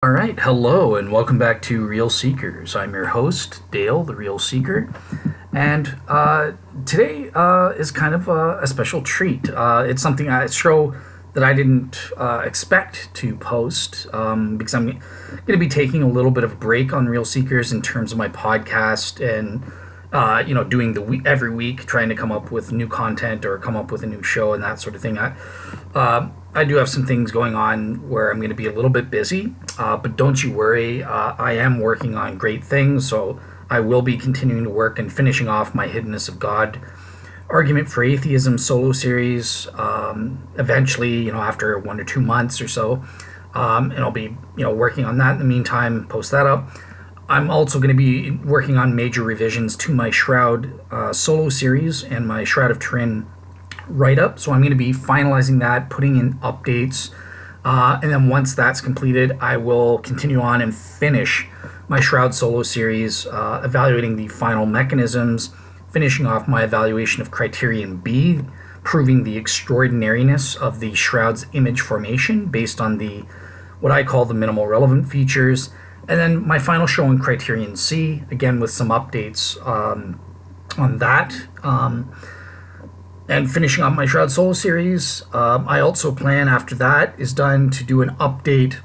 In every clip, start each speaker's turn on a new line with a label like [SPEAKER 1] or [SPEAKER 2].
[SPEAKER 1] All right, hello, and welcome back to Real Seekers. I'm your host, Dale, the Real Seeker, and today is kind of a special treat. It's something a show that I didn't expect to post because I'm going to be taking a little bit of a break on Real Seekers in terms of my podcast and doing every week trying to come up with new content or come up with a new show and that sort of thing. I do have some things going on where I'm going to be a little bit busy, but don't you worry. I am working on great things, so I will be continuing to work and finishing off my Hiddenness of God Argument for Atheism solo series. Eventually, after 1 or 2 months or so, and I'll be working on that. In the meantime, post that up. I'm also going to be working on major revisions to my Shroud Solo series and my Shroud of Turin write-up. So I'm going to be finalizing that, putting in updates, and then once that's completed, I will continue on and finish my Shroud Solo series, evaluating the final mechanisms, finishing off my evaluation of Criterion B, proving the extraordinariness of the Shroud's image formation based on what I call the minimal relevant features. And then my final show in Criterion C, again with some updates on that. And finishing up my Shroud Solo series. I also plan, after that is done, to do an update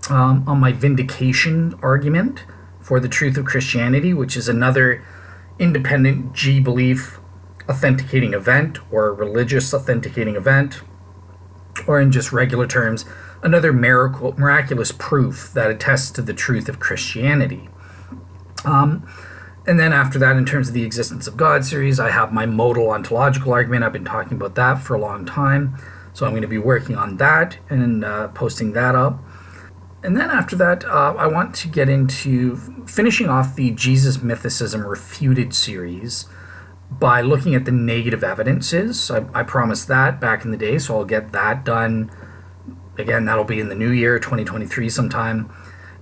[SPEAKER 1] on my vindication argument for the truth of Christianity, which is another independent G-belief authenticating event, or religious authenticating event, or in just regular terms, another miraculous proof that attests to the truth of Christianity. And then after that, in terms of the Existence of God series, I have my modal ontological argument. I've been talking about that for a long time, so I'm going to be working on that and posting that up. And then after that, I want to get into finishing off the Jesus Mythicism Refuted series by looking at the negative evidences. I promised that back in the day, so I'll get that done. Again, that'll be in the new year, 2023 sometime.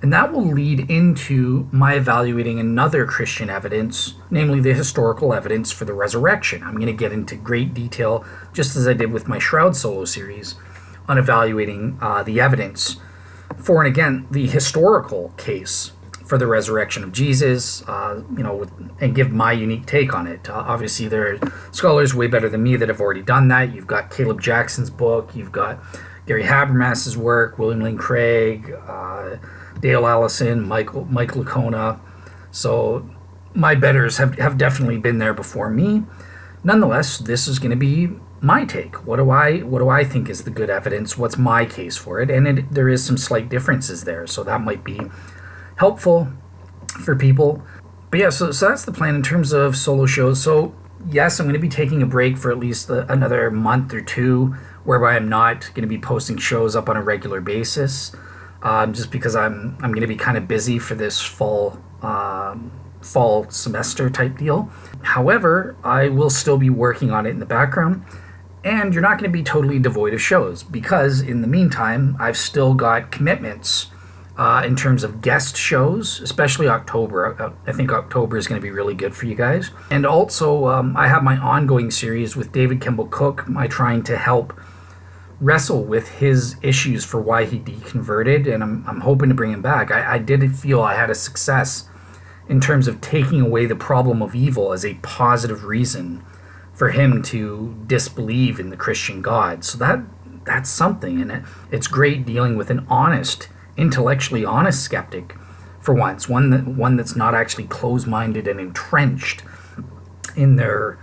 [SPEAKER 1] And that will lead into my evaluating another Christian evidence, namely the historical evidence for the resurrection. I'm going to get into great detail, just as I did with my Shroud Solo series, on evaluating the evidence for, and again, the historical case for the resurrection of Jesus, and give my unique take on it. Obviously, there are scholars way better than me that have already done that. You've got Caleb Jackson's book, you've got Gary Habermas's work, William Lane Craig, Dale Allison, Michael Licona. So my betters have definitely been there before me. Nonetheless, this is going to be my take. What do I think is the good evidence? What's my case for it? And there is some slight differences there, so that might be helpful for people. But yeah, so that's the plan in terms of solo shows. So yes, I'm going to be taking a break for at least another month or two, whereby I'm not going to be posting shows up on a regular basis. Just because I'm going to be kind of busy for this fall semester type deal. However, I will still be working on it in the background, and you're not going to be totally devoid of shows, because in the meantime, I've still got commitments in terms of guest shows, especially October. I think October is going to be really good for you guys. And also, I have my ongoing series with David Kimball Cook, trying to help wrestle with his issues for why he deconverted, and I'm hoping to bring him back. I did feel I had a success in terms of taking away the problem of evil as a positive reason for him to disbelieve in the Christian God. So that's something, and it's great dealing with an honest, intellectually honest skeptic for once, one that's not actually closed-minded and entrenched in their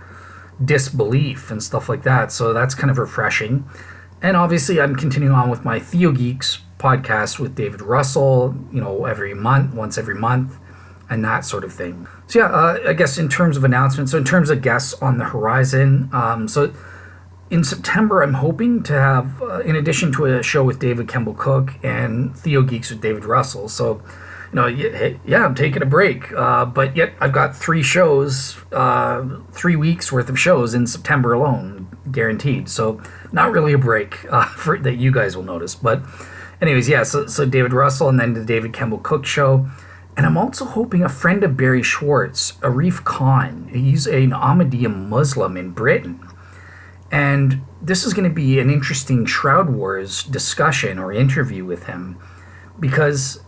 [SPEAKER 1] disbelief and stuff like that. So that's kind of refreshing. And obviously, I'm continuing on with my Theo Geeks podcast with David Russell, once every month, and that sort of thing. So yeah, I guess in terms of announcements, so in terms of guests on the horizon, so in September, I'm hoping to have, in addition to a show with David Kimball Cook and Theo Geeks with David Russell. So, I'm taking a break, but yet I've got 3 shows, 3 weeks worth of shows in September alone, guaranteed. So not really a break that you guys will notice. But anyways, yeah, so David Russell and then the David Kimball Cook show. And I'm also hoping a friend of Barry Schwartz, Arif Khan, he's an Ahmadiyya Muslim in Britain. And this is going to be an interesting Shroud Wars discussion or interview with him, because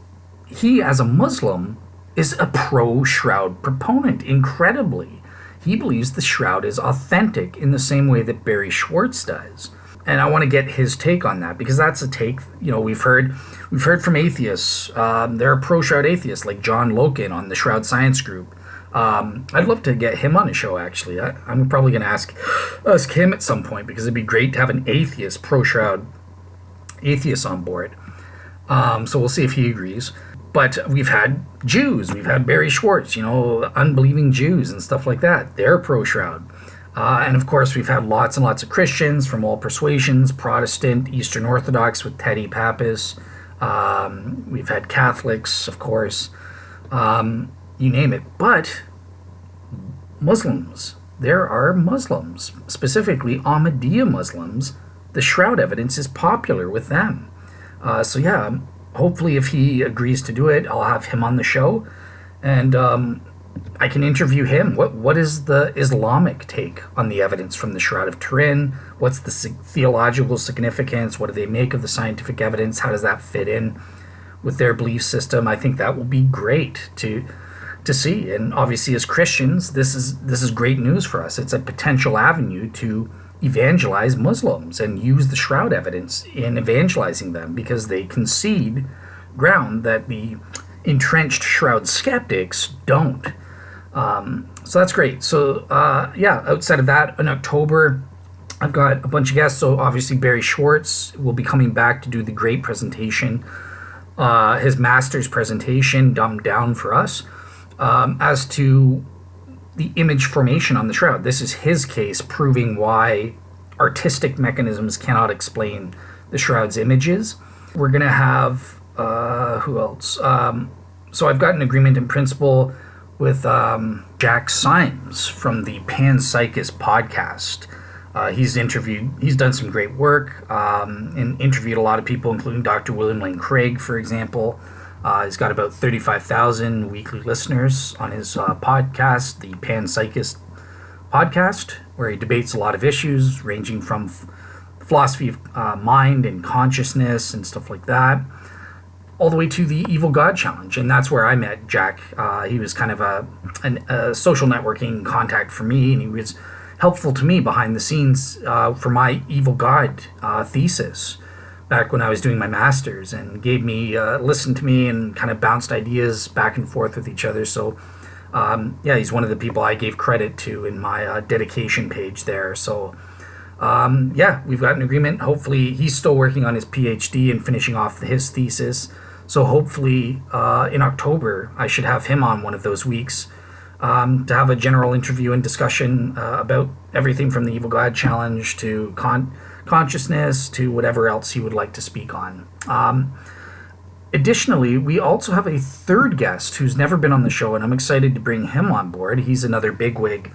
[SPEAKER 1] he, as a Muslim, is a pro-Shroud proponent, incredibly. He believes the Shroud is authentic in the same way that Barry Schwartz does. And I want to get his take on that, because that's a take, we've heard from atheists. There are pro-Shroud atheists like John Loken on the Shroud Science group. I'd love to get him on a show, actually. I'm probably going to ask him at some point, because it'd be great to have an atheist, pro-Shroud atheist on board. So we'll see if he agrees. But we've had Jews. We've had Barry Schwartz, unbelieving Jews and stuff like that. They're pro-Shroud. And of course, we've had lots and lots of Christians from all persuasions, Protestant, Eastern Orthodox with Teddy Pappas. We've had Catholics, of course. You name it. But Muslims, there are Muslims, specifically Ahmadiyya Muslims. The Shroud evidence is popular with them. So yeah, hopefully if he agrees to do it, I'll have him on the show, and I can interview him. What is the Islamic take on the evidence from the Shroud of Turin? What's the theological significance? What do they make of the scientific evidence? How does that fit in with their belief system? I think that will be great to see. And obviously, as Christians, this is great news for us. It's a potential avenue to evangelize Muslims and use the Shroud evidence in evangelizing them, because they concede ground that the entrenched Shroud skeptics don't. So that's great. So outside of that, in October, I've got a bunch of guests. So obviously Barry Schwartz will be coming back to do the great presentation, his master's presentation, dumbed down for us, as to the image formation on the Shroud. This is his case proving why artistic mechanisms cannot explain the Shroud's images. We're going to have, who else? So I've got an agreement in principle with Jack Symes from the Panpsychist podcast. He's done some great work, and interviewed a lot of people, including Dr. William Lane Craig, for example. He's got about 35,000 weekly listeners on his podcast, the Panpsychist podcast, where he debates a lot of issues ranging from philosophy of mind and consciousness and stuff like that, all the way to the Evil God Challenge. And that's where I met Jack. He was kind of a social networking contact for me, and he was helpful to me behind the scenes for my Evil God thesis back when I was doing my master's, and gave me, listened to me, and kind of bounced ideas back and forth with each other. So he's one of the people I gave credit to in my dedication page there. So we've got an agreement. Hopefully he's still working on his PhD and finishing off his thesis. So hopefully in October I should have him on one of those weeks to have a general interview and discussion about everything from the Evil God Challenge to consciousness to whatever else he would like to speak on. Additionally, we also have a third guest who's never been on the show, and I'm excited to bring him on board. He's another bigwig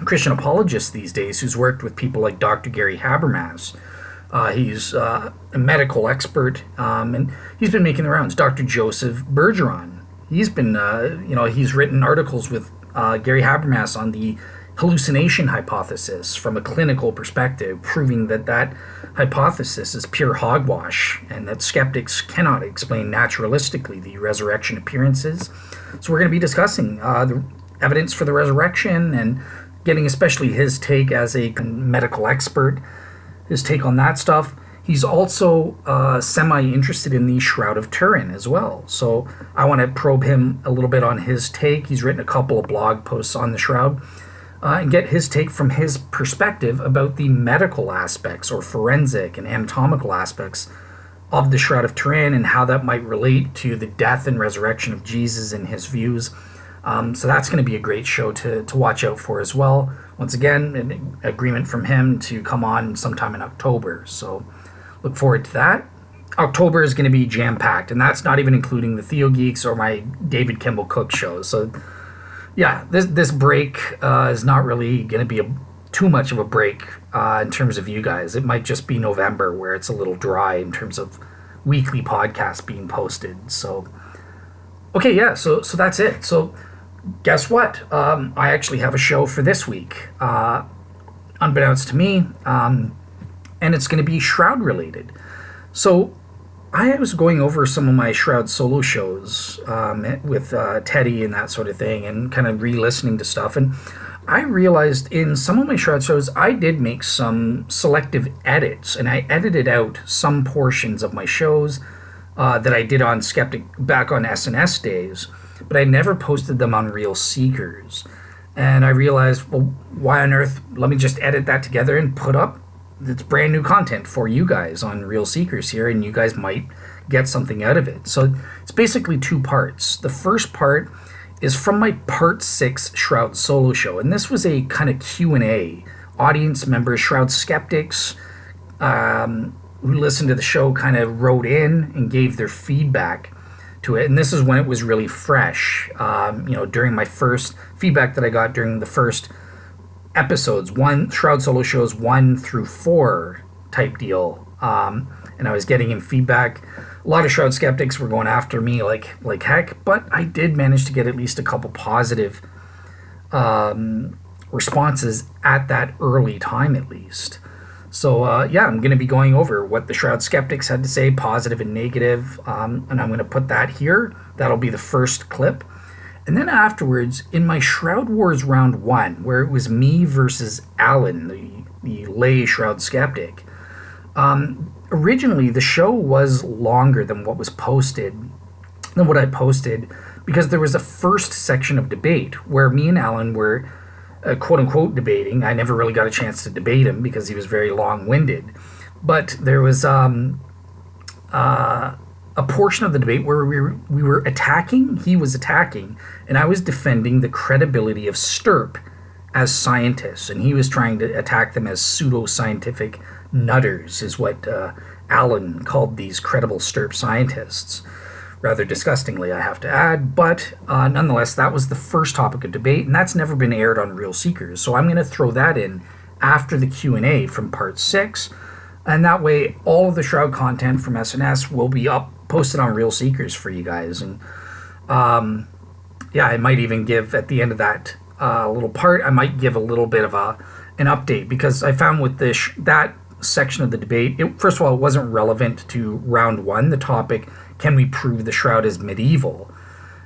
[SPEAKER 1] Christian apologist these days who's worked with people like Dr. Gary Habermas. He's a medical expert, and he's been making the rounds. Dr. Joseph Bergeron. He's been, he's written articles with Gary Habermas on the hallucination hypothesis from a clinical perspective, proving that hypothesis is pure hogwash and that skeptics cannot explain naturalistically the resurrection appearances. So we're going to be discussing the evidence for the resurrection and getting especially his take as a medical expert, his take on that stuff. He's also semi-interested in the Shroud of Turin as well. So I want to probe him a little bit on his take. He's written a couple of blog posts on the Shroud, and get his take from his perspective about the medical aspects or forensic and anatomical aspects of the Shroud of Turin and how that might relate to the death and resurrection of Jesus and his views. So that's going to be a great show to watch out for as well. Once again, an agreement from him to come on sometime in October. So look forward to that. October is going to be jam-packed, and that's not even including the Theo Geeks or my David Kimball Cook shows. So yeah, this break is not really going to be too much of a break in terms of you guys. It might just be November where it's a little dry in terms of weekly podcasts being posted. So, okay, yeah, so that's it. So guess what? I actually have a show for this week, unbeknownst to me, and it's going to be Shroud related. So I was going over some of my Shroud Solo shows with Teddy and that sort of thing, and kind of re-listening to stuff, and I realized in some of my Shroud shows I did make some selective edits, and I edited out some portions of my shows that I did on Skeptic back on SNS days, but I never posted them on Real Seekers. And I realized, well, why on earth? Let me just edit that together and put up it's brand new content for you guys on Real Seekers here, and you guys might get something out of it. So it's basically two parts. The first part is from my part 6 Shroud Solo Show, and this was a kind of Q&A. Audience members, Shroud Skeptics, who listened to the show kind of wrote in and gave their feedback to it, and this is when it was really fresh. During my first feedback that I got during the first episodes, Shroud Solo shows 1 through 4 type deal, and I was getting in feedback. A lot of Shroud Skeptics were going after me like heck, but I did manage to get at least a couple positive responses at that early time, at least. So I'm going to be going over what the Shroud Skeptics had to say, positive and negative, and I'm going to put that here. That'll be the first clip. And then afterwards, in my Shroud Wars Round 1, where it was me versus Alan, the lay Shroud Skeptic, originally the show was longer than what I posted, because there was a first section of debate where me and Alan were quote-unquote debating. I never really got a chance to debate him because he was very long-winded. But there was a portion of the debate where we were attacking, he was attacking, and I was defending the credibility of STURP as scientists, and he was trying to attack them as pseudo-scientific nutters, is what Alan called these credible STURP scientists. Rather disgustingly, I have to add, but nonetheless, that was the first topic of debate, and that's never been aired on Real Seekers, so I'm going to throw that in after the Q&A from Part 6, and that way all of the Shroud content from SNS will be posted on Real Seekers for you guys. And I might even give at the end of that little part, I might give a little bit of an update, because I found with that section of the debate, first of all, it wasn't relevant to Round 1, the topic, can we prove the Shroud is medieval?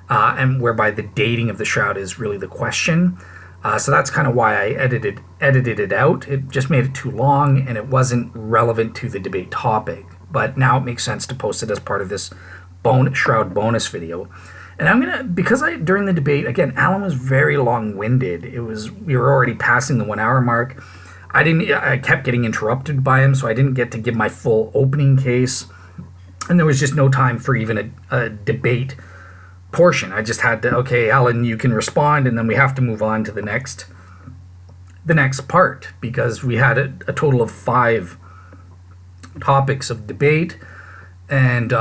[SPEAKER 1] And whereby the dating of the Shroud is really the question. So that's kind of why I edited it out. It just made it too long, and it wasn't relevant to the debate topic. But now it makes sense to post it as part of this Shroud bonus video. And because during the debate, again, Alan was very long-winded. We were already passing the 1 hour mark. I kept getting interrupted by him, so I didn't get to give my full opening case. And there was just no time for even a debate portion. I just had to, okay, Alan, you can respond, and then we have to move on to the next part, because we had a total of 5 topics of debate, and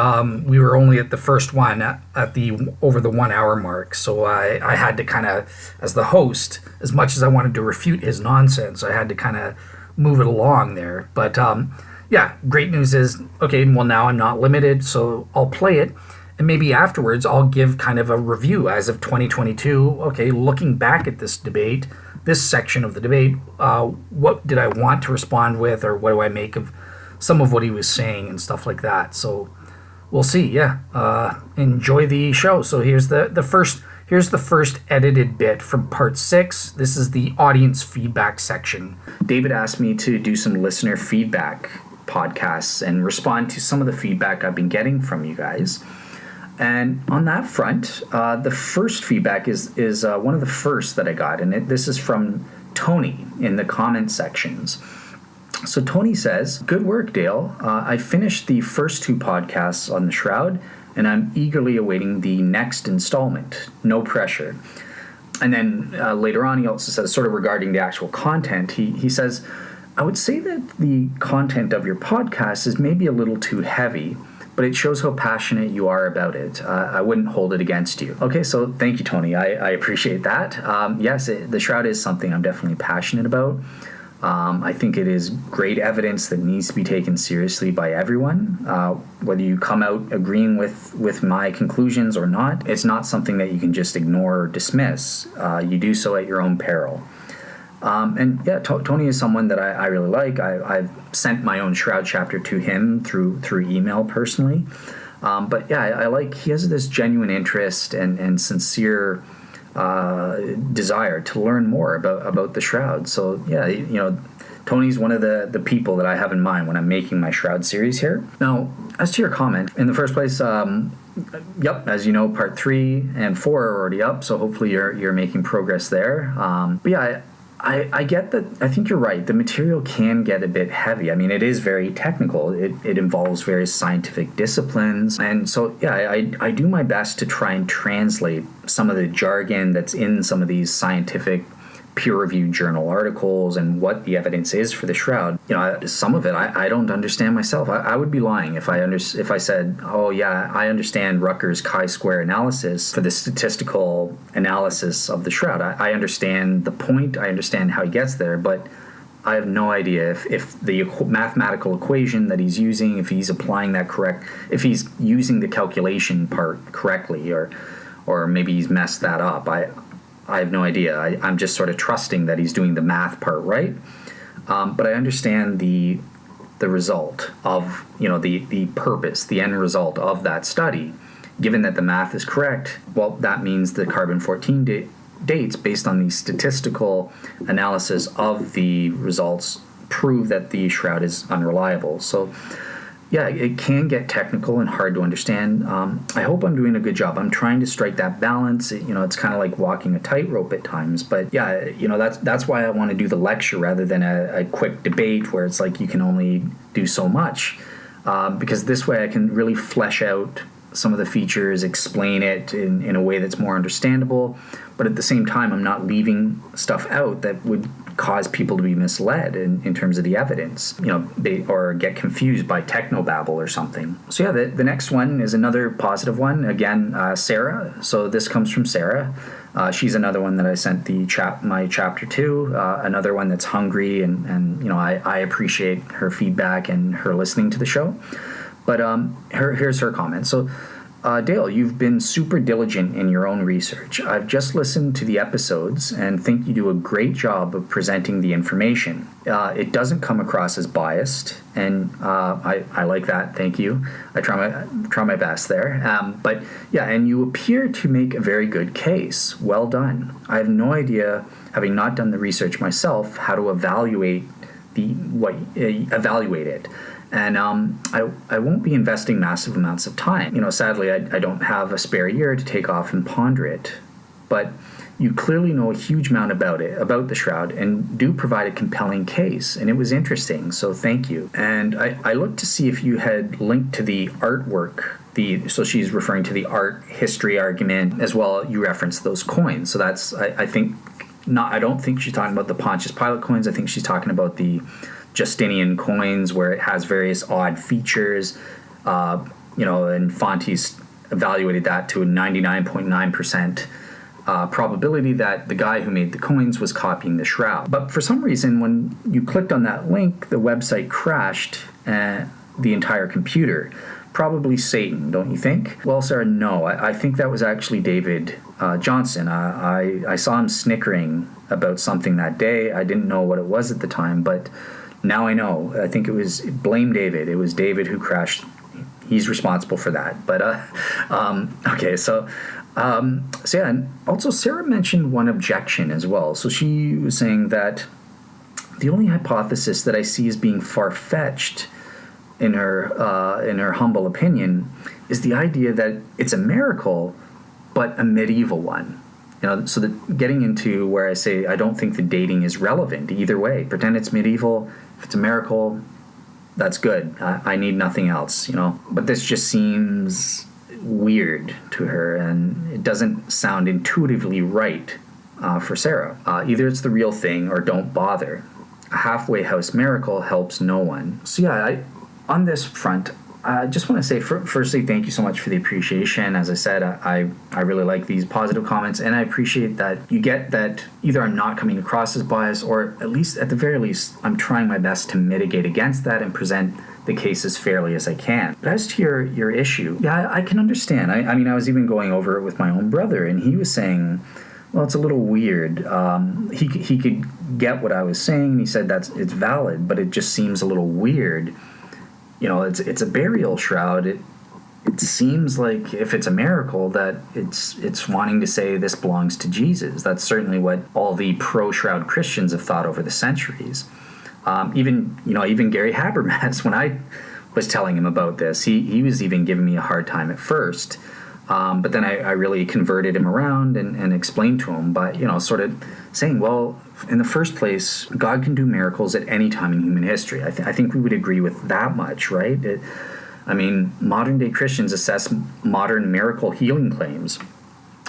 [SPEAKER 1] we were only at the first one at the over the 1 hour mark. So I had to kind of, as the host, as much as I wanted to refute his nonsense, I had to kind of move it along there. But great news is, okay, well, now I'm not limited, so I'll play it. And maybe afterwards, I'll give kind of a review as of 2022. Okay, looking back at this debate, this section of the debate, what did I want to respond with, or what do I make of some of what he was saying and stuff like that? So we'll see. Enjoy the show. So here's the first edited bit from Part 6. This is the audience feedback section. David asked me to do some listener feedback podcasts and respond to some of the feedback I've been getting from you guys. And on that front, the first feedback is one of the first that I got, and this is from Tony in the comment sections. So Tony says, "Good work, Dale. I finished the first 2 podcasts on the Shroud, and I'm eagerly awaiting the next installment. No pressure." And then later on, he also says, sort of regarding the actual content, he says, "I would say that the content of your podcast is maybe a little too heavy, but it shows how passionate you are about it. I wouldn't hold it against you." Okay, so thank you, Tony. I appreciate that. Yes, the Shroud is something I'm definitely passionate about. I think it is great evidence that needs to be taken seriously by everyone. Whether you come out agreeing with my conclusions or not, it's not something that you can just ignore or dismiss. You do so at your own peril. And yeah, Tony is someone that I really like. I've sent my own Shroud chapter to him through email personally. But yeah, I like, he has this genuine interest and sincere desire to learn more about the Shroud. So yeah, Tony's one of the people that I have in mind when I'm making my Shroud series here. Now, as to your comment, in the first place, yep, as you know, part 3 and 4 are already up, so hopefully you're making progress there. But yeah, I get that. I think you're right. The material can get a bit heavy. I mean, it is very technical. It involves various scientific disciplines. And so, yeah, I do my best to try and translate some of the jargon that's in some of these scientific peer-reviewed journal articles and what the evidence is for the Shroud. Some of it I don't understand myself. I would be lying if I said, oh yeah, I understand Rutgers chi-square analysis for the statistical analysis of the Shroud. I understand the point, I understand how he gets there, but I have no idea if the mathematical equation that he's using, if he's applying that correct, if he's using the calculation part correctly, or maybe he's messed that up. I have no idea. I'm just sort of trusting that he's doing the math part right. But I understand the result of, the purpose, the end result of that study. Given that the math is correct, well, that means the carbon-14 dates based on the statistical analysis of the results prove that the Shroud is unreliable. So yeah, it can get technical and hard to understand. I hope I'm doing a good job. I'm trying to strike that balance. It's kind of like walking a tightrope at times. But yeah, that's why I want to do the lecture rather than a quick debate where it's like you can only do so much. Because this way I can really flesh out some of the features, explain it in a way that's more understandable. But at the same time, I'm not leaving stuff out that would cause people to be misled in terms of the evidence, or get confused by technobabble or something. So yeah, the next one is another positive one. Again, Sarah. So this comes from Sarah. She's another one that I sent my chapter to. Another one that's hungry, and I appreciate her feedback and her listening to the show. But here's her comment. So, Dale, you've been super diligent in your own research. I've just listened to the episodes and think you do a great job of presenting the information. It doesn't come across as biased, and I like that. Thank you. I try my best there. But yeah, and you appear to make a very good case. Well done. I have no idea, having not done the research myself, how to evaluate it. And I won't be investing massive amounts of time. Sadly, I don't have a spare year to take off and ponder it. But you clearly know a huge amount about the Shroud, and do provide a compelling case. And it was interesting, so thank you. And I looked to see if you had linked to the artwork. So she's referring to the art history argument as well. You referenced those coins. So that's, I think, I don't think she's talking about the Pontius Pilate coins. I think she's talking about the Justinian coins, where it has various odd features, and Fontes evaluated that to a 99.9% probability that the guy who made the coins was copying the Shroud. But for some reason, when you clicked on that link, the website crashed the entire computer. Probably Satan, don't you think? Well, Sarah, no. I think that was actually David Johnson. I saw him snickering about something that day. I didn't know what it was at the time, but now I know. I think it was blame David. It was David who crashed. He's responsible for that. But okay, so yeah. And also, Sarah mentioned one objection as well. So she was saying that the only hypothesis that I see as being far-fetched in her humble opinion is the idea that it's a miracle, but a medieval one. So that getting into where I say I don't think the dating is relevant either way. Pretend it's medieval. If it's a miracle, that's good. I need nothing else, But this just seems weird to her, and it doesn't sound intuitively right for Sarah. Either it's the real thing or don't bother. A halfway house miracle helps no one. So yeah, on this front, I just want to say, firstly, thank you so much for the appreciation. As I said, I really like these positive comments, and I appreciate that you get that either I'm not coming across as biased, or at the very least, I'm trying my best to mitigate against that and present the case as fairly as I can. But as to your issue, yeah, I can understand. I mean, I was even going over it with my own brother, and he was saying, Well, it's a little weird. He could get what I was saying, and he said it's valid, but it just seems a little weird. It's a burial shroud. It seems like if it's a miracle that it's wanting to say this belongs to Jesus. That's certainly what all the pro-shroud Christians have thought over the centuries. Even Gary Habermas, when I was telling him about this, he was even giving me a hard time at first. But then I really converted him around and explained to him, but sort of saying, well, in the first place, God can do miracles at any time in human history. I think we would agree with that much, right? Modern day Christians assess modern miracle healing claims,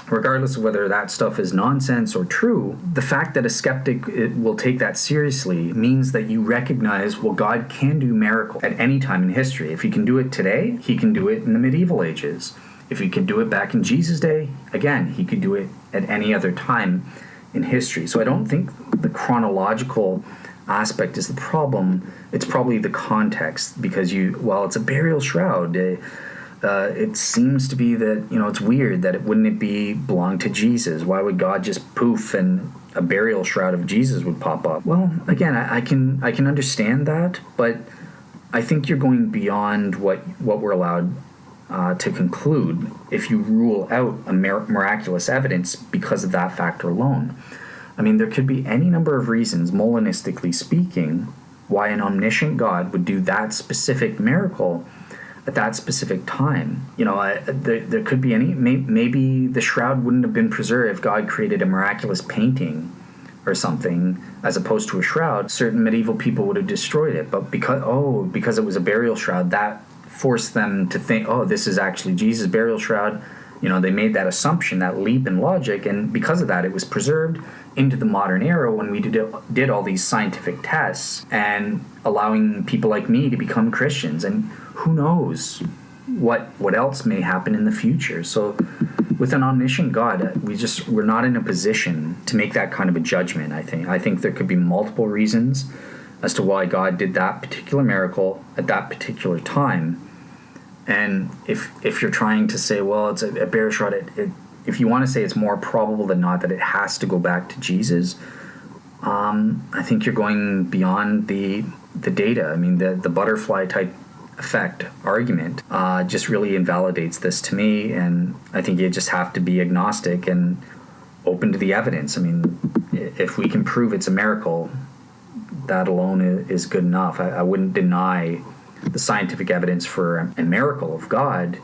[SPEAKER 1] regardless of whether that stuff is nonsense or true. The fact that a skeptic will take that seriously means that you recognize, well, God can do miracles at any time in history. If he can do it today, he can do it in the medieval ages. If he could do it back in Jesus' day, again, he could do it at any other time in history. So I don't think the chronological aspect is the problem. It's probably the context, because it's a burial shroud. It seems to be that, it's weird that wouldn't it belong to Jesus? Why would God just poof and a burial shroud of Jesus would pop up? Well, again, I can understand that, but I think you're going beyond what we're allowed to conclude if you rule out a miraculous evidence because of that factor alone. There could be any number of reasons, Molinistically speaking, why an omniscient God would do that specific miracle at that specific time. There could be maybe the shroud wouldn't have been preserved if God created a miraculous painting or something as opposed to a shroud. Certain medieval people would have destroyed it, but because it was a burial shroud, that forced them to think, this is actually Jesus' burial shroud. They made that assumption, that leap in logic, and because of that, it was preserved into the modern era when we did all these scientific tests and allowing people like me to become Christians. And who knows what else may happen in the future. So with an omniscient God, we're not in a position to make that kind of a judgment, I think there could be multiple reasons as to why God did that particular miracle at that particular time. And if you're trying to say, well, it's a burial shroud, if you want to say it's more probable than not that it has to go back to Jesus, I think you're going beyond the data. The butterfly type effect argument just really invalidates this to me, and I think you just have to be agnostic and open to the evidence. If we can prove it's a miracle, that alone is good enough. I wouldn't deny the scientific evidence for a miracle of God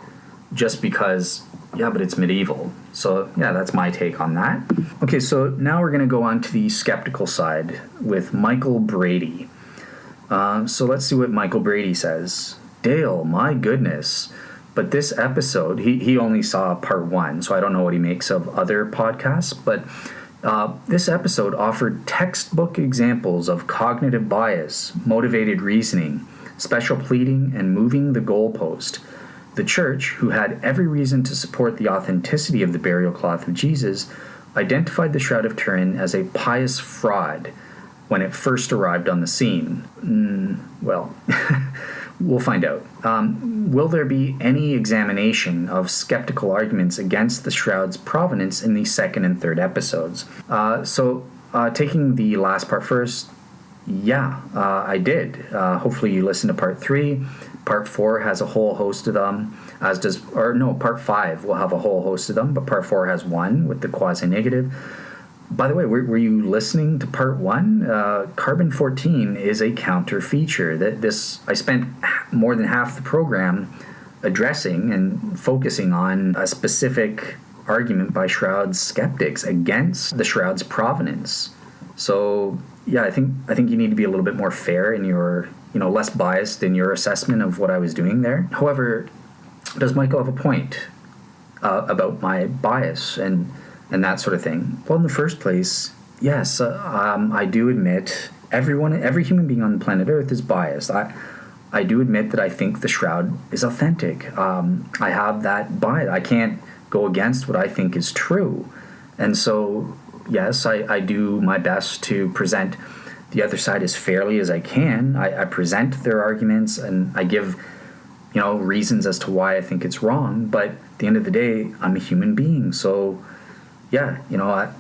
[SPEAKER 1] just because, but it's medieval. So, that's my take on that. Okay, so now we're going to go on to the skeptical side with Michael Brady. So let's see what Michael Brady says. Dale, my goodness. But this episode, he only saw part 1, so I don't know what he makes of other podcasts, but this episode offered textbook examples of cognitive bias, motivated reasoning, special pleading, and moving the goalpost. The church, who had every reason to support the authenticity of the burial cloth of Jesus, identified the Shroud of Turin as a pious fraud when it first arrived on the scene. Well, we'll find out. Will there be any examination of skeptical arguments against the Shroud's provenance in the second and third episodes? Taking the last part first, I did. Hopefully you listened to part 3. Part 4 has a whole host of them, part 5 will have a whole host of them, but part 4 has one with the quasi-negative. By the way, were you listening to part 1? Carbon-14 is a counter feature. I spent more than half the program addressing and focusing on a specific argument by Shroud's skeptics against the Shroud's provenance. So, I think you need to be a little bit more fair in your, less biased in your assessment of what I was doing there. However, does Michael have a point about my bias and that sort of thing? Well, in the first place, yes, I do admit every human being on the planet Earth is biased. I do admit that I think the Shroud is authentic. I have that bias. I can't go against what I think is true. And so, yes, I do my best to present the other side as fairly as I can. I present their arguments and I give, reasons as to why I think it's wrong. But at the end of the day, I'm a human being. So, yeah,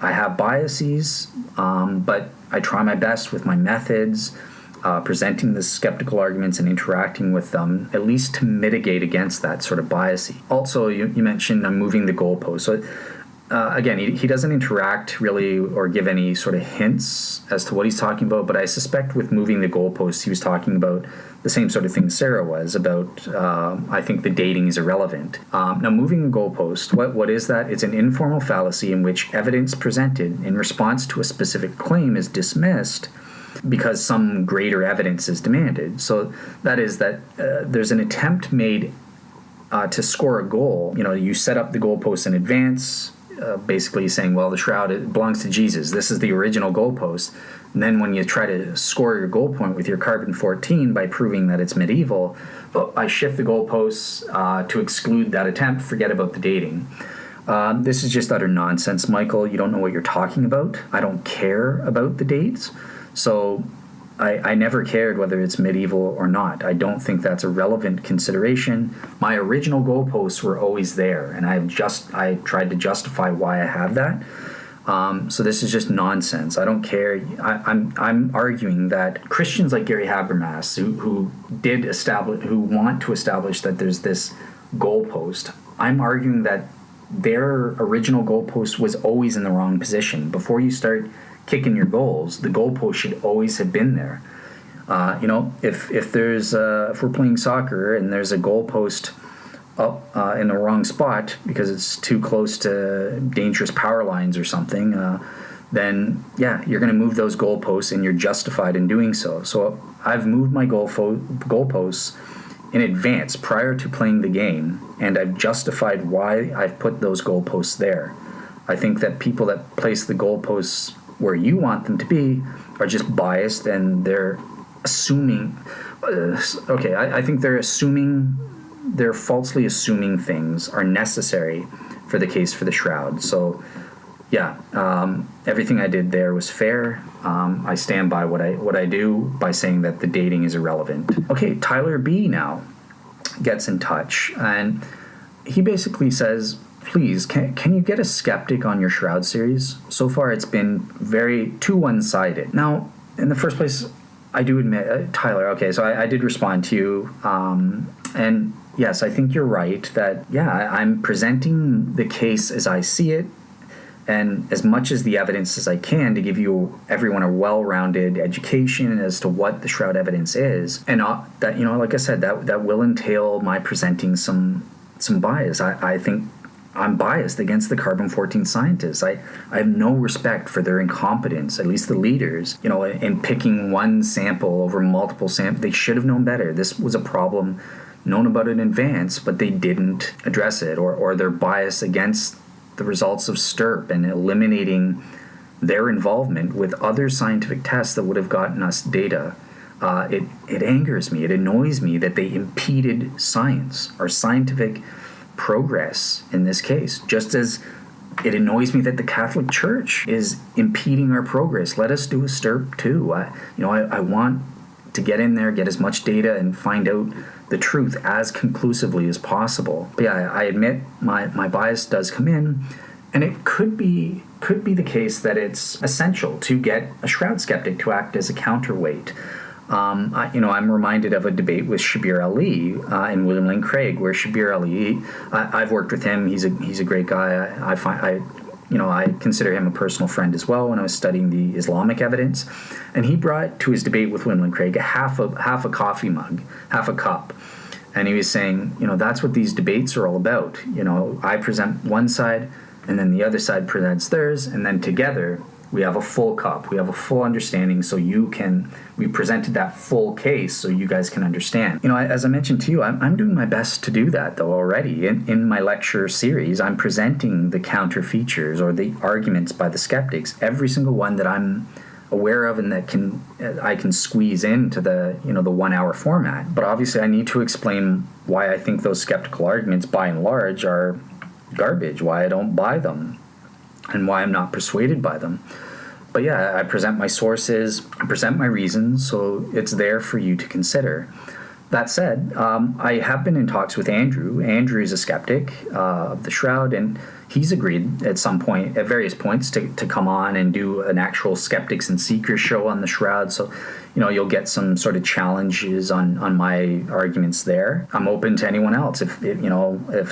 [SPEAKER 1] I have biases, but I try my best with my methods, presenting the skeptical arguments and interacting with them, at least to mitigate against that sort of bias. Also, you mentioned moving the goalpost. So, again, he doesn't interact really or give any sort of hints as to what he's talking about, but I suspect with moving the goalposts, he was talking about the same sort of thing Sarah was about. I think the dating is irrelevant. Now, moving a goalpost, what is that? It's an informal fallacy in which evidence presented in response to a specific claim is dismissed because some greater evidence is demanded. So that is that there's an attempt made to score a goal. You set up the goalpost in advance, basically saying, well, the shroud belongs to Jesus. This is the original goalpost. And then when you try to score your goal point with your carbon-14 by proving that it's medieval, I shift the goalposts to exclude that attempt, forget about the dating. This is just utter nonsense, Michael. You don't know what you're talking about. I don't care about the dates. So I never cared whether it's medieval or not. I don't think that's a relevant consideration. My original goalposts were always there, and I tried to justify why I have that. So this is just nonsense. I don't care. I'm arguing that Christians like Gary Habermas, who want to establish that there's this goalpost, I'm arguing that their original goalpost was always in the wrong position. Before you start kicking your goals, the goalpost should always have been there. If we're playing soccer and there's a goalpost up in the wrong spot because it's too close to dangerous power lines or something, then yeah, you're going to move those goalposts, and you're justified in doing so. So I've moved my goalposts in advance prior to playing the game, and I've justified why I've put those goalposts there. I think that people that place the goalposts where you want them to be are just biased, and they're assuming. I think they're falsely assuming things are necessary for the case for the shroud. So, yeah, everything I did there was fair. I stand by what I do by saying that the dating is irrelevant. Okay, Tyler B now gets in touch, and he basically says, please, can you get a skeptic on your Shroud series? So far, it's been too one-sided. Now, in the first place, I do admit, Tyler, okay, so I did respond to you, and yes, I think you're right that, yeah, I'm presenting the case as I see it, and as much as the evidence as I can to give everyone a well-rounded education as to what the Shroud evidence is, and that, like I said, that will entail my presenting some bias. I think I'm biased against the carbon-14 scientists. I have no respect for their incompetence, at least the leaders, in picking one sample over multiple samples. They should have known better. This was a problem known about in advance, but they didn't address it, or their bias against the results of STURP and eliminating their involvement with other scientific tests that would have gotten us data. It angers me. It annoys me that they impeded science, our scientific progress in this case, just as it annoys me that the Catholic Church is impeding our progress. Let us do a STURP too. I want to get in there, get as much data, and find out the truth as conclusively as possible. But yeah, I admit my bias does come in, and it could be the case that it's essential to get a Shroud skeptic to act as a counterweight. I'm reminded of a debate with Shabir Ali and William Lane Craig, where Shabir Ali, I've worked with him. He's a great guy. I consider him a personal friend as well when I was studying the Islamic evidence. And he brought to his debate with William Lane Craig half a coffee mug, half a cup. And he was saying, that's what these debates are all about. I present one side, and then the other side presents theirs, and then together we have a full cup. We have a full understanding, so we presented that full case so you guys can understand. As I mentioned to you, I'm doing my best to do that, though, already. In my lecture series, I'm presenting the counter features or the arguments by the skeptics, every single one that I'm aware of and that I can squeeze into the 1 hour format. But obviously I need to explain why I think those skeptical arguments, by and large, are garbage, why I don't buy them, and why I'm not persuaded by them. But yeah, I present my sources, I present my reasons, so it's there for you to consider. That said, I have been in talks with Andrew. Andrew is a skeptic of the Shroud, and he's agreed at some point, at various points, to come on and do an actual Skeptics and Seekers show on the Shroud. So, you'll get some sort of challenges on my arguments there. I'm open to anyone else. If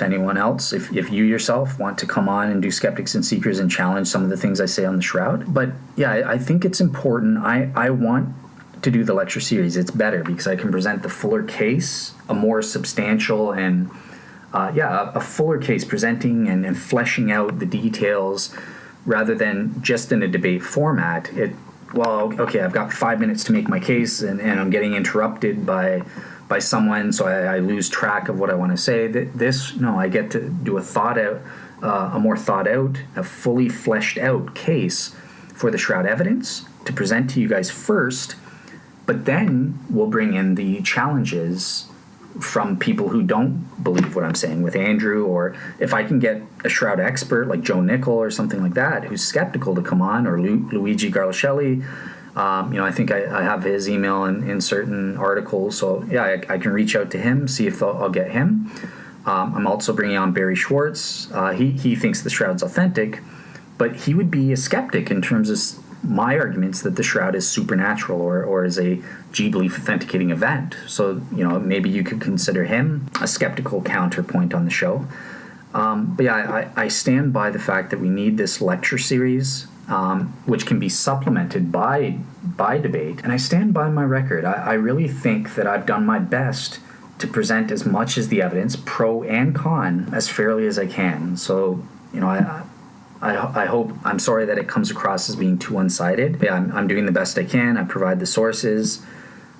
[SPEAKER 1] anyone else, if you yourself want to come on and do Skeptics and Seekers and challenge some of the things I say on the Shroud. But yeah, I think it's important. I want to do the lecture series. It's better because I can present the fuller case, a more substantial and a fuller case, presenting and fleshing out the details rather than just in a debate format. I've got 5 minutes to make my case and I'm getting interrupted by someone, so I lose track of what I want to say. I get to do a more thought out, a fully fleshed out case for the Shroud evidence to present to you guys first, but then we'll bring in the challenges from people who don't believe what I'm saying with Andrew, or if I can get a Shroud expert like Joe Nickel or something like that who's skeptical to come on, or Luigi Garlascelli. I think I have his email in certain articles, so yeah, I can reach out to him, see if I'll get him. I'm also bringing on Barry Schwartz. He thinks the Shroud's authentic, but he would be a skeptic in terms of my arguments that the Shroud is supernatural or is a G-belief authenticating event. So, maybe you could consider him a skeptical counterpoint on the show. But yeah, I stand by the fact that we need this lecture series, which can be supplemented by debate. And I stand by my record. I really think that I've done my best to present as much as the evidence, pro and con, as fairly as I can. So, I hope, I'm sorry that it comes across as being too one-sided. Yeah, I'm doing the best I can. I provide the sources.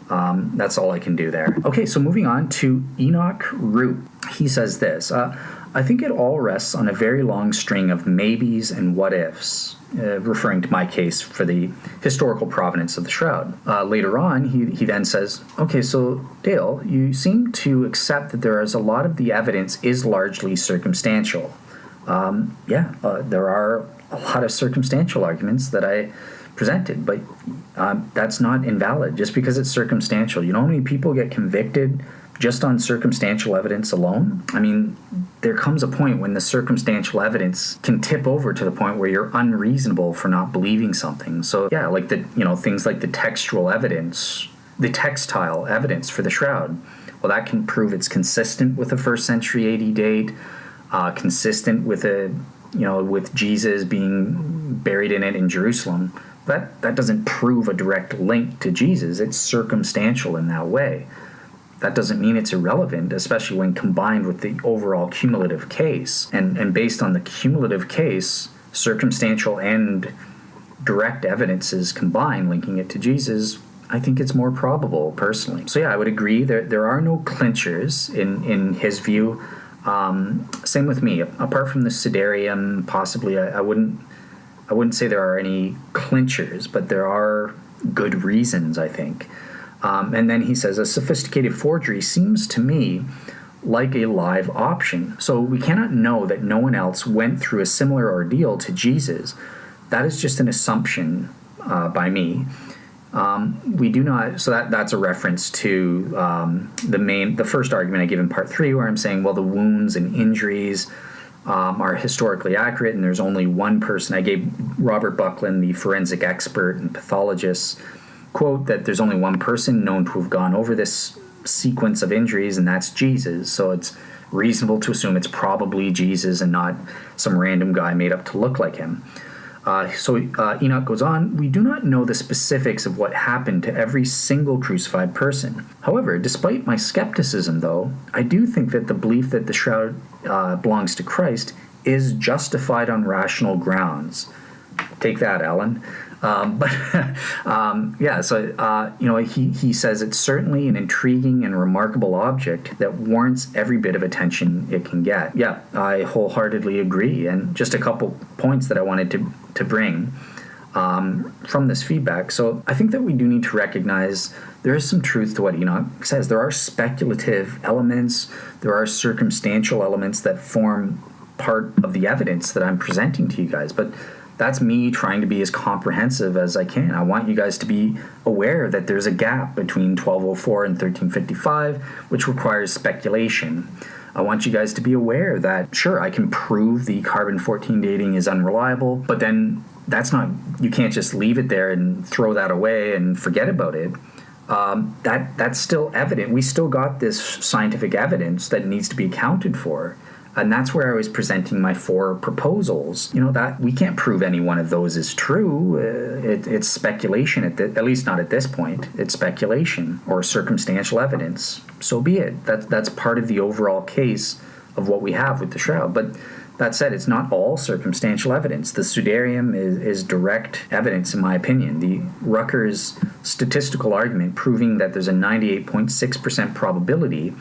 [SPEAKER 1] That's all I can do there. Okay, so moving on to Enoch Root. He says this, I think it all rests on a very long string of maybes and what-ifs, referring to my case for the historical provenance of the Shroud. Later on, he then says, okay, so Dale, you seem to accept that there is a lot of the evidence is largely circumstantial. There are a lot of circumstantial arguments that I presented, but that's not invalid just because it's circumstantial. You know how many people get convicted just on circumstantial evidence alone? I mean, there comes a point when the circumstantial evidence can tip over to the point where you're unreasonable for not believing something. So yeah, like things like the textual evidence, the textile evidence for the Shroud. Well, that can prove it's consistent with the 1st century AD date. Consistent with with Jesus being buried in it in Jerusalem. That doesn't prove a direct link to Jesus. It's circumstantial in that way. That doesn't mean it's irrelevant, especially when combined with the overall cumulative case. And based on the cumulative case, circumstantial and direct evidences combined linking it to Jesus, I think it's more probable, personally. So yeah, I would agree there are no clinchers in his view. Same with me. Apart from the Siderium, possibly, I wouldn't say there are any clinchers, but there are good reasons, I think. And then he says, a sophisticated forgery seems to me like a live option. So we cannot know that no one else went through a similar ordeal to Jesus. That is just an assumption by me. We do not, so that's a reference to the first argument I give in part 3, where I'm saying, well, the wounds and injuries are historically accurate, and there's only one person. I gave Robert Buckland, the forensic expert and pathologist, quote that there's only one person known to have gone over this sequence of injuries, and that's Jesus. So it's reasonable to assume it's probably Jesus and not some random guy made up to look like him. So Enoch goes on, we do not know the specifics of what happened to every single crucified person. However, despite my skepticism, though, I do think that the belief that the Shroud belongs to Christ is justified on rational grounds. Take that, Alan. He says it's certainly an intriguing and remarkable object that warrants every bit of attention it can get. Yeah, I wholeheartedly agree. And just a couple points that I wanted to bring from this feedback. So I think that we do need to recognize there is some truth to what Enoch says. There are speculative elements, there are circumstantial elements that form part of the evidence that I'm presenting to you guys, but that's me trying to be as comprehensive as I can. I want you guys to be aware that there's a gap between 1204 and 1355, which requires speculation. I want you guys to be aware that, sure, I can prove the carbon-14 dating is unreliable, but then you can't just leave it there and throw that away and forget about it. That's still evident. We still got this scientific evidence that needs to be accounted for. And that's where I was presenting my 4 proposals. That we can't prove any one of those is true. It's speculation, at least not at this point. It's speculation or circumstantial evidence. So be it. That's part of the overall case of what we have with the Shroud. But that said, it's not all circumstantial evidence. The pseudarium is direct evidence, in my opinion. The Rucker's statistical argument proving that there's a 98.6% probability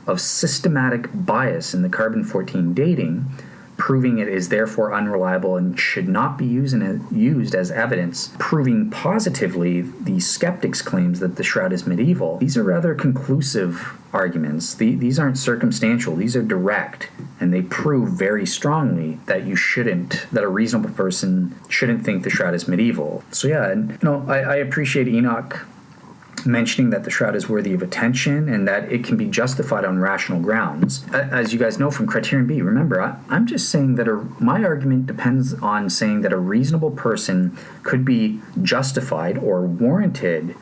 [SPEAKER 1] of systematic bias in the carbon-14 dating, proving it is therefore unreliable and should not be used as evidence, proving positively the skeptics' claims that the Shroud is medieval. These are rather conclusive arguments. These aren't circumstantial. These are direct, and they prove very strongly that a reasonable person shouldn't think the Shroud is medieval. So yeah, I appreciate Enoch mentioning that the Shroud is worthy of attention and that it can be justified on rational grounds. As you guys know from Criterion B, remember, I'm just saying that my argument depends on saying that a reasonable person could be justified or warranted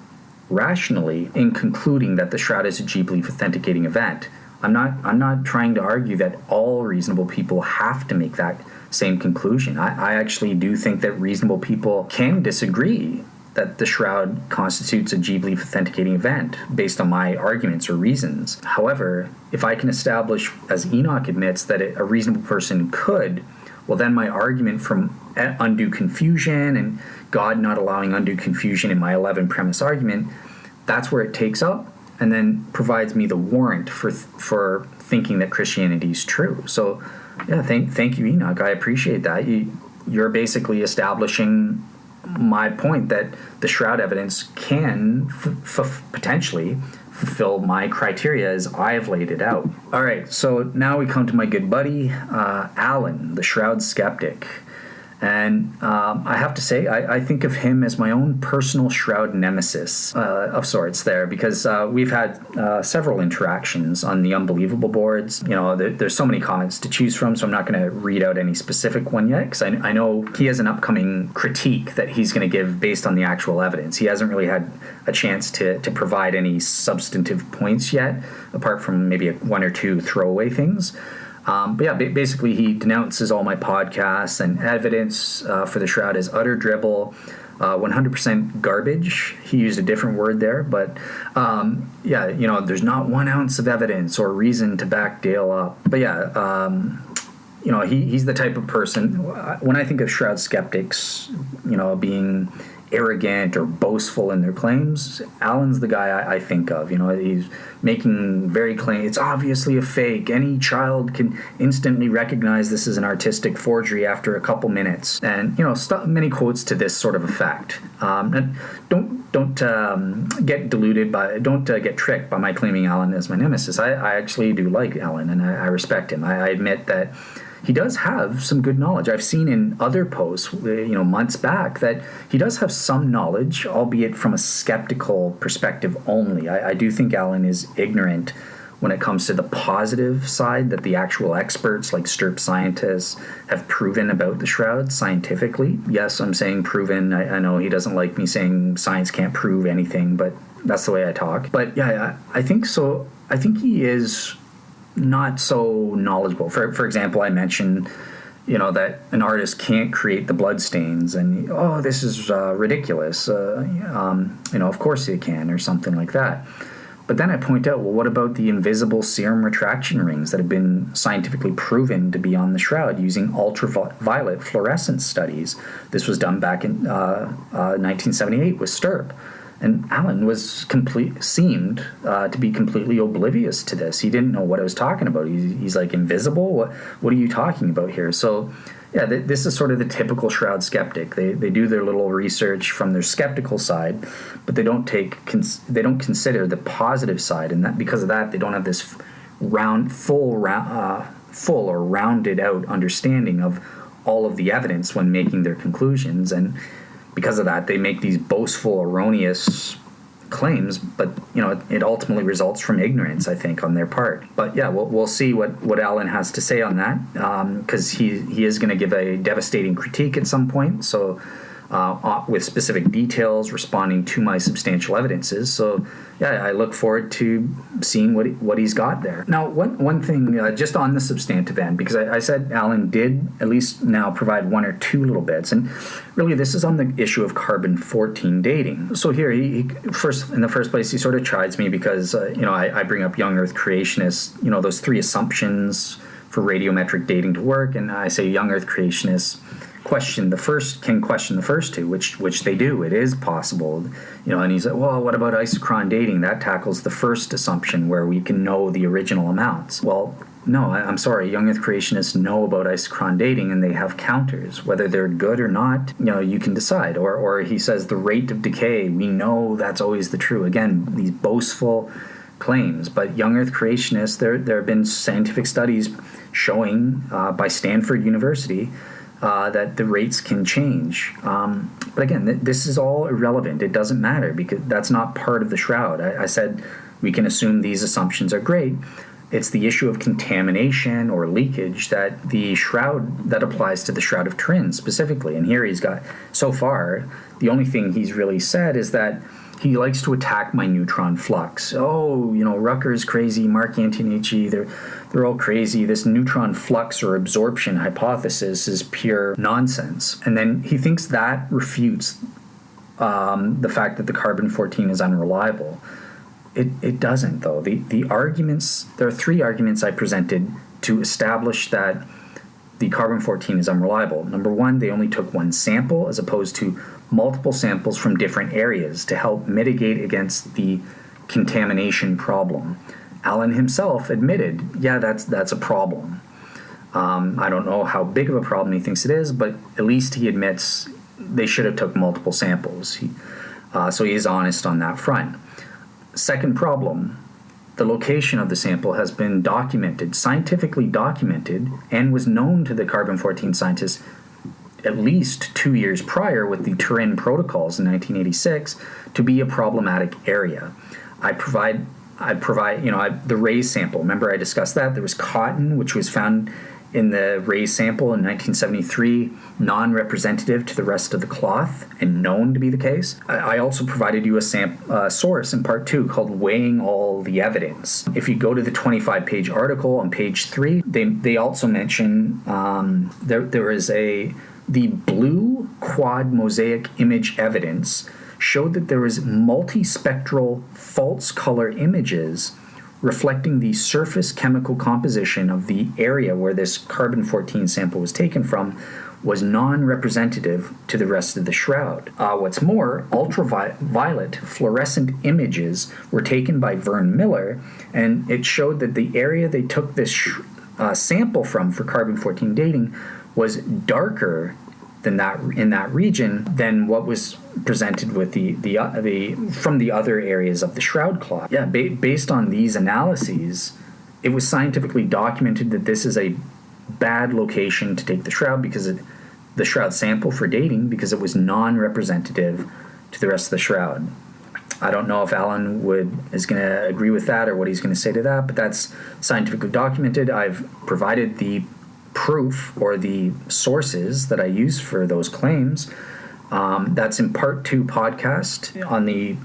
[SPEAKER 1] rationally in concluding that the Shroud is a G-belief authenticating event. I'm not trying to argue that all reasonable people have to make that same conclusion. I actually do think that reasonable people can disagree that the Shroud constitutes a G-belief authenticating event based on my arguments or reasons. However, if I can establish, as Enoch admits, that a reasonable person could, well, then my argument from undue confusion and God not allowing undue confusion in my 11 premise argument, that's where it takes up and then provides me the warrant for thinking that Christianity is true. So, yeah, thank you, Enoch. I appreciate that. You're basically establishing my point that the Shroud evidence can potentially fulfill my criteria as I have laid it out. All right, so now we come to my good buddy, Alan, the Shroud skeptic. And I have to say, I think of him as my own personal Shroud nemesis of sorts there, because we've had several interactions on the Unbelievable boards. There's so many comments to choose from, so I'm not going to read out any specific one yet, because I know he has an upcoming critique that he's going to give based on the actual evidence. He hasn't really had a chance to provide any substantive points yet, apart from maybe 1 or 2 throwaway things. But yeah, basically he denounces all my podcasts and evidence for the Shroud as utter dribble, 100% garbage. He used a different word there, but yeah, there's not 1 ounce of evidence or reason to back Dale up. But yeah, he's the type of person, when I think of Shroud skeptics, being arrogant or boastful in their claims, Alan's the guy I think of. He's making very claim it's obviously a fake. Any child can instantly recognize this is an artistic forgery after a couple minutes, and many quotes to this sort of effect. And don't get deluded don't get tricked by my claiming Alan as my nemesis. I actually do like Alan, and I respect him. I admit that he does have some good knowledge. I've seen in other posts, months back, that he does have some knowledge, albeit from a skeptical perspective only. I do think Alan is ignorant when it comes to the positive side that the actual experts, like STURP scientists, have proven about the Shroud scientifically. Yes, I'm saying proven. I know he doesn't like me saying science can't prove anything, but that's the way I talk. But yeah, I think so. I think he is not so knowledgeable. For example, I mentioned, that an artist can't create the blood stains, and this is ridiculous. Of course they can, or something like that. But then I point out, well, what about the invisible serum retraction rings that have been scientifically proven to be on the Shroud using ultraviolet fluorescence studies? This was done back in 1978 with STURP. And Alan seemed to be completely oblivious to this. He didn't know what I was talking about. He's like, invisible? What are you talking about here? So, yeah, this is sort of the typical Shroud skeptic. They do their little research from their skeptical side, but they don't consider the positive side, and that because of that, they don't have this full or rounded out understanding of all of the evidence when making their conclusions, and because of that, they make these boastful, erroneous claims, but it ultimately results from ignorance, I think, on their part. But yeah, we'll see what Alan has to say on that, because he is going to give a devastating critique at some point, so with specific details responding to my substantial evidences. So yeah, I look forward to seeing what he's got there. Now, one thing just on the substantive end, because I said Alan did at least now provide one or two little bits, and really this is on the issue of carbon-14 dating. So here, he in the first place, he sort of chides me because I bring up young Earth creationists, those three assumptions for radiometric dating to work, and I say young Earth creationists question the first two, which they do. It is possible, and he's like, well, what about isochron dating? That tackles the first assumption where we can know the original amounts. Well, no, I'm sorry, young Earth creationists know about isochron dating, and they have counters. Whether they're good or not, you can decide. Or he says the rate of decay, we know that's always the true. Again, these boastful claims. But young Earth creationists, there have been scientific studies showing by Stanford University that the rates can change. But again, this is all irrelevant. It doesn't matter because that's not part of the shroud. I said we can assume these assumptions are great. It's the issue of contamination or leakage that applies to the Shroud of Turin specifically. And here he's got, so far, the only thing he's really said is that he likes to attack my neutron flux. Oh, Rucker's crazy, Mark Antonici, they're all crazy. This neutron flux or absorption hypothesis is pure nonsense. And then he thinks that refutes the fact that the carbon-14 is unreliable. It doesn't, though. The arguments, there are three arguments I presented to establish that the carbon-14 is unreliable. Number one, they only took one sample as opposed to multiple samples from different areas to help mitigate against the contamination problem. Alan himself admitted, yeah, that's a problem. I don't know how big of a problem he thinks it is, but at least he admits they should have took multiple samples. So he is honest on that front. Second problem, the location of the sample has been documented, scientifically documented, and was known to the carbon-14 scientists at least 2 years prior with the Turin protocols in 1986 to be a problematic area. I provide the raised sample. Remember I discussed that? There was cotton, which was found in the raised sample in 1973, non-representative to the rest of the cloth and known to be the case. I also provided you a source in part 2 called Weighing All the Evidence. If you go to the 25-page article on page 3, they also mention there is the blue quad mosaic image evidence showed that there was multispectral false color images reflecting the surface chemical composition of the area where this carbon-14 sample was taken from was non-representative to the rest of the shroud. What's more, ultraviolet fluorescent images were taken by Vern Miller, and it showed that the area they took this sample from for carbon-14 dating was darker than that in that region than what was presented with the from the other areas of the shroud cloth. Yeah, based on these analyses, it was scientifically documented that this is a bad location to take the shroud the shroud sample for dating because it was non-representative to the rest of the shroud. I don't know if Alan is going to agree with that or what he's going to say to that, but that's scientifically documented. I've provided the proof or the sources that I use for those claims. That's in part 2 podcast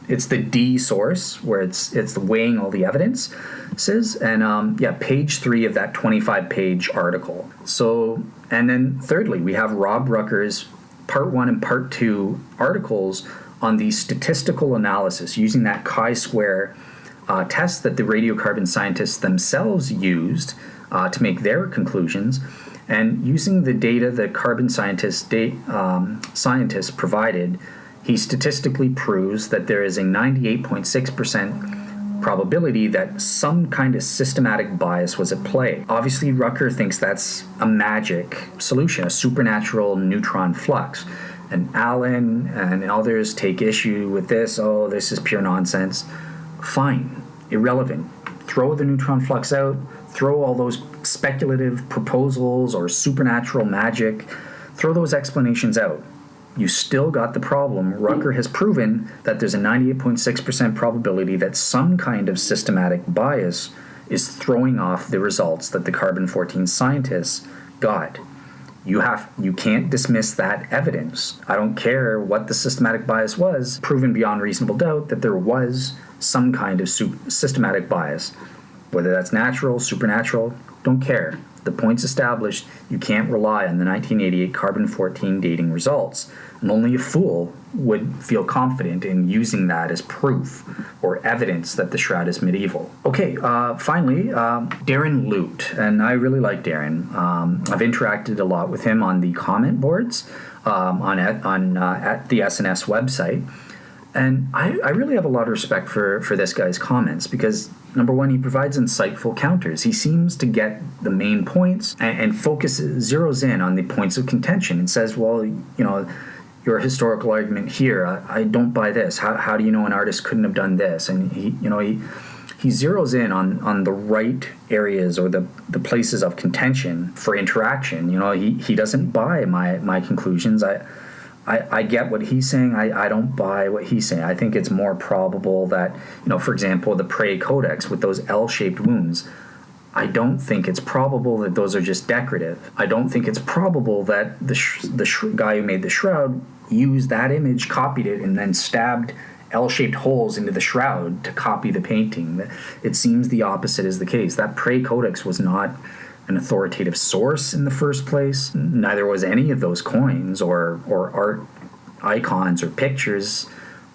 [SPEAKER 1] it's the D source where it's the weighing all the evidence says, and page 3 of that 25-page article. So, and then thirdly, we have Rob Rucker's part 1 and part 2 articles on the statistical analysis using that chi-square test that the radiocarbon scientists themselves used to make their conclusions, and using the data the carbon scientists provided, he statistically proves that there is a 98.6% probability that some kind of systematic bias was at play. Obviously, Rucker thinks that's a magic solution, a supernatural neutron flux. And Alan and others take issue with this. Oh, this is pure nonsense. Fine, irrelevant. Throw the neutron flux out, throw all those speculative proposals or supernatural magic, throw those explanations out. You still got the problem. Rucker has proven that there's a 98.6% probability that some kind of systematic bias is throwing off the results that the carbon-14 scientists got. You can't dismiss that evidence. I don't care what the systematic bias was, proven beyond reasonable doubt that there was some kind of systematic bias. Whether that's natural, supernatural, don't care. The point's established. You can't rely on the 1988 carbon-14 dating results. And only a fool would feel confident in using that as proof or evidence that the Shroud is medieval. Okay, finally, Darren Lute. And I really like Darren. I've interacted a lot with him on the comment boards at the SNS website. And I really have a lot of respect for this guy's comments because, number one, he provides insightful counters. He seems to get the main points and zeroes in on the points of contention and says, well, your historical argument here, I don't buy this. How do you know an artist couldn't have done this? And he zeroes in on the right areas or the places of contention for interaction. He doesn't buy my conclusions. I get what he's saying. I don't buy what he's saying. I think it's more probable that, for example, the Prey Codex with those L-shaped wounds, I don't think it's probable that those are just decorative. I don't think it's probable that the guy who made the Shroud used that image, copied it, and then stabbed L-shaped holes into the Shroud to copy the painting. It seems the opposite is the case. That Prey Codex was not an authoritative source in the first place. Neither was any of those coins or art icons or pictures.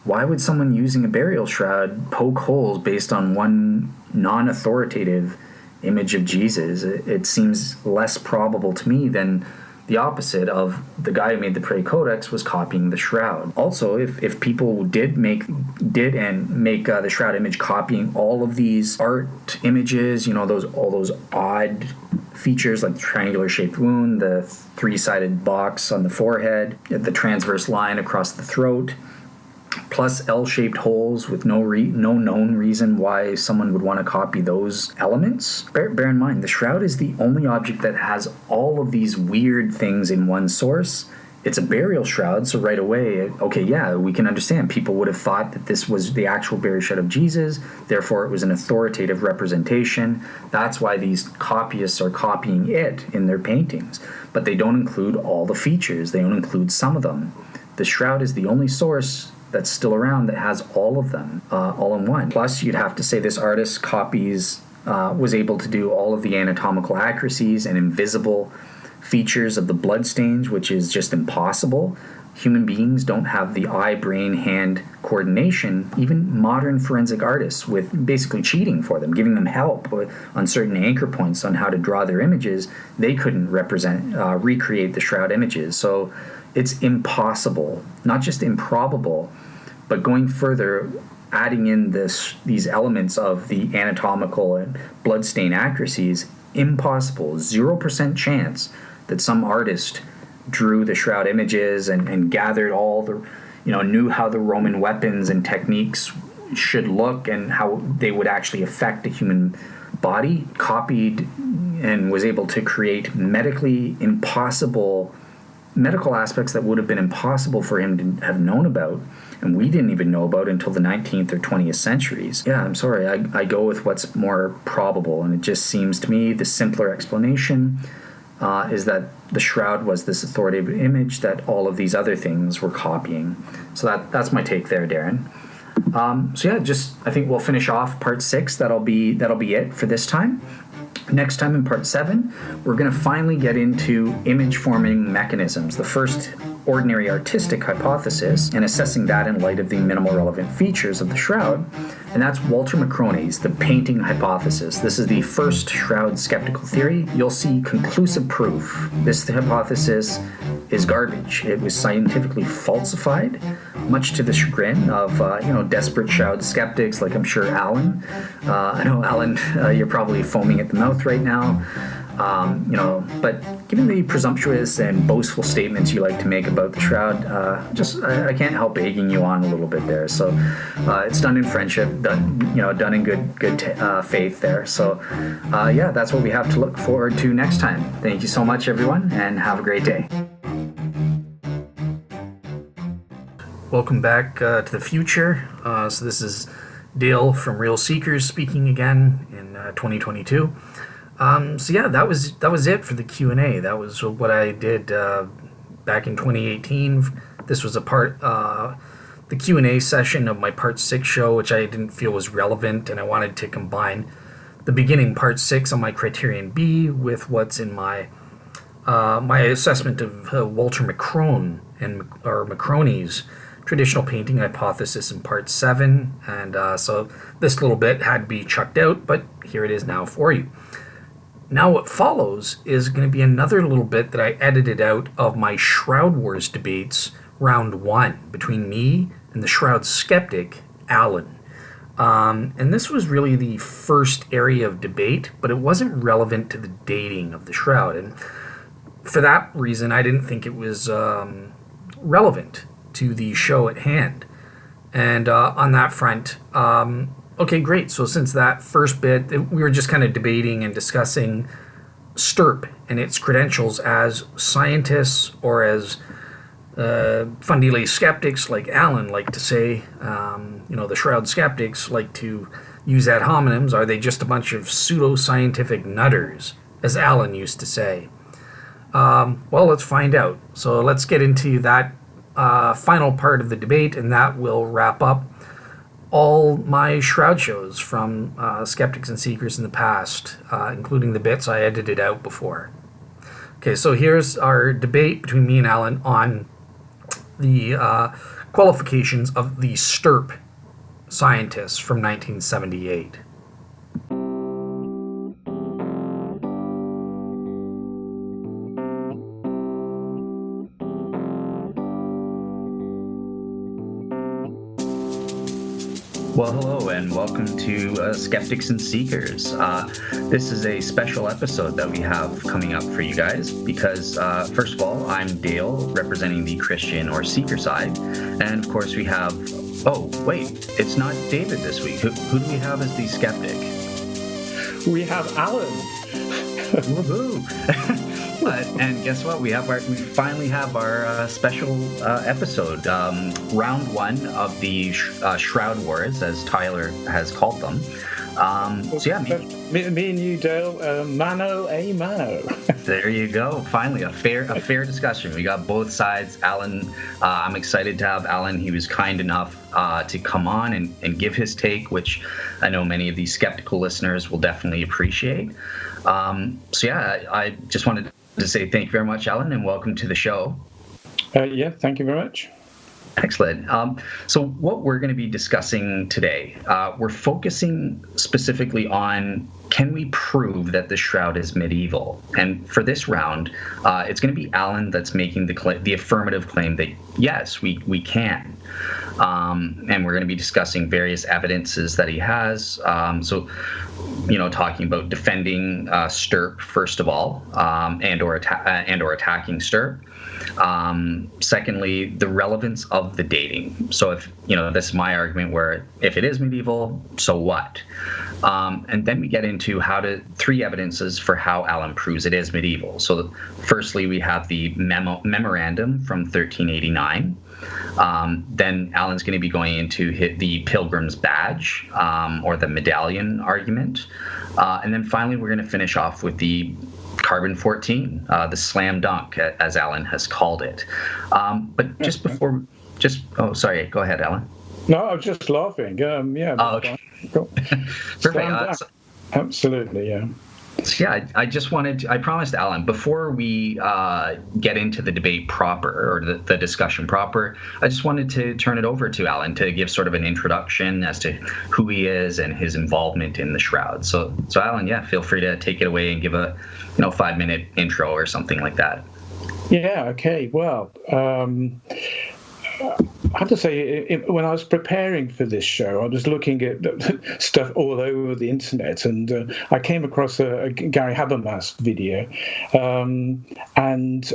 [SPEAKER 1] Why would someone using a burial shroud poke holes based on one non-authoritative image of Jesus? It seems less probable to me than the opposite of the guy who made the Prey Codex was copying the Shroud. Also, if people did make the Shroud image copying all of these art images, all those odd features like the triangular shaped wound, the three-sided box on the forehead, the transverse line across the throat, plus L-shaped holes with no known reason why someone would want to copy those elements. Bear in mind, the Shroud is the only object that has all of these weird things in one source. It's a burial shroud, so right away, okay, yeah, we can understand. People would have thought that this was the actual burial shroud of Jesus, therefore it was an authoritative representation. That's why these copyists are copying it in their paintings. But they don't include all the features. They don't include some of them. The Shroud is the only source that's still around that has all of them, all in one. Plus, you'd have to say this artist was able to do all of the anatomical accuracies and invisible features of the bloodstains, which is just impossible. Human beings don't have the eye-brain-hand coordination. Even modern forensic artists, with basically cheating for them, giving them help on certain anchor points on how to draw their images, they couldn't recreate the Shroud images. So it's impossible, not just improbable, but going further, adding in these elements of the anatomical and bloodstain accuracies, impossible. 0% chance that some artist drew the Shroud images and gathered all the, knew how the Roman weapons and techniques should look and how they would actually affect a human body, copied and was able to create medically impossible medical aspects that would have been impossible for him to have known about, and we didn't even know about until the 19th or 20th centuries. Yeah, I'm sorry, I go with what's more probable, and it just seems to me the simpler explanation is that the Shroud was this authoritative image that all of these other things were copying. So that's my take there, Darren. I think we'll finish off part 6. That'll be it for this time. Next time in part 7, we're going to finally get into image-forming mechanisms, the first ordinary artistic hypothesis, and assessing that in light of the minimal relevant features of the Shroud, and that's Walter Macrone's the painting hypothesis. This is the first Shroud skeptical theory. You'll see conclusive proof. This hypothesis is garbage. It was scientifically falsified, much to the chagrin of desperate Shroud skeptics like I'm sure Alan. I know Alan, you're probably foaming at the mouth right now. But given the presumptuous and boastful statements you like to make about the Shroud, I can't help egging you on a little bit there. So it's done in friendship, done in good faith there. So that's what we have to look forward to next time. Thank you so much, everyone, and have a great day. Welcome back to the future. So this is Dale from Real Seekers speaking again in 2022. That was it for the Q&A. That was what I did back in 2018. This was the Q&A session of my Part 6 show, which I didn't feel was relevant, and I wanted to combine the beginning Part 6 on my Criterion B with what's in my my assessment of Walter McCrone or McCroney's traditional painting hypothesis in Part 7, and so this little bit had to be chucked out, but here it is now for you. Now what follows is going to be another little bit that I edited out of my Shroud Wars debates, round 1, between me and the Shroud Skeptic, Alan. And this was really the first area of debate, but it wasn't relevant to the dating of the Shroud, and for that reason I didn't think it was relevant to the show at hand. And on that front, okay, great. So since that first bit, we were just kind of debating and discussing STURP and its credentials as scientists, or as fundy skeptics like Alan like to say, the Shroud skeptics like to use ad hominems. Are they just a bunch of pseudo-scientific nutters, as Alan used to say? Well, let's find out. So let's get into that final part of the debate, and that will wrap up all my Shroud shows from Skeptics and Seekers in the past, including the bits I edited out before. Okay, so here's our debate between me and Alan on the qualifications of the STURP scientists from 1978. Well, hello and welcome to Skeptics and Seekers. This is a special episode that we have coming up for you guys because, first of all, I'm Dale, representing the Christian or Seeker side. And, of course, we have... Oh, wait, it's not David this week. Who do we have as the Skeptic?
[SPEAKER 2] We have Alan.
[SPEAKER 1] Woohoo! And guess what? We finally have our special episode, round 1 of the Shroud Wars, as Tyler has called them.
[SPEAKER 2] Me and you, Dale, mano a mano.
[SPEAKER 1] There you go. Finally, a fair discussion. We got both sides. Alan, I'm excited to have Alan. He was kind enough to come on and give his take, which I know many of the skeptical listeners will definitely appreciate. I just wanted to say thank you very much, Alan, and welcome to the show.
[SPEAKER 2] Thank you very much.
[SPEAKER 1] Excellent. So what we're going to be discussing today, we're focusing specifically on, can we prove that the Shroud is medieval? And for this round, it's going to be Alan that's making the affirmative claim that, yes, we can. And we're going to be discussing various evidences that he has. Talking about defending STURP, first of all, and or attacking STURP. Secondly, the relevance of the dating. So if, this is my argument where if it is medieval, so what? And then we get into three evidences for how Alan proves it is medieval. So firstly, we have the memorandum from 1389. Then Alan's going to be going into the Pilgrim's Badge, or the medallion argument. And then finally, we're going to finish off with the Carbon 14, the slam dunk, as Alan has called it. But just before, sorry, go ahead, Alan.
[SPEAKER 2] No, I was just laughing.
[SPEAKER 1] Okay.
[SPEAKER 2] Perfect. Absolutely, yeah.
[SPEAKER 1] So I promised Alan, before we get into the debate proper, or the discussion proper, I just wanted to turn it over to Alan to give sort of an introduction as to who he is and his involvement in the Shroud. So Alan, feel free to take it away and give a 5-minute intro or something like that.
[SPEAKER 2] Yeah, okay. Well, I have to say, when I was preparing for this show, I was looking at stuff all over the internet, and I came across a Gary Habermas video. And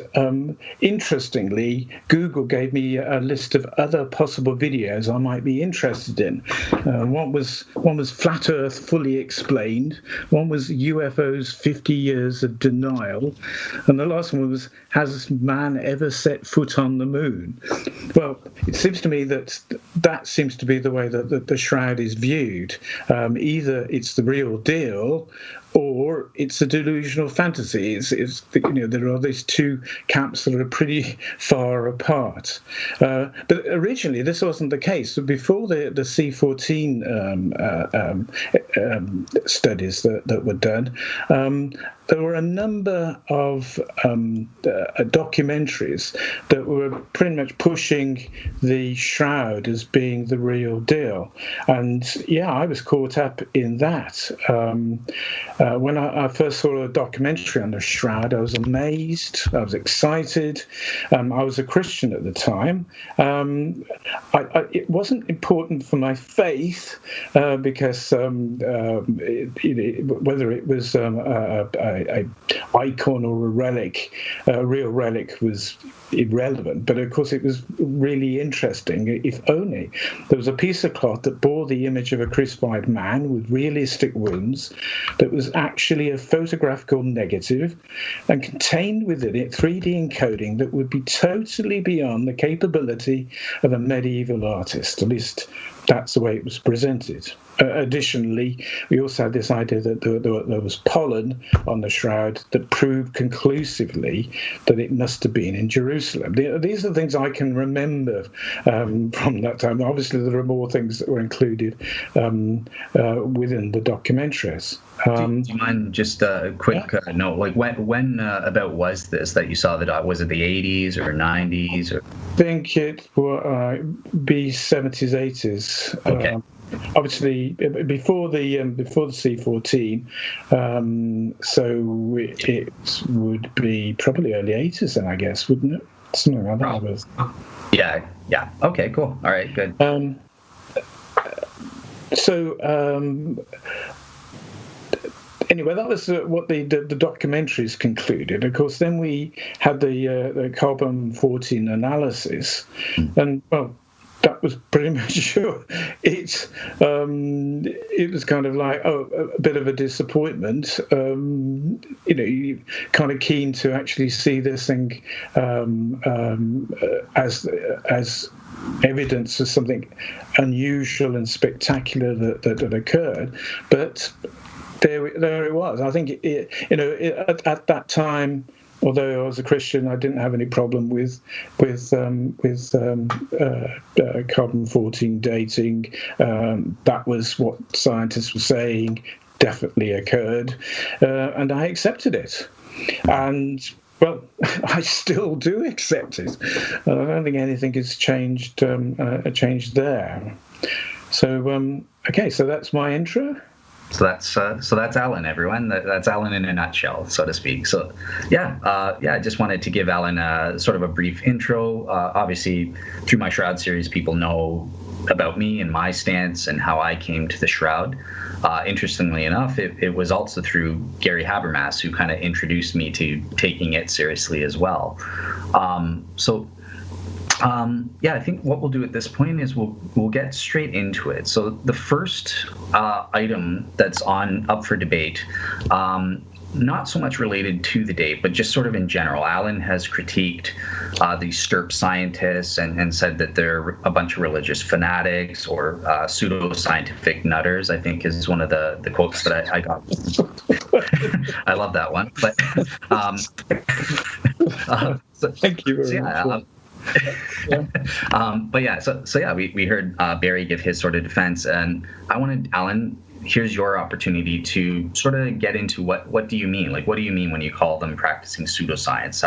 [SPEAKER 2] interestingly, Google gave me a list of other possible videos I might be interested in. One was Flat Earth Fully Explained. One was UFOs 50 Years of Denial. And the last one was, Has Man Ever Set Foot on the Moon? Well, it seems to me that seems to be the way that the Shroud is viewed. Either it's the real deal, or it's a delusional fantasy. It's there are these two camps that are pretty far apart. But originally, this wasn't the case. So before the C14 studies that were done, there were a number of documentaries that were pretty much pushing the Shroud as being the real deal. And yeah, I was caught up in that. When I first saw a documentary on the Shroud, I was amazed, I was excited. I was a Christian at the time. It wasn't important for my faith because whether it was a icon or a relic, a real relic, was irrelevant. But of course, it was really interesting. If only there was a piece of cloth that bore the image of a crucified man with realistic wounds, that was actually a photographical negative, and contained within it 3D encoding that would be totally beyond the capability of a medieval artist. At least that's the way it was presented. Additionally, we also had this idea that there was pollen on the Shroud that proved conclusively that it must have been in Jerusalem. These are things I can remember from that time. Obviously, there are more things that were included within the documentaries.
[SPEAKER 3] Do you mind just a quick note? Like when about was this that you saw the doc? Was it the 80s or 90s? Or?
[SPEAKER 2] I think it will be 70s, 80s.
[SPEAKER 3] Okay.
[SPEAKER 2] Obviously, before the C14, so it would be probably early 80s, then I guess, wouldn't it? Something like that.
[SPEAKER 3] Yeah. Okay, cool. All right, good.
[SPEAKER 2] Anyway, that was what the documentaries concluded. Of course, then we had the carbon-14 analysis, and well, that was pretty much sure. It was kind of like a bit of a disappointment. You kind of keen to actually see this thing as evidence of something unusual and spectacular that occurred, but there it was. I think at that time, although I was a Christian, I didn't have any problem with carbon-14 dating. That was what scientists were saying definitely occurred, and I accepted it. And well, I still do accept it. I don't think anything has changed there. So okay, so that's my intro.
[SPEAKER 3] So that's Alan, everyone. That's Alan in a nutshell, so to speak. So, I just wanted to give Alan sort of a brief intro. Obviously, through my Shroud series, people know about me and my stance and how I came to the Shroud. Interestingly enough, it was also through Gary Habermas who kind of introduced me to taking it seriously as well. I think what we'll do at this point is we'll get straight into it. So the first item that's up for debate, not so much related to the date, but just sort of in general. Alan has critiqued the STURP scientists and said that they're a bunch of religious fanatics or pseudo-scientific nutters, I think is one of the quotes that I got. I love that one. But
[SPEAKER 2] thank you very much.
[SPEAKER 3] We heard Barry give his sort of defense, and I wanted, Alan, here's your opportunity to sort of get into what do you mean? Like, what do you mean when you call them practicing pseudoscience?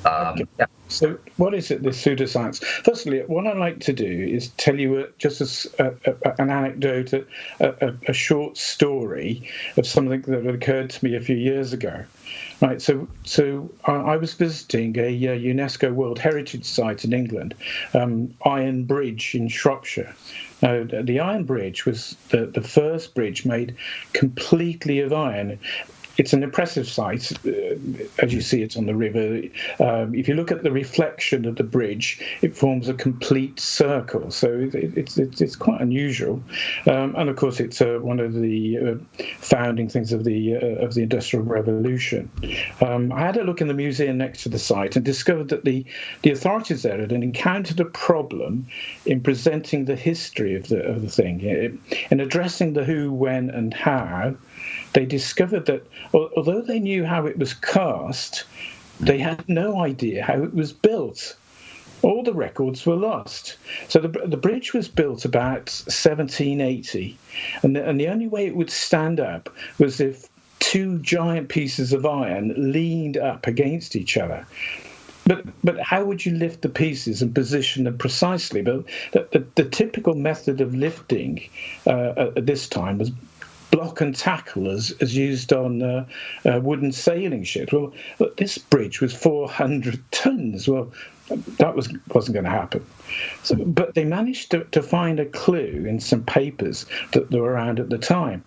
[SPEAKER 2] Okay. So what is it, this pseudoscience? Firstly, what I'd like to do is tell you just as an anecdote, a short story of something that had occurred to me a few years ago. Right, so I was visiting a UNESCO World Heritage Site in England, Iron Bridge in Shropshire. Now, the Iron Bridge was the first bridge made completely of iron. It's an impressive sight, as you see it on the river. If you look at the reflection of the bridge, it forms a complete circle. So it's quite unusual, and of course it's one of the founding things of the Industrial Revolution. I had a look in the museum next to the site and discovered that the authorities there had encountered a problem in presenting the history of the thing, in addressing the who, when, and how. They discovered that although they knew how it was cast, they had no idea how it was built. All the records were lost. So the bridge was built about 1780, and the only way it would stand up was if two giant pieces of iron leaned up against each other. But how would you lift the pieces and position them precisely? But the typical method of lifting at this time was block and tackle as used on wooden sailing ships. Well, this bridge was 400 tons. Well, that wasn't going to happen. So, but they managed to find a clue in some papers that were around at the time.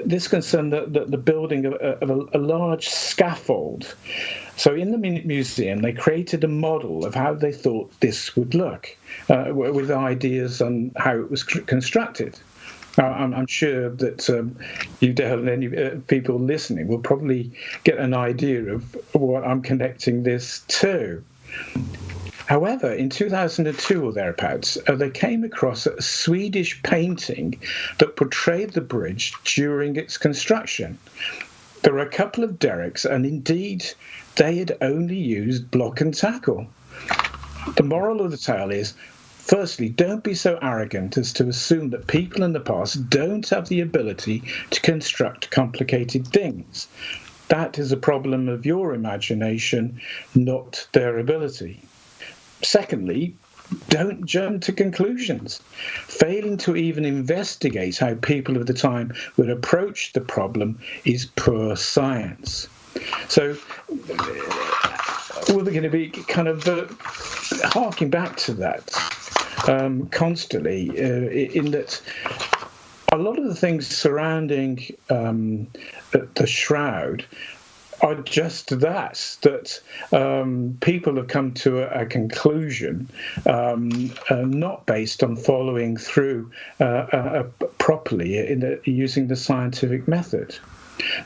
[SPEAKER 2] This concerned the building of a large scaffold. So in the museum, they created a model of how they thought this would look, with ideas on how it was constructed. I'm sure that you, Dale, and any people listening will probably get an idea of what I'm connecting this to. However, in 2002 or thereabouts, they came across a Swedish painting that portrayed the bridge during its construction. There were a couple of derricks, and indeed, they had only used block and tackle. The moral of the tale is, firstly, don't be so arrogant as to assume that people in the past don't have the ability to construct complicated things. That is a problem of your imagination, not their ability. Secondly, don't jump to conclusions. Failing to even investigate how people of the time would approach the problem is poor science. So we're going to be kind of harking back to that constantly, in that a lot of the things surrounding the Shroud are just that people have come to a conclusion not based on following through properly in using the scientific method.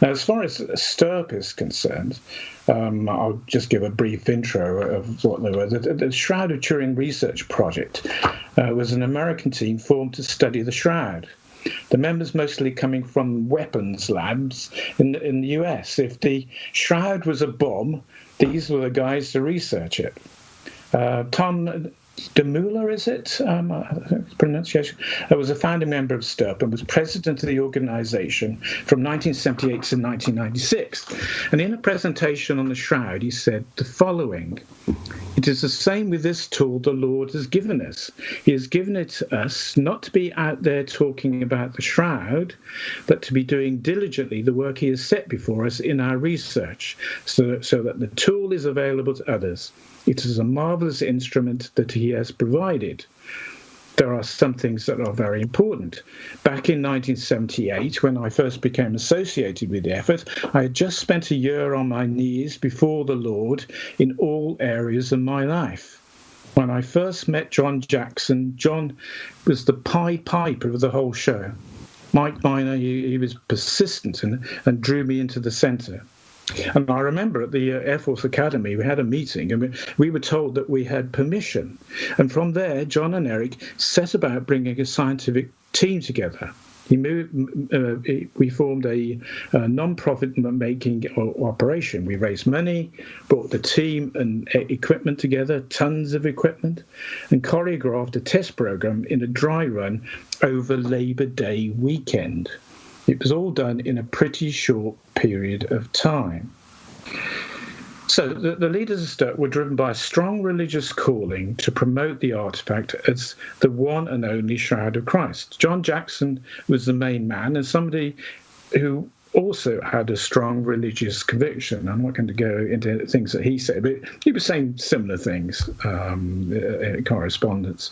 [SPEAKER 2] Now, as far as STURP is concerned, I'll just give a brief intro of what they were. The Shroud of Turin Research Project was an American team formed to study the Shroud. The members mostly coming from weapons labs in the US. If the Shroud was a bomb, these were the guys to research it. Tom DeMuller, is it? Pronunciation. Was a founding member of STURP and was president of the organization from 1978 to 1996. And in a presentation on the Shroud, he said the following: "It is the same with this tool the Lord has given us. He has given it to us not to be out there talking about the Shroud, but to be doing diligently the work he has set before us in our research, so that the tool is available to others. It is a marvelous instrument that he has provided. There are some things that are very important. Back in 1978, when I first became associated with the effort, I had just spent a year on my knees before the Lord in all areas of my life. When I first met John Jackson, John was the Pied Piper of the whole show. Mike Miner, he was persistent and drew me into the centre. And I remember at the Air Force Academy, we had a meeting and we were told that we had permission. And from there, John and Eric set about bringing a scientific team together. We formed a non-profit making operation. We raised money, brought the team and equipment together, tons of equipment, and choreographed a test program in a dry run over Labor Day weekend. It was all done in a pretty short period of time. So the leaders of STURP were driven by a strong religious calling to promote the artifact as the one and only Shroud of Christ. John Jackson was the main man, and somebody who also had a strong religious conviction. I'm not going to go into things that he said, but he was saying similar things in correspondence.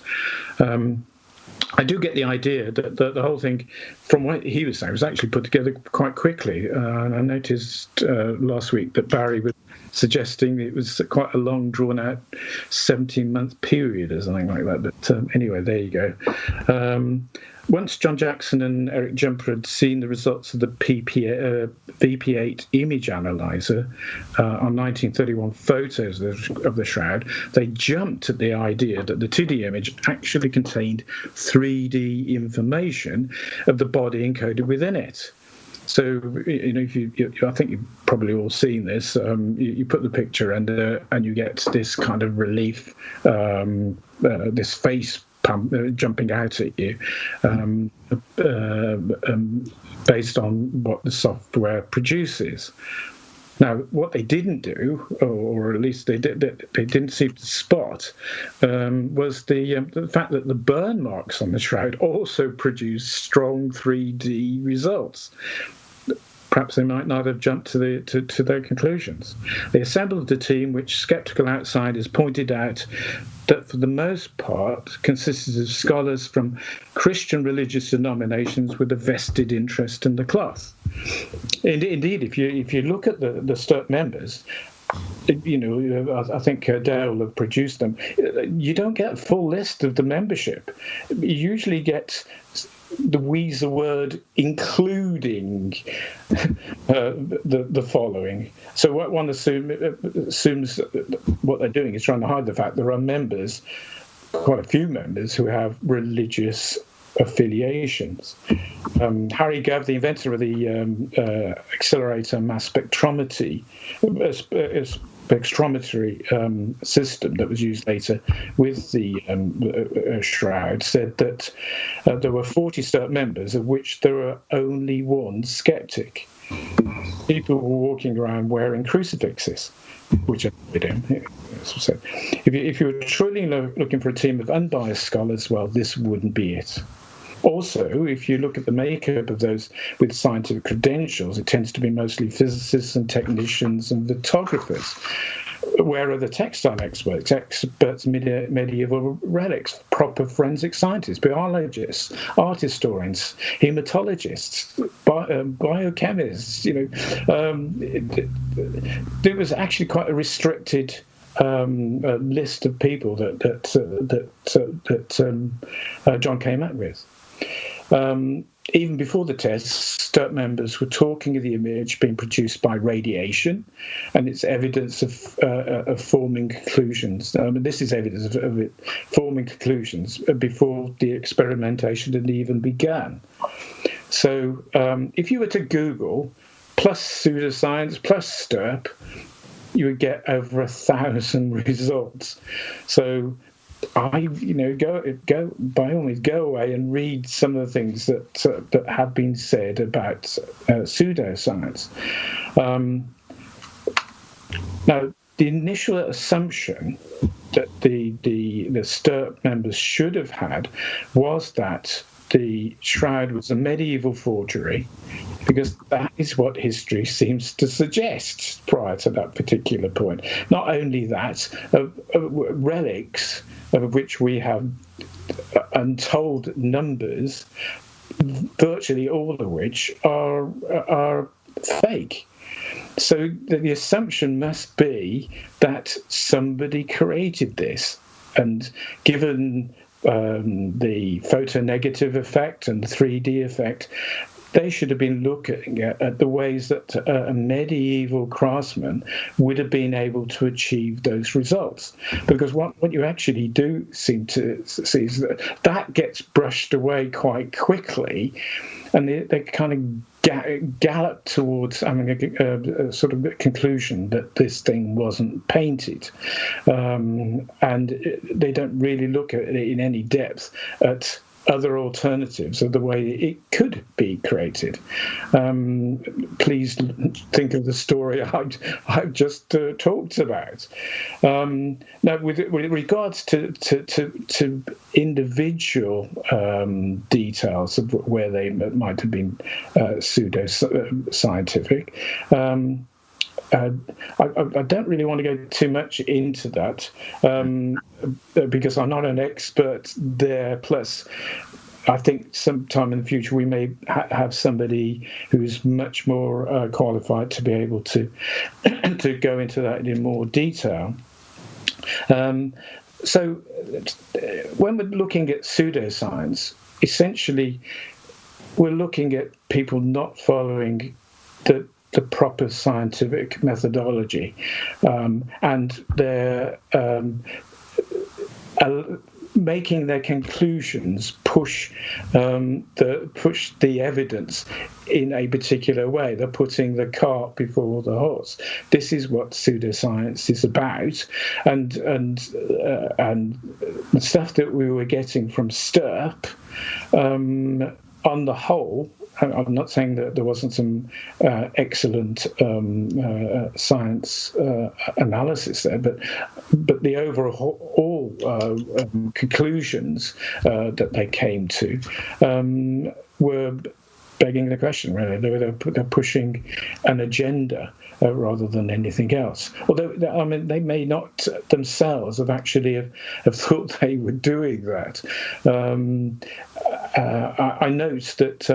[SPEAKER 2] I do get the idea that the whole thing, from what he was saying, was actually put together quite quickly. And I noticed last week that Barry was suggesting it was quite a long, drawn-out 17-month period or something like that. But anyway, there you go. Once John Jackson and Eric Jumper had seen the results of the VP8 image analyzer on 1931 photos of the Shroud, they jumped at the idea that the 2D image actually contained 3D information of the body encoded within it. So, you know, I think you've probably all seen this. You put the picture and you get this kind of relief, this face jumping out at you, based on what the software produces. Now, what they didn't do, or at least they didn't seem to spot, was the fact that the burn marks on the Shroud also produced strong 3D results. Perhaps they might not have jumped to their conclusions. They assembled a team which skeptical outsiders pointed out that for the most part consisted of scholars from Christian religious denominations with a vested interest in the cloth. Indeed, if you look at the STURP members, you know, I think Dale will have produced them. You don't get a full list of the membership. You usually get the Weezer word including the following. So what one assumes what they're doing is trying to hide the fact there are members, quite a few members, who have religious affiliations. Harry Gove, the inventor of the accelerator mass spectrometry system that was used later with the Shroud, said that there were 40 STURP members, of which there were only one skeptic. People were walking around wearing crucifixes, which are if you were truly looking for a team of unbiased scholars, well, this wouldn't be it. Also, if you look at the makeup of those with scientific credentials, it tends to be mostly physicists and technicians and photographers. Where are the textile experts in medieval relics, proper forensic scientists, biologists, art historians, hematologists, biochemists? You know, there was actually quite a restricted list of people that John came up with. Even before the tests, STURP members were talking of the image being produced by radiation, and it's evidence of forming conclusions. This is evidence of it forming conclusions before the experimentation had even begun. So if you were to Google plus pseudo-science plus STURP, you would get over 1,000 results. So go by all means, go away and read some of the things that have been said about pseudoscience. Now, the initial assumption that the STURP members should have had was that the Shroud was a medieval forgery, because that is what history seems to suggest prior to that particular point. Not only that, relics, of which we have untold numbers, virtually all of which are fake. So the assumption must be that somebody created this, and given the photonegative effect and the 3D effect, they should have been looking at the ways that a medieval craftsman would have been able to achieve those results. Because what you actually do seem to see is that gets brushed away quite quickly, and they kind of gallop towards a sort of conclusion that this thing wasn't painted. And they don't really look at it in any depth at other alternatives of the way it could be created. Please think of the story I've just talked about. Now, with regards to individual details of where they might have been pseudo-scientific, I don't really want to go too much into that because I'm not an expert there. Plus, I think sometime in the future we may have somebody who's much more qualified to be able to to go into that in more detail. So when we're looking at pseudoscience, essentially we're looking at people not following the proper scientific methodology, and they're making their conclusions push the evidence in a particular way. They're putting the cart before the horse. This is what pseudoscience is about, and the stuff that we were getting from STURP, on the whole. I'm not saying that there wasn't some excellent science analysis there, but the overall conclusions that they came to were begging the question, really. They're pushing an agenda rather than anything else. Although, I mean, they may not themselves have actually have thought they were doing that. I note that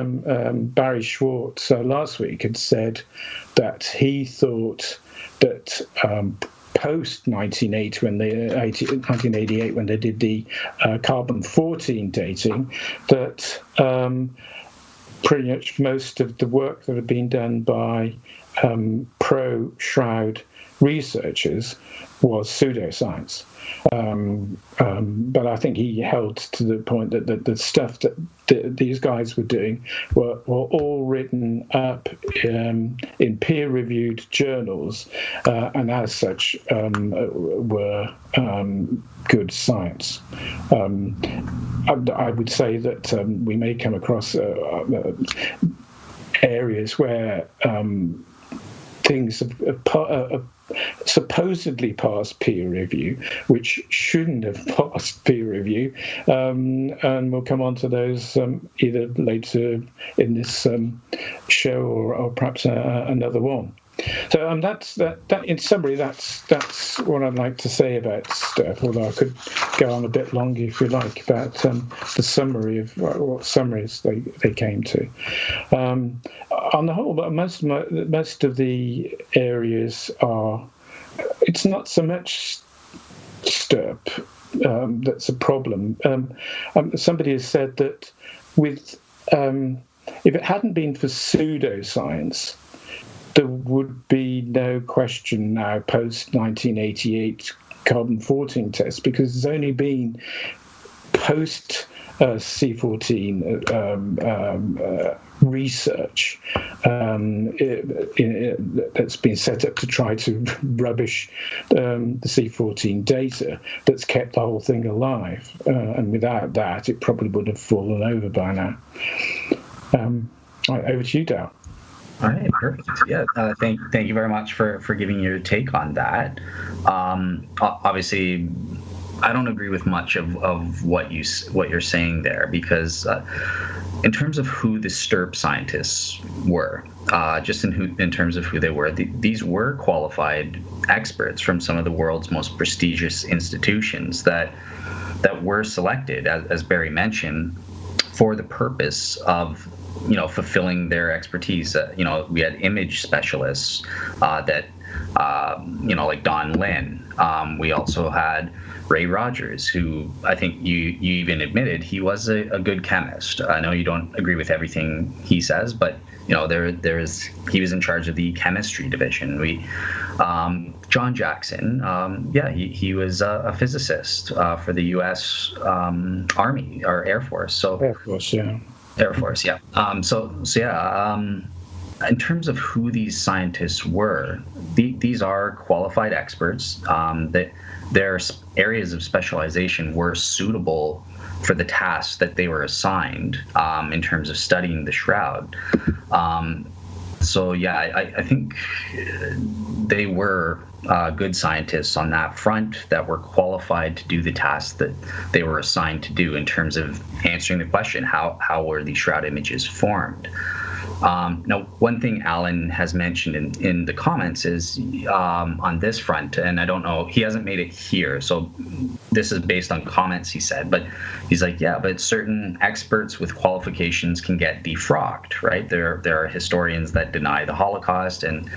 [SPEAKER 2] Barry Schwartz last week had said that he thought that post 1988, when they did the carbon-14 dating, that pretty much most of the work that had been done by pro-Shroud researchers was pseudoscience. But I think he held to the point that the stuff that these guys were doing were all written up in peer-reviewed journals, and as such were good science. I would say that we may come across areas where things have supposedly passed peer review, which shouldn't have passed peer review, and we'll come on to those either later in this show or perhaps another one. So that's that. In summary, that's what I'd like to say about STURP. Although I could go on a bit longer if you like about the summary of what summaries they came to. On the whole, but most of the areas are. It's not so much STURP that's a problem. Somebody has said that if it hadn't been for pseudoscience, there would be no question now post 1988 carbon-14 tests, because there's only been post C14 research that's been set up to try to rubbish the C14 data that's kept the whole thing alive. And without that, it probably would have fallen over by now. Right, over to you, Dal.
[SPEAKER 3] All right, perfect. Yeah, thank you very much for giving your take on that. Obviously, I don't agree with much of what you're saying there, because in terms of who the STURP scientists were, just in terms of who they were, these were qualified experts from some of the world's most prestigious institutions that were selected, as Barry mentioned, for the purpose of fulfilling their expertise. We had image specialists that like Don Lin. We also had Ray Rogers, who I think you even admitted he was a good chemist. I know you don't agree with everything he says, but he was in charge of the chemistry division. John Jackson, he was a physicist for the U.S. Army or Air Force. So
[SPEAKER 2] Air Force, yeah.
[SPEAKER 3] Air Force, yeah. In terms of who these scientists were, these are qualified experts. That their areas of specialization were suitable for the task that they were assigned in terms of studying the Shroud. So yeah, I think they were good scientists on that front that were qualified to do the task that they were assigned to do in terms of answering the question, how were these Shroud images formed? Now, one thing Alan has mentioned in the comments is on this front, and I don't know, he hasn't made it here, so this is based on comments he said, but he's like, yeah, but certain experts with qualifications can get defrocked, right? There are historians that deny the Holocaust and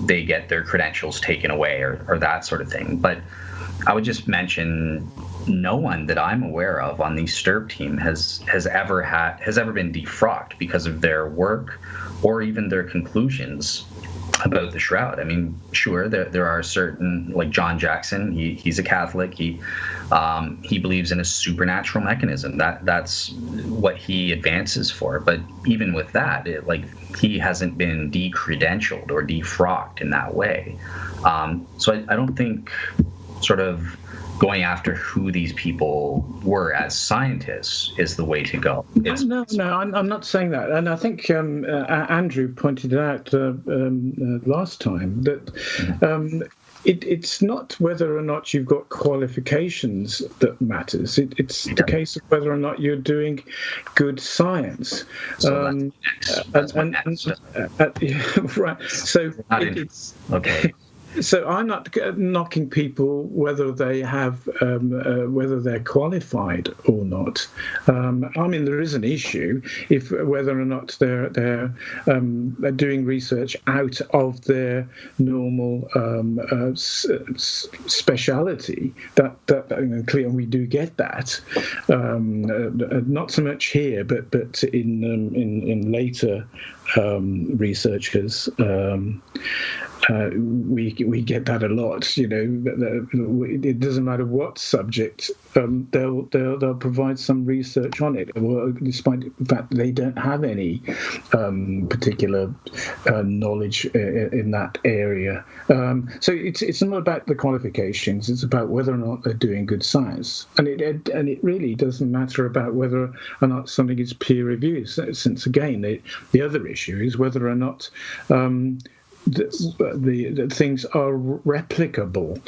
[SPEAKER 3] they get their credentials taken away or that sort of thing. But I would just mention no one that I'm aware of on the STURP team has ever been defrocked because of their work or even their conclusions about the Shroud. I mean, sure, there are certain, like John Jackson, he's a Catholic. He believes in a supernatural mechanism. That's what he advances for. But even with that, he hasn't been decredentialed or defrocked in that way. So I don't think sort of going after who these people were as scientists is the way to go.
[SPEAKER 2] No, I'm not saying that. And I think Andrew pointed out last time that it's not whether or not you've got qualifications that matters. It's the case of whether or not you're doing good science.
[SPEAKER 3] So that's my next.
[SPEAKER 2] Right. So it's
[SPEAKER 3] okay.
[SPEAKER 2] So I'm not knocking people whether they have whether they're qualified or not. I mean, there is an issue if whether or not they're doing research out of their normal speciality. That clear, and we do get that. Not so much here, but in later researchers. We get that a lot. You know, it doesn't matter what subject, they'll provide some research on it, despite the fact they don't have any particular knowledge in that area. So it's not about the qualifications; it's about whether or not they're doing good science, and it really doesn't matter about whether or not something is peer reviewed. Since again, the other issue is whether or not the things are replicable.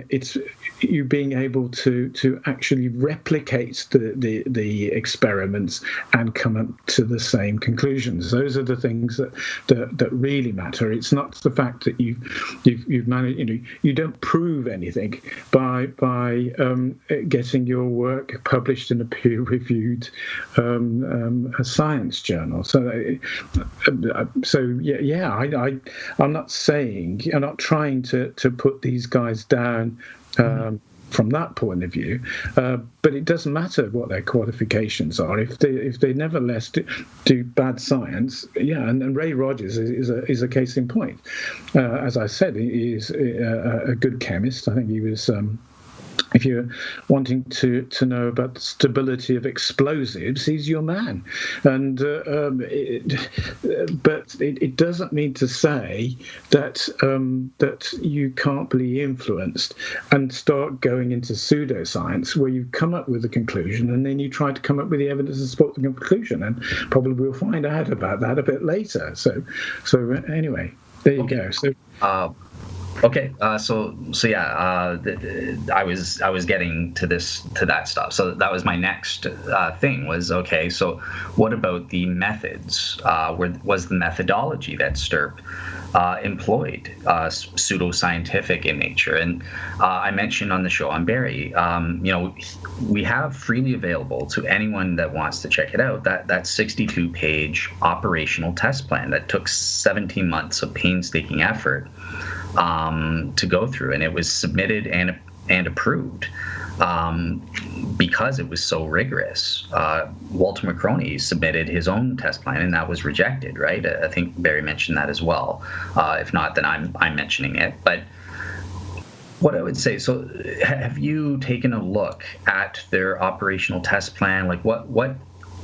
[SPEAKER 2] It's you being able to actually replicate the experiments and come up to the same conclusions. Those are the things that really matter. It's not the fact that you've managed. You know, you don't prove anything by getting your work published in a peer-reviewed science journal. So yeah. I'm not trying to put these guys down from that point of view, but it doesn't matter what their qualifications are if they nevertheless do bad science. Yeah, and Ray Rogers is a case in point. As I said, he is a good chemist. I think he was. If you're wanting to know about the stability of explosives, he's your man. And but it doesn't mean to say that you can't be influenced and start going into pseudo-science where you come up with a conclusion and then you try to come up with the evidence to support the conclusion. And probably we'll find out about that a bit later. So anyway, there you go. So.
[SPEAKER 3] Okay, so yeah, I was getting to that stuff. So that was my next thing was, okay, so what about the methods? Was the methodology that STURP employed pseudo-scientific in nature? And I mentioned on the show on Barry, we have freely available to anyone that wants to check it out that 62-page operational test plan that took 17 months of painstaking effort to go through, and it was submitted and approved because it was so rigorous. Walter McCroney submitted his own test plan, and that was rejected. Right? I think Barry mentioned that as well. If not, then I'm mentioning it. But what I would say, so have you taken a look at their operational test plan? Like what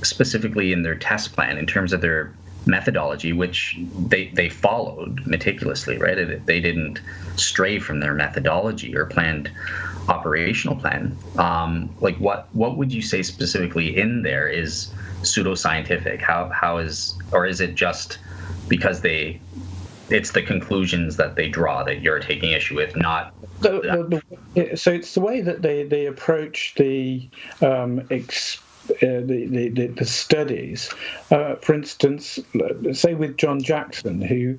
[SPEAKER 3] specifically in their test plan, in terms of their methodology, which they followed meticulously, right? They didn't stray from their methodology or planned operational plan. Like what would you say specifically in there is pseudo-scientific? How is, or is it just because it's the conclusions that they draw that you're taking issue with, not
[SPEAKER 2] so it's the way that they approach the studies. For instance, say with John Jackson, who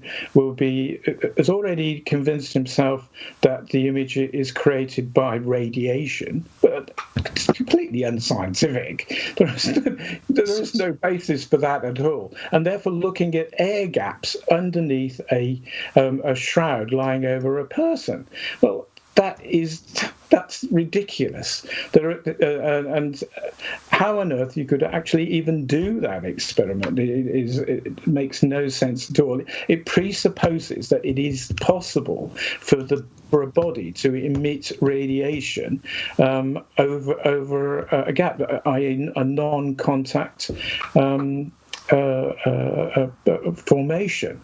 [SPEAKER 2] has already convinced himself that the image is created by radiation, but it's completely unscientific. There is no basis for that at all, and therefore looking at air gaps underneath a shroud lying over a person. Well, that's ridiculous. And how on earth you could actually even do that experiment? It makes no sense at all. It presupposes that it is possible for a body to emit radiation over a gap, i.e., a non-contact formation.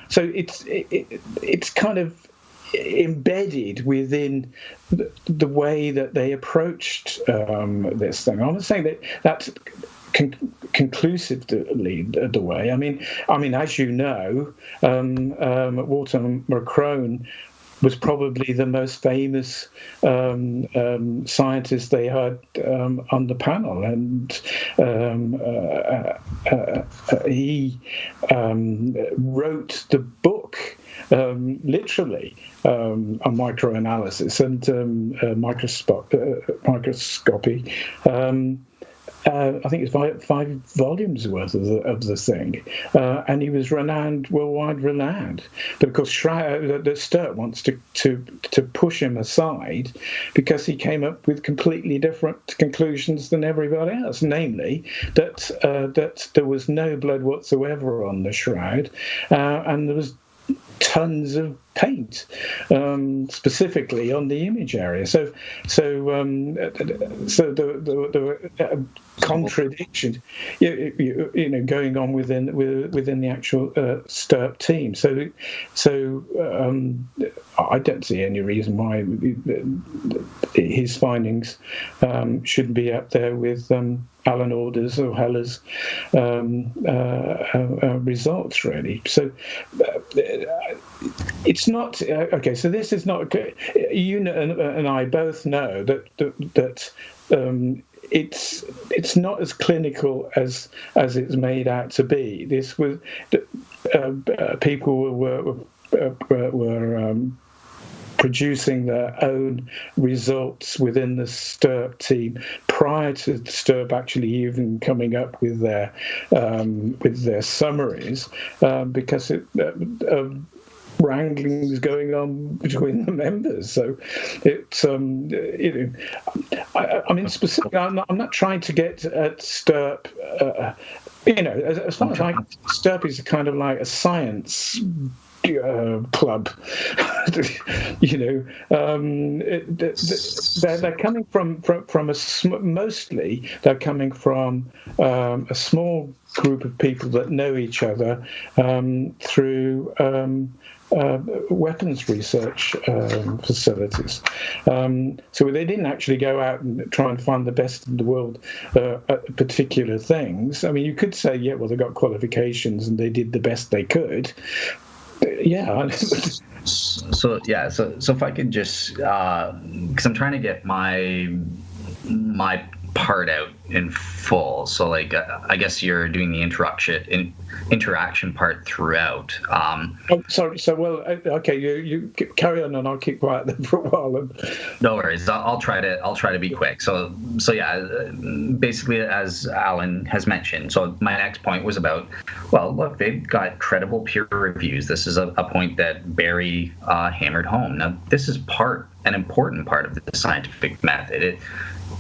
[SPEAKER 2] So it's kind of embedded within the way that they approached this thing. I'm not saying that that's conclusively the way. I mean, as you know, Walter Macron was probably the most famous scientist they had on the panel, and he wrote the book literally on microanalysis and microscopy. I think it's five volumes worth of the thing, and he was worldwide renowned. But of course, the STURP wants to push him aside because he came up with completely different conclusions than everybody else. Namely, that there was no blood whatsoever on the shroud, and there was tons of paint, specifically on the image area. So the contradiction, going on within the actual STURP team. So I don't see any reason why his findings shouldn't be up there with Alan Alda's or Heller's results, really. So it's not okay. So this is not. You and I both know that it's not as clinical as it's made out to be. This was people were producing their own results within the STURP team prior to STURP actually even coming up with their summaries, because wranglings going on between the members. So it's I mean, specifically, I'm not trying to get at STURP. As far as STURP is kind of like a science club. They're coming from mostly they're coming from a small group of people that know each other through weapons research facilities. So they didn't actually go out and try and find the best in the world at particular things. I mean, you could say, yeah, well, they got qualifications and they did the best they could. Yeah.
[SPEAKER 3] So if I could just, because I'm trying to get my part out in full. So like, I guess you're doing the interaction part throughout.
[SPEAKER 2] Sorry. So okay. You carry on, and I'll keep quiet then for a while.
[SPEAKER 3] No worries. I'll try to be quick. So yeah. Basically, as Alan has mentioned. So my next point was about. Well, look, they've got credible peer reviews. This is a point that Barry hammered home. Now, this is an important part of the scientific method.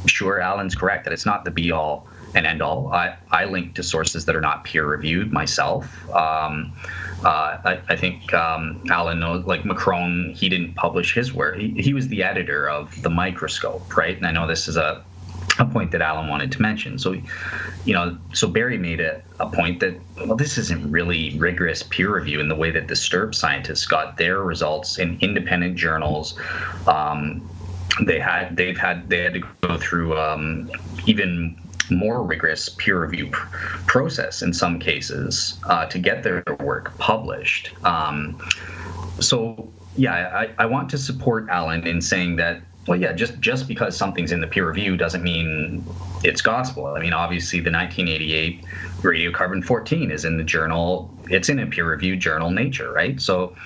[SPEAKER 3] Sure, Alan's correct that it's not the be-all and end-all. I link to sources that are not peer-reviewed myself. I think Alan knows, like Macron, he didn't publish his work. He was the editor of the microscope, right? And I know this is a a point that Alan wanted to mention. So, so Barry made a point that, well, this isn't really rigorous peer review in the way that the STURP scientists got their results in independent journals. They had to go through even more rigorous peer review process in some cases to get their work published. So yeah, I want to support Alan in saying that, well, yeah, just because something's in the peer review doesn't mean it's gospel. I mean, obviously, the 1988 radiocarbon 14 is in the journal. It's in a peer-reviewed journal, Nature, right? So,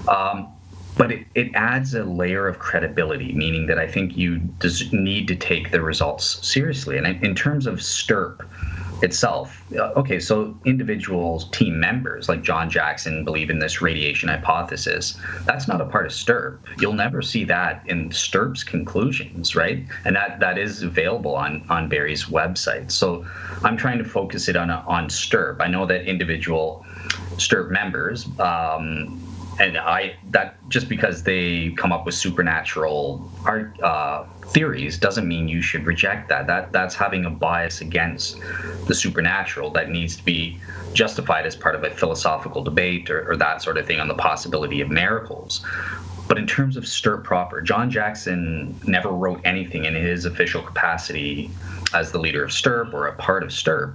[SPEAKER 3] but it adds a layer of credibility, meaning that I think you need to take the results seriously. And in terms of STURP itself, okay, so individual team members like John Jackson believe in this radiation hypothesis. That's not a part of STURP. You'll never see that in STURP's conclusions, right? And that is available on Barry's website. So I'm trying to focus it on STURP. I know that individual STURP members, and that just because they come up with supernatural theories doesn't mean you should reject that. That's having a bias against the supernatural that needs to be justified as part of a philosophical debate or that sort of thing on the possibility of miracles. But in terms of STURP proper, John Jackson never wrote anything in his official capacity as the leader of STURP or a part of STURP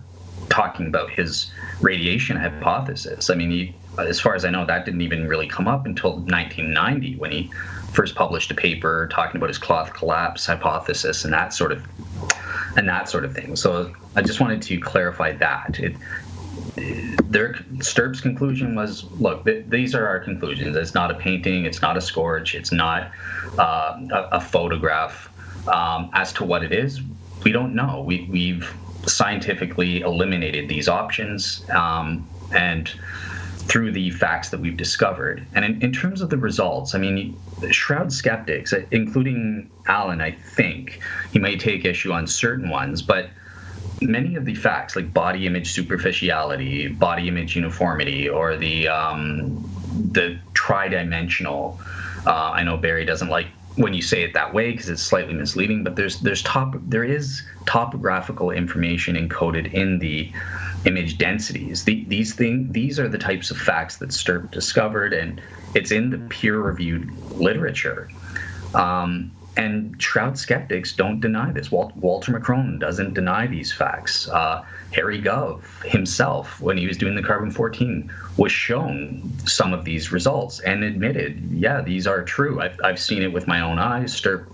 [SPEAKER 3] talking about his radiation hypothesis. I mean, as far as I know, that didn't even really come up until 1990 when he first published a paper talking about his cloth collapse hypothesis and that sort of thing. So I just wanted to clarify that. STURP's conclusion was, look, these are our conclusions. It's not a painting. It's not a scorch. It's not a photograph. As to what it is, we don't know. We've scientifically eliminated these options and through the facts that we've discovered. And in terms of the results, I mean, Shroud skeptics, including Alan, I think, he may take issue on certain ones, but many of the facts like body image superficiality, body image uniformity, or the tridimensional, I know Barry doesn't like when you say it that way because it's slightly misleading, but there is topographical information encoded in the image densities. These are the types of facts that STURP discovered, and it's in the peer-reviewed literature. And Shroud skeptics don't deny this. Walter McCrone doesn't deny these facts. Harry Gove himself, when he was doing the carbon-14, was shown some of these results and admitted, yeah, these are true. I've seen it with my own eyes. STURP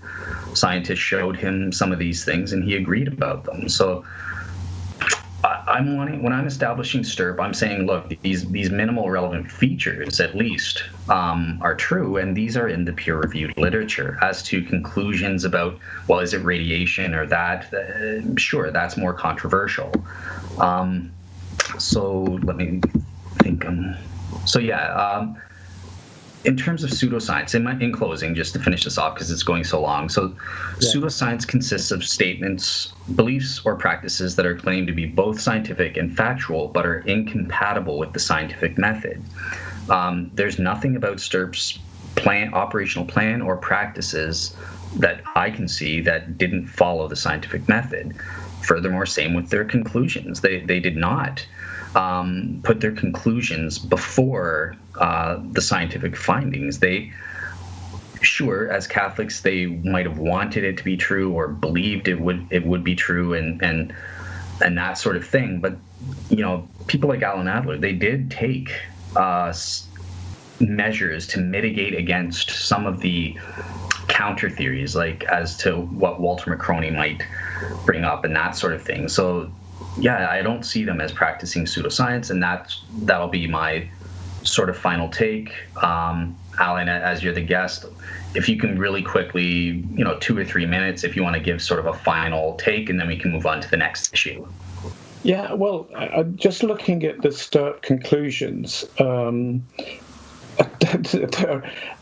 [SPEAKER 3] scientists showed him some of these things, and he agreed about them. So when I'm establishing STURP, I'm saying, look, these minimal relevant features, at least, are true, and these are in the peer-reviewed literature. As to conclusions about, well, is it radiation or that? Sure, that's more controversial. So let me think. In terms of pseudoscience, in closing, just to finish this off because it's going so long. So pseudoscience consists of statements, beliefs, or practices that are claimed to be both scientific and factual, but are incompatible with the scientific method. There's nothing about STURP's operational plan, or practices that I can see that didn't follow the scientific method. Furthermore, same with their conclusions. They did not put their conclusions before the scientific findings. Sure, as Catholics, they might have wanted it to be true or believed it would be true and that sort of thing. But people like Alan Adler, they did take measures to mitigate against some of the counter theories, like as to what Walter McCrone might bring up and that sort of thing. So yeah, I don't see them as practicing pseudoscience, and that'll be my sort of final take. Alan, as you're the guest, if you can really quickly, 2 or 3 minutes, if you want to give sort of a final take, and then we can move on to the next issue.
[SPEAKER 2] Yeah, well, just looking at the STURP conclusions,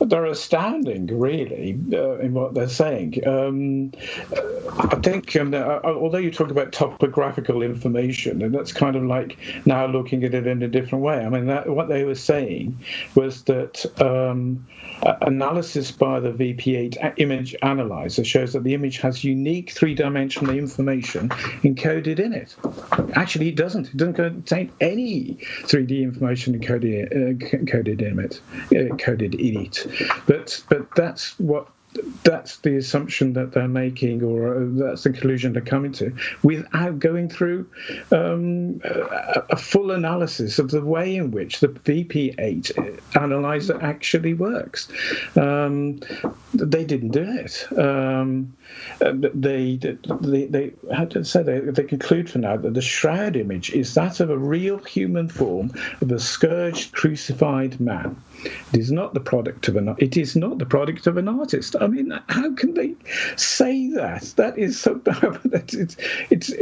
[SPEAKER 2] they're astounding, really, in what they're saying. I think, although you talk about topographical information, and that's kind of like now looking at it in a different way. I mean, what they were saying was that analysis by the VP8 image analyzer shows that the image has unique three-dimensional information encoded in it. Actually, it doesn't. It doesn't contain any 3D information encoded in it. But that's the assumption that they're making, or that's the conclusion they're coming to, without going through a full analysis of the way in which the VP8 analyzer actually works. They didn't do it. They conclude for now that the shroud image is that of a real human form of a scourged, crucified man. It is not the product of an artist. I mean, how can they say that? That is so bad. It's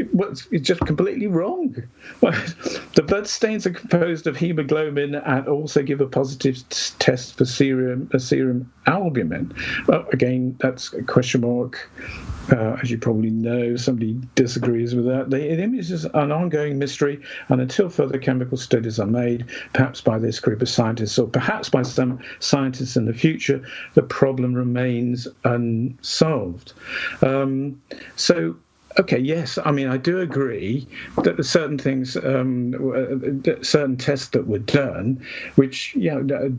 [SPEAKER 2] just completely wrong. The blood stains are composed of hemoglobin and also give a positive test for serum albumin. Well, again, that's a question mark. As you probably know, somebody disagrees with that. The image is an ongoing mystery, and until further chemical studies are made, perhaps by this group of scientists or perhaps by some scientists in the future, the problem remains unsolved. Okay, yes, I mean, I do agree that there's certain things, certain tests that were done, which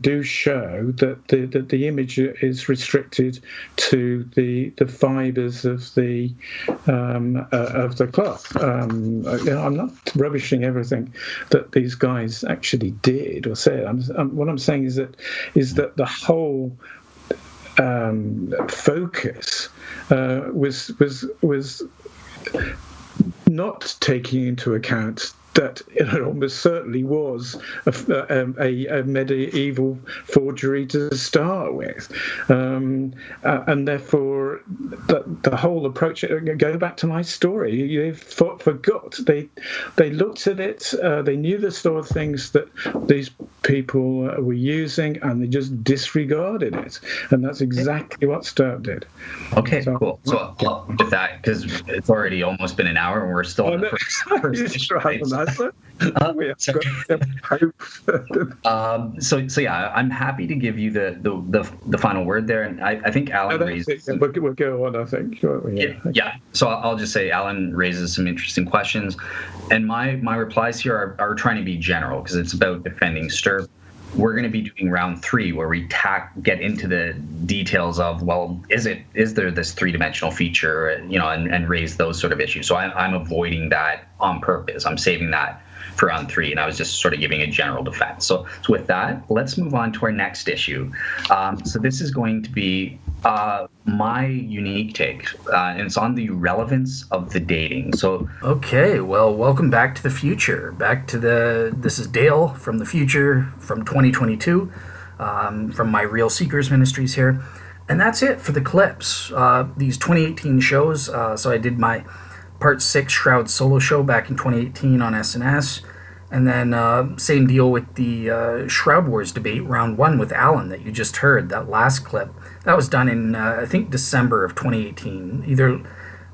[SPEAKER 2] do show that the image is restricted to the fibres of the cloth. I'm not rubbishing everything that these guys actually did or said. What I'm saying is that the whole focus was not taking into account that it almost certainly was a medieval forgery to start with, and therefore the whole approach. Go back to my story. They forgot. They looked at it. They knew the sort of things that these people were using, and they just disregarded it. And that's exactly what STURP did.
[SPEAKER 3] Okay, cool. So with that, because it's already almost been an hour, and we're still on the first issue, right? So yeah, I'm happy to give you the final word there, and I think Alan raised.
[SPEAKER 2] We'll go on. I think.
[SPEAKER 3] Yeah. So I'll just say Alan raises some interesting questions, and my replies here are trying to be general because it's about defending STURP. We're going to be doing round 3 where we get into the details of, well, is there this three-dimensional feature, and raise those sort of issues. So I'm avoiding that on purpose. I'm saving that for round 3, and I was just sort of giving a general defense. So with that, let's move on to our next issue. So this is going to be my unique take, and it's on the relevance of the dating. So
[SPEAKER 1] okay, well, welcome back to the future. This is Dale from the future, from 2022, from my Real Seekers Ministries here. And that's it for the clips. These 2018 shows, so I did my Part 6 Shroud Solo Show back in 2018 on SNS. And then same deal with the Shroud Wars debate, round 1 with Alan that you just heard, that last clip. That was done in, I think, December of 2018, either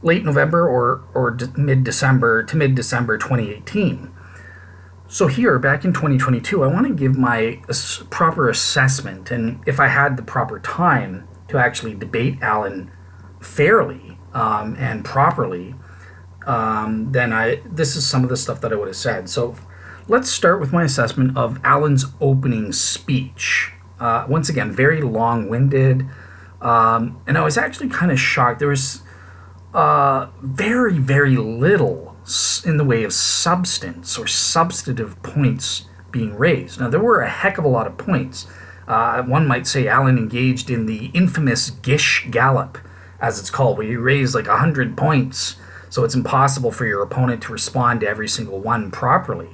[SPEAKER 1] late November or mid-December to mid-December 2018. So here, back in 2022, I want to give my proper assessment, and if I had the proper time to actually debate Alan fairly and properly, then this is some of the stuff that I would have said. So let's start with my assessment of Alan's opening speech. Once again, very long-winded, and I was actually kind of shocked. There was very, very little in the way of substance or substantive points being raised. Now, there were a heck of a lot of points. One might say Alan engaged in the infamous Gish Gallop, as it's called, where you raise like 100 points, so it's impossible for your opponent to respond to every single one properly.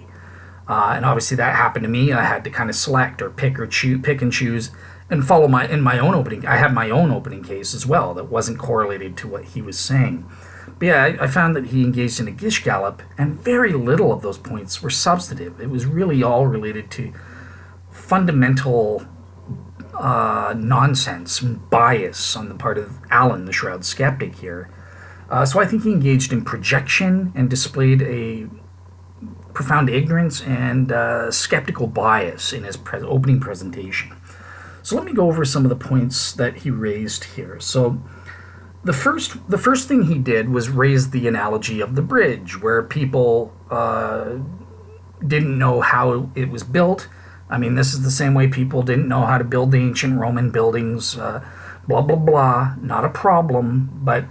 [SPEAKER 1] And obviously that happened to me. I had to kind of select or pick and choose and follow my own opening. I had my own opening case as well that wasn't correlated to what he was saying. But yeah, I found that he engaged in a Gish Gallop, and very little of those points were substantive. It was really all related to fundamental nonsense and bias on the part of Alan, the Shroud Skeptic here. So I think he engaged in projection and displayed a profound ignorance and skeptical bias in his opening presentation. So let me go over some of the points that he raised here. So the first thing he did was raise the analogy of the bridge, where people didn't know how it was built. I mean, this is the same way people didn't know how to build the ancient Roman buildings, blah, blah, blah, not a problem. But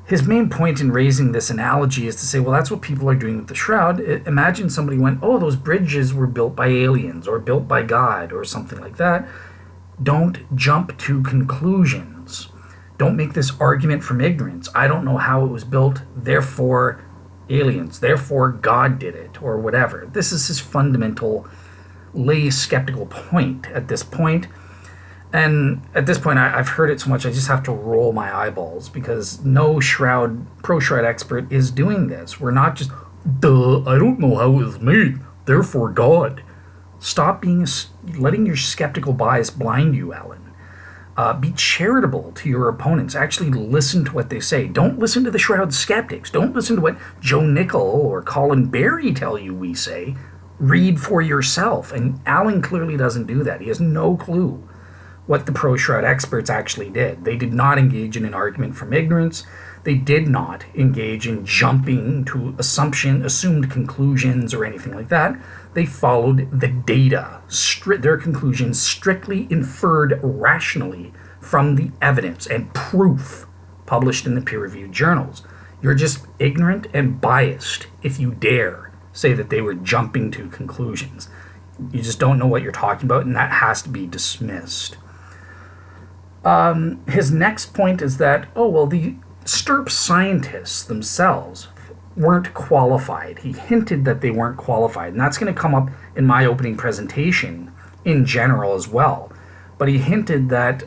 [SPEAKER 1] his main point in raising this analogy is to say, well, that's what people are doing with the Shroud. Imagine somebody went, oh, those bridges were built by aliens or built by God or something like that. Don't jump to conclusions. Don't make this argument from ignorance. I don't know how it was built, therefore aliens, therefore God did it, or whatever. This is his fundamental lay skeptical point at this point. And at this point, I've heard it so much, I just have to roll my eyeballs, because no pro-Shroud expert is doing this. We're not just, duh, I don't know how it was made, therefore God. Stop letting your skeptical bias blind you, Alan. Be charitable to your opponents. Actually listen to what they say. Don't listen to the Shroud skeptics. Don't listen to what Joe Nickel or Colin Berry tell you we say. Read for yourself. And Alan clearly doesn't do that. He has no clue what the pro-Shroud experts actually did. They did not engage in an argument from ignorance. They did not engage in jumping to assumed conclusions or anything like that. They followed the data. Their conclusions strictly inferred rationally from the evidence and proof published in the peer-reviewed journals. You're just ignorant and biased if you dare say that they were jumping to conclusions. You just don't know what you're talking about, and that has to be dismissed. His next point is that, the STURP scientists themselves weren't qualified. He hinted that they weren't qualified, and that's going to come up in my opening presentation in general as well. But he hinted that,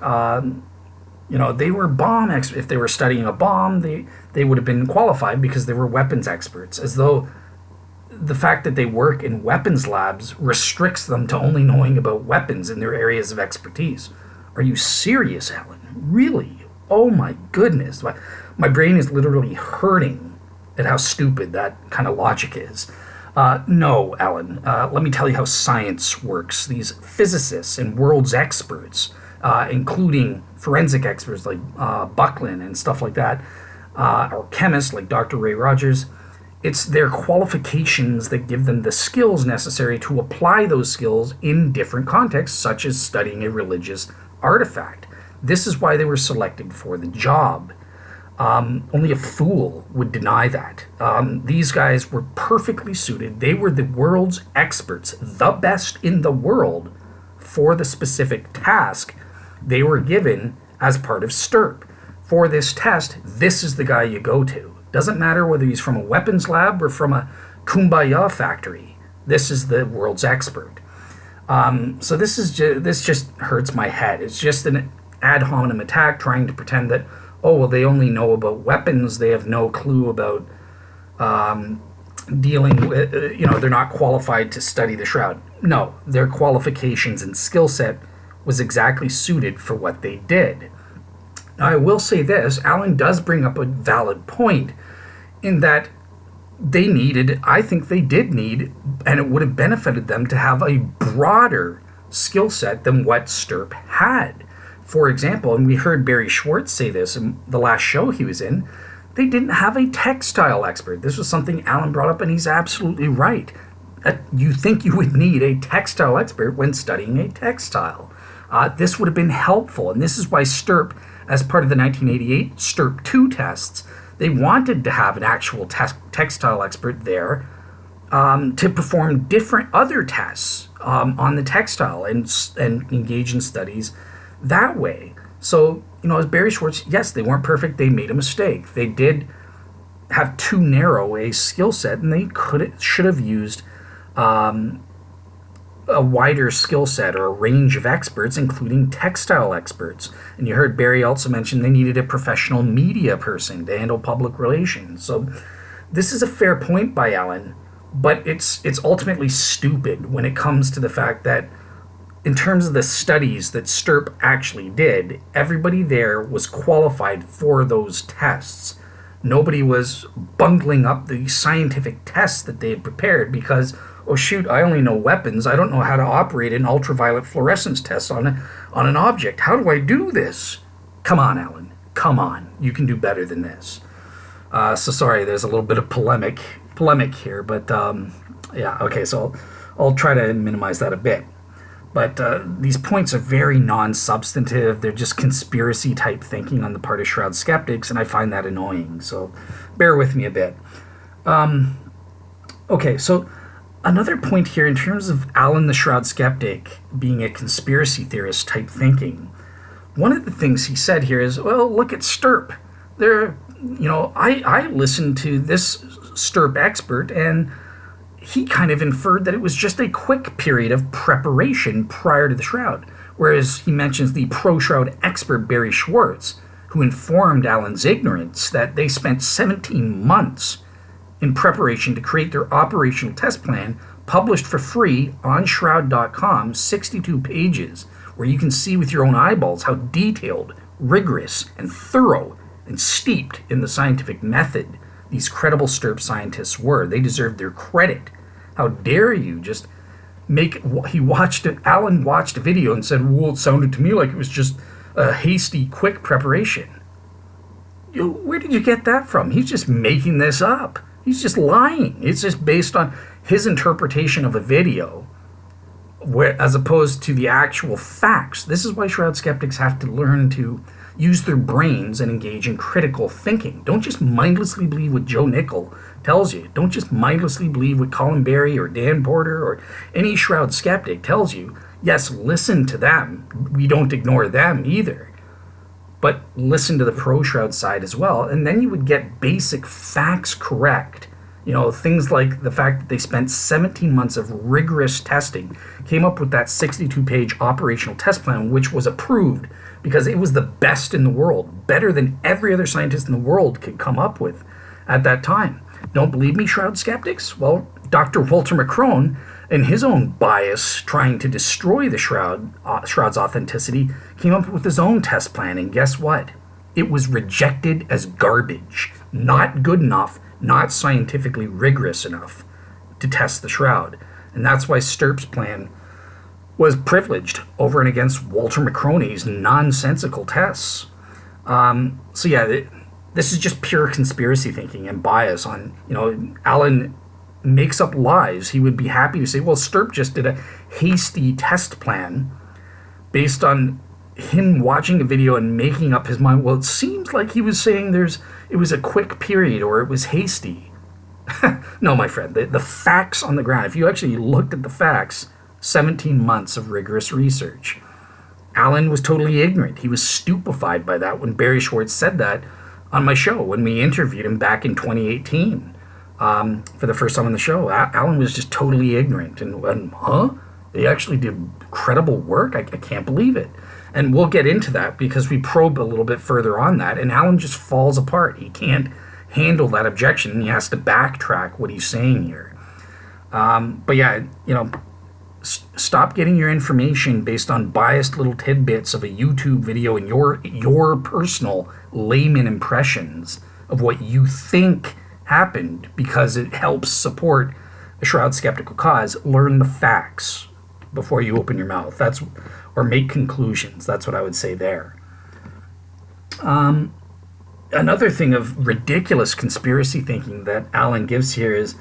[SPEAKER 1] they were bomb experts. If they were studying a bomb, they would have been qualified because they were weapons experts, as though the fact that they work in weapons labs restricts them to only knowing about weapons in their areas of expertise. Are you serious, Alan? Really? Oh my goodness. My brain is literally hurting at how stupid that kind of logic is. No, Alan. Let me tell you how science works. These physicists and world's experts, including forensic experts like Buckland and stuff like that, or chemists like Dr. Ray Rogers, it's their qualifications that give them the skills necessary to apply those skills in different contexts, such as studying a religious artifact. This is why they were selected for the job. Only a fool would deny that. These guys were perfectly suited. They were the world's experts, the best in the world for the specific task they were given as part of STURP. For this test, this is the guy you go to. Doesn't matter whether he's from a weapons lab or from a kumbaya factory. This is the world's expert. So this just hurts my head. It's just an ad hominem attack trying to pretend that, they only know about weapons. They have no clue about dealing with, they're not qualified to study the Shroud. No, their qualifications and skill set was exactly suited for what they did. Now, I will say this, Alan does bring up a valid point in that I think they did need, and it would have benefited them to have a broader skill set than what STURP had. For example, and we heard Barry Schwartz say this in the last show he was in, they didn't have a textile expert. This was something Alan brought up, and he's absolutely right. You think you would need a textile expert when studying a textile. This would have been helpful, and this is why STURP, as part of the 1988 STURP 2 tests, they wanted to have an actual textile expert there to perform different other tests on the textile and engage in studies that way. So, as Barry Schwartz, yes, they weren't perfect. They made a mistake. They did have too narrow a skill set, and they should have used a wider skill set or a range of experts, including textile experts. And you heard Barry also mention they needed a professional media person to handle public relations. So this is a fair point by Alan, but it's ultimately stupid when it comes to the fact that in terms of the studies that STURP actually did, everybody there was qualified for those tests. Nobody was bungling up the scientific tests that they had prepared because, oh shoot, I only know weapons. I don't know how to operate an ultraviolet fluorescence test on an object. How do I do this? Come on, Alan. Come on. You can do better than this. So sorry, there's a little bit of polemic here, but yeah, okay, so I'll try to minimize that a bit. But these points are very non-substantive. They're just conspiracy-type thinking on the part of Shroud skeptics, and I find that annoying. So bear with me a bit. Okay, so another point here in terms of Alan the Shroud skeptic being a conspiracy theorist type thinking, one of the things he said here is, well, look at STURP. I listened to this STURP expert, and he kind of inferred that it was just a quick period of preparation prior to the Shroud, whereas he mentions the pro-Shroud expert Barry Schwartz, who informed Alan's ignorance that they spent 17 months in preparation to create their operational test plan, published for free on Shroud.com, 62 pages, where you can see with your own eyeballs how detailed, rigorous, and thorough, and steeped in the scientific method these credible STURP scientists were. They deserved their credit. How dare you just Alan watched a video and said, well, it sounded to me like it was just a hasty, quick preparation. Where did you get that from? He's just making this up. He's just lying. It's just based on his interpretation of a video, as opposed to the actual facts. This is why Shroud skeptics have to learn to use their brains and engage in critical thinking. Don't just mindlessly believe what Joe Nickel tells you. Don't just mindlessly believe what Colin Berry or Dan Porter or any Shroud skeptic tells you. Yes, listen to them. We don't ignore them either. But listen to the pro-Shroud side as well, and then you would get basic facts correct. Things like the fact that they spent 17 months of rigorous testing, came up with that 62-page operational test plan, which was approved because it was the best in the world, better than every other scientist in the world could come up with at that time. Don't believe me, Shroud skeptics? Well, Dr. Walter McCrone, in his own bias, trying to destroy the Shroud's authenticity, came up with his own test plan, and guess what? It was rejected as garbage, not good enough, not scientifically rigorous enough to test the Shroud. And that's why STURP's plan was privileged over and against Walter McCrone's nonsensical tests. So yeah, this is just pure conspiracy thinking and bias on, Alan makes up lies. He would be happy to say, well, STURP just did a hasty test plan based on him watching a video and making up his mind. Well, it seems like he was saying it was a quick period or it was hasty. No, my friend, the facts on the ground, if you actually looked at the facts, 17 months of rigorous research. Alan was totally ignorant. He was stupefied by that when Barry Schwartz said that on my show when we interviewed him back in 2018 for the first time on the show. Alan was just totally ignorant. And they actually did credible work? I can't believe it. And we'll get into that because we probe a little bit further on that, and Alan just falls apart. He can't handle that objection, and he has to backtrack what he's saying here. But yeah, stop getting your information based on biased little tidbits of a YouTube video and your personal layman impressions of what you think happened because it helps support a Shroud skeptical cause. Learn the facts before you open your mouth. Or make conclusions. That's what I would say there. Another thing of ridiculous conspiracy thinking that Alan gives here is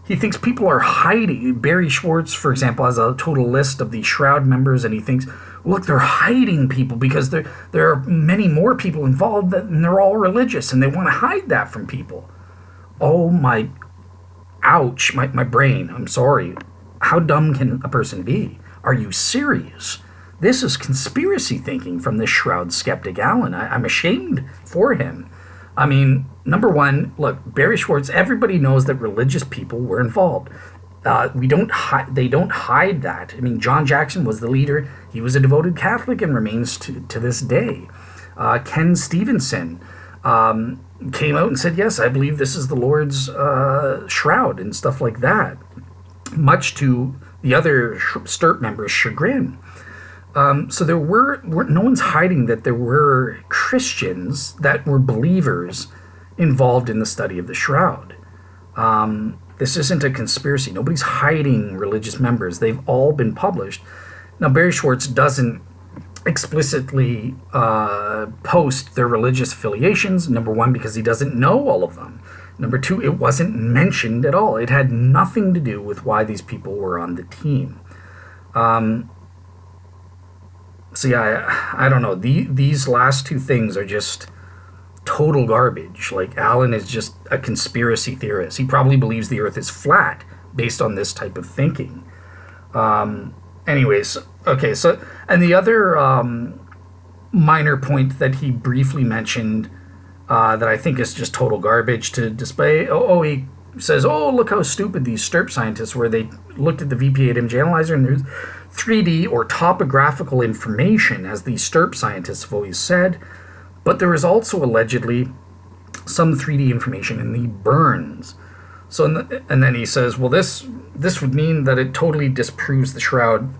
[SPEAKER 1] he thinks people are hiding. Barry Schwartz, for example, has a total list of the Shroud members, and he thinks, look, they're hiding people because there are many more people involved, and they're all religious, and they want to hide that from people. Oh my, ouch, my brain, I'm sorry. How dumb can a person be? Are you serious? This is conspiracy thinking from this Shroud skeptic Alan. I'm ashamed for him. I mean, number one, look, Barry Schwartz, everybody knows that religious people were involved. They don't hide that. I mean, John Jackson was the leader. He was a devoted Catholic and remains to this day. Ken Stevenson came out and said, yes, I believe this is the Lord's shroud and stuff like that, much to the other STURP members' chagrin. So there were no one's hiding that there were Christians that were believers involved in the study of the Shroud. This isn't a conspiracy. Nobody's hiding religious members. They've all been published. Now, Barry Schwartz doesn't explicitly post their religious affiliations, number one, because he doesn't know all of them. Number two, it wasn't mentioned at all. It had nothing to do with why these people were on the team. So yeah, I don't know. These last two things are just total garbage. Like, Alan is just a conspiracy theorist. He probably believes the Earth is flat based on this type of thinking. Anyways, okay, so, and the other minor point that he briefly mentioned that I think is just total garbage to display, he says, look how stupid these STURP scientists were. They looked at the VP8 image analyzer and there's 3D or topographical information, as the STURP scientists have always said, but there is also allegedly some 3D information in the burns. So, and then he says, well, this would mean that it totally disproves the Shroud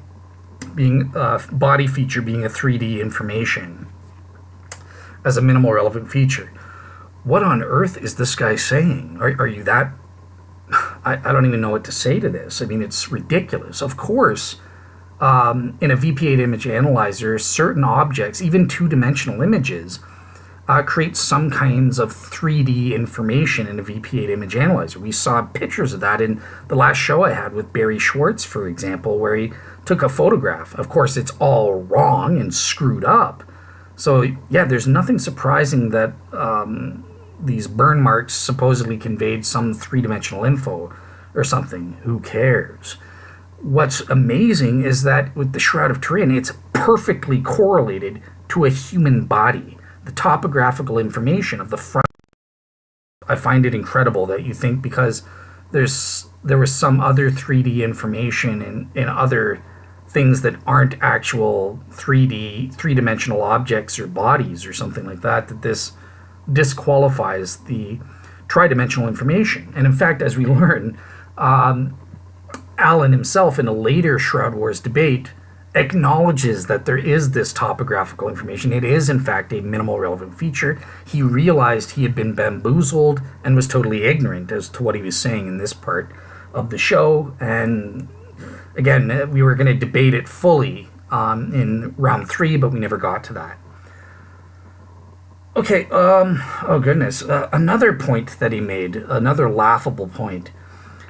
[SPEAKER 1] being body feature being a 3D information as a minimal relevant feature. What on earth is this guy saying? Are you that? I don't even know what to say to this. I mean, it's ridiculous. Of course, in a VP8 image analyzer, certain objects, even two-dimensional images, create some kinds of 3D information in a VP8 image analyzer. We saw pictures of that in the last show I had with Barry Schwartz, for example, where he took a photograph. Of course, it's all wrong and screwed up. So, yeah, there's nothing surprising that these burn marks supposedly conveyed some three-dimensional info or something. Who cares? What's amazing is that with the Shroud of Turin, it's perfectly correlated to a human body. The topographical information of the front. I find it incredible that you think because there was some other 3D information in other things that aren't actual three-dimensional objects or bodies or something like that, that this disqualifies the tridimensional information. And in fact, as we learn, Alan himself in a later Shroud Wars debate acknowledges that there is this topographical information. It is, in fact, a minimal relevant feature. He realized he had been bamboozled and was totally ignorant as to what he was saying in this part of the show. And again, we were going to debate it fully in round 3, but we never got to that. Okay, oh goodness. Another point that he made, another laughable point.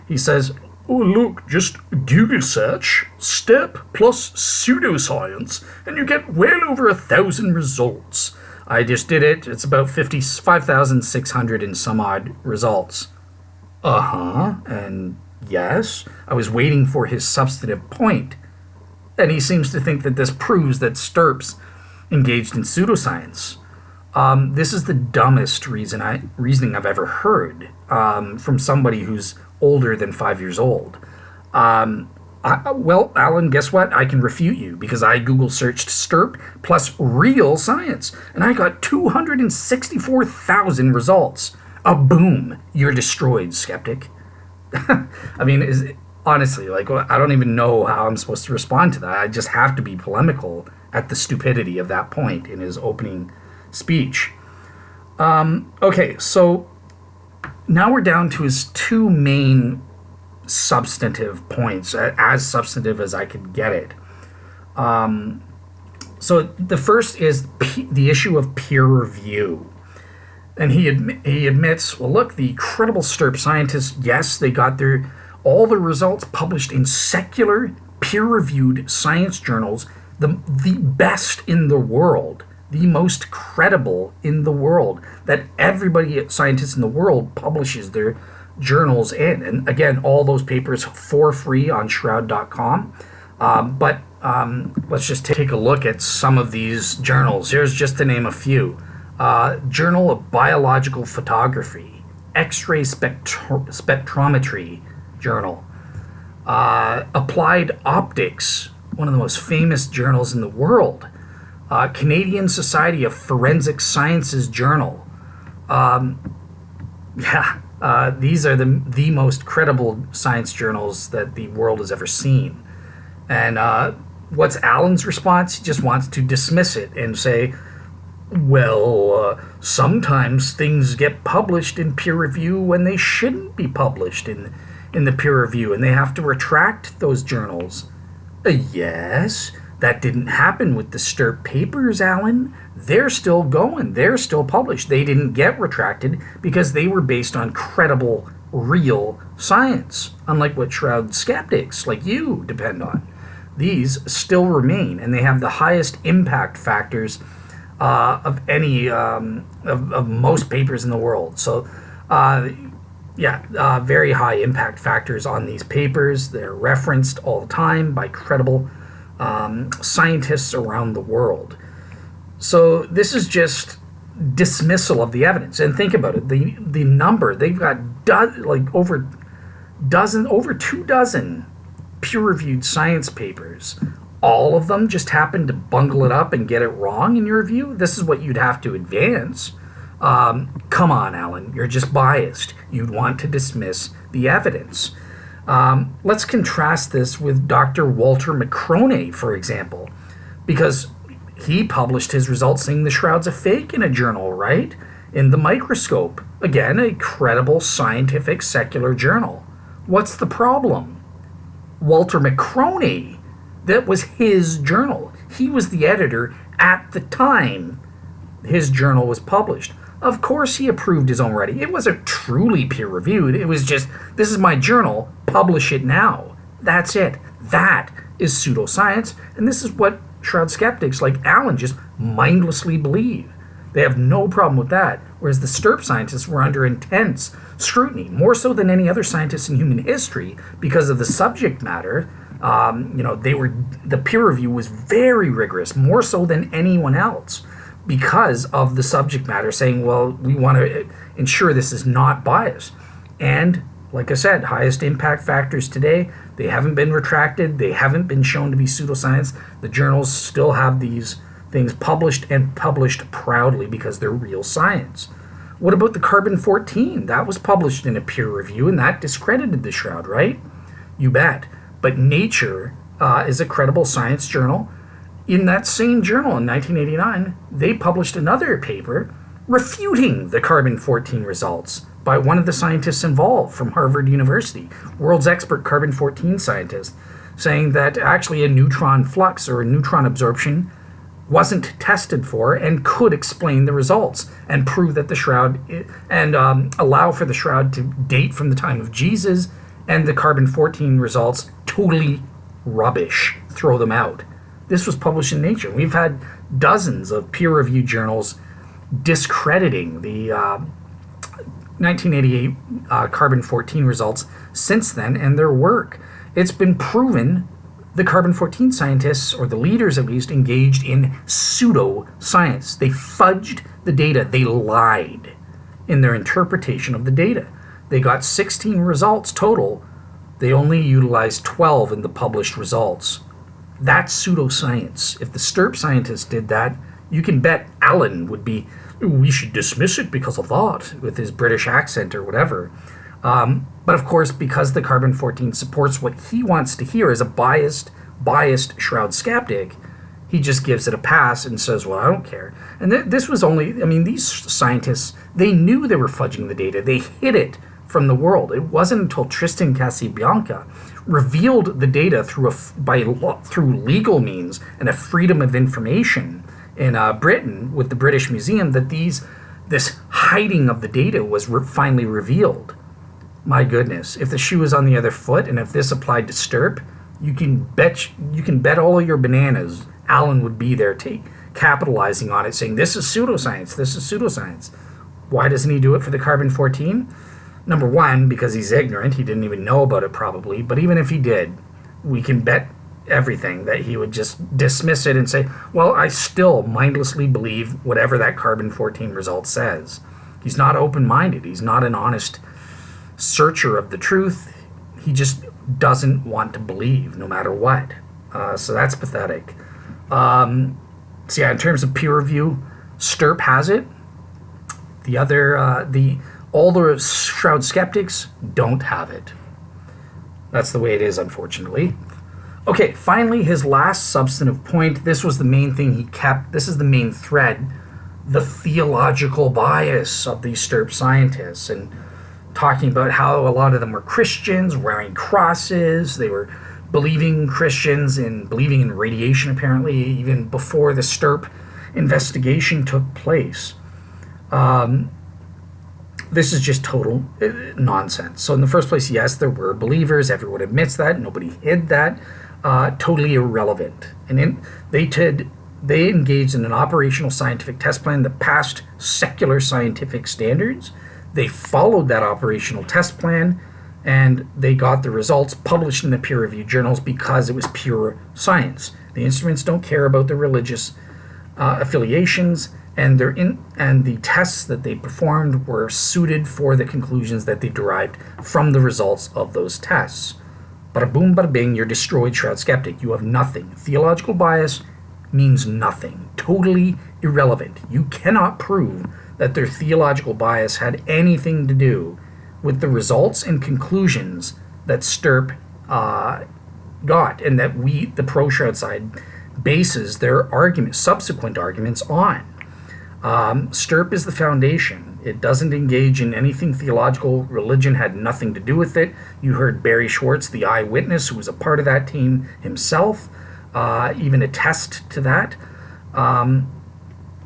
[SPEAKER 1] He says, oh, look, just Google search STURP plus pseudo-science, and you get well over 1,000 results. I just did it. It's about 5,600 and some odd results. And yes, I was waiting for his substantive point. And he seems to think that this proves that STURPs engaged in pseudoscience. This is the dumbest reasoning I've ever heard from somebody who's older than 5 years old. Well, Alan, guess what? I can refute you because I Google searched STURP plus real science, and I got 264,000 results. Boom! You're destroyed, Skeptic. I mean, honestly, like, I don't even know how I'm supposed to respond to that. I just have to be polemical at the stupidity of that point in his opening speech. Okay, so now we're down to his two main substantive points, as substantive as I could get it. So the first is the issue of peer review. And he admits, well, look, the credible STURP scientists, yes, they got all the results published in secular, peer-reviewed science journals, the best in the world, the most credible in the world, that everybody, scientists in the world, publishes their journals in. And again, all those papers for free on shroud.com. But let's just take a look at some of these journals. Here's just to name a few. Journal of Biological Photography, X-ray Spectrometry Journal, Applied Optics, one of the most famous journals in the world, Canadian Society of Forensic Sciences Journal. These are the most credible science journals that the world has ever seen. And What's Alan's response? He just wants to dismiss it and say, well, sometimes things get published in peer review when they shouldn't be published in the peer review, and they have to retract those journals. Yes, that didn't happen with the STURP papers, Alan. They're still going. They're still published. They didn't get retracted because they were based on credible, real science, unlike what Shroud skeptics like you depend on. These still remain, and they have the highest impact factors of any of most papers in the world. So, very high impact factors on these papers. They're referenced all the time by credible scientists around the world. So this is just dismissal of the evidence. And think about it: the number they've got over 2 dozen peer-reviewed science papers. All of them just happen to bungle it up and get it wrong in your view. This is what you'd have to advance. Come on, Alan, you're just biased. You'd want to dismiss the evidence. Let's contrast this with Dr. Walter McCroney, for example, because he published his results saying the shroud's a fake in a journal, right? In the Microscope. Again, a credible scientific secular journal. What's the problem? Walter McCroney, that was his journal. He was the editor at the time his journal was published. Of course he approved his own writing. It wasn't truly peer-reviewed. It was just, this is my journal, publish it now. That's it. That is pseudoscience, and this is what Shroud skeptics like Alan just mindlessly believe. They have no problem with that, whereas the STURP scientists were under intense scrutiny, more so than any other scientists in human history, because of the subject matter. The peer review was very rigorous, more so than anyone else, because of the subject matter, saying, well, we want to ensure this is not biased. And like I said, highest impact factors today, they haven't been retracted, they haven't been shown to be pseudoscience. The journals still have these things published, and published proudly because they're real science. What about the carbon-14? That was published in a peer review, and that discredited the Shroud, right? You bet. But Nature is a credible science journal. In that same journal in 1989, they published another paper refuting the carbon-14 results by one of the scientists involved from Harvard University, world's expert carbon-14 scientist, saying that actually a neutron flux or a neutron absorption wasn't tested for and could explain the results and prove that the Shroud and allow for the Shroud to date from the time of Jesus, and the carbon-14 results totally rubbish. Throw them out. This was published in Nature. We've had dozens of peer-reviewed journals discrediting the 1988 carbon-14 results since then and their work. It's been proven the carbon-14 scientists, or the leaders at least, engaged in pseudo-science. They fudged the data. They lied in their interpretation of the data. They got 16 results total. They only utilized 12 in the published results. That's pseudoscience. If the STURP scientists did that, you can bet Alan would be, we should dismiss it because of that, with his British accent or whatever. But of course, because the carbon-14 supports what he wants to hear as a biased Shroud skeptic, he just gives it a pass and says, well, I don't care. And this was only, these scientists, they knew they were fudging the data. They hid it from the world. It wasn't until Tristan Casabianca revealed the data through legal means and a freedom of information in Britain with the British Museum that this hiding of the data was finally revealed. My goodness, if the shoe was on the other foot, and if this applied to STURP, you can bet all of your bananas Alan would be there capitalizing on it, saying this is pseudoscience, this is pseudoscience. Why doesn't he do it for the carbon-14? Number one, because he's ignorant. He didn't even know about it probably. But even if he did, we can bet everything that he would just dismiss it and say, well, I still mindlessly believe whatever that carbon-14 result says. He's not open-minded. He's not an honest searcher of the truth. He just doesn't want to believe no matter what. So that's pathetic. In terms of peer review, STURP has it. All the Shroud skeptics don't have it. That's the way it is, unfortunately. Okay, finally, his last substantive point. This was the main thing he kept. This is the main thread. The theological bias of these STURP scientists, and talking about how a lot of them were Christians, wearing crosses. They were believing Christians and believing in radiation, apparently, even before the STURP investigation took place. This is just total nonsense. So in the first place, yes, there were believers. Everyone admits that. Nobody hid that. Totally irrelevant. And they engaged in an operational scientific test plan that passed secular scientific standards. They followed that operational test plan, and they got the results published in the peer-reviewed journals because it was pure science. The instruments don't care about their religious affiliations, and the tests that they performed were suited for the conclusions that they derived from the results of those tests. Bada boom, bada bing, you're destroyed, Shroud Skeptic. You have nothing. Theological bias means nothing. Totally irrelevant. You cannot prove that their theological bias had anything to do with the results and conclusions that STURP got, and that the pro-Shroud side bases their subsequent arguments on. STURP is the foundation. It doesn't engage in anything theological. Religion had nothing to do with it. You heard Barry Schwartz, the eyewitness, who was a part of that team himself, even attest to that.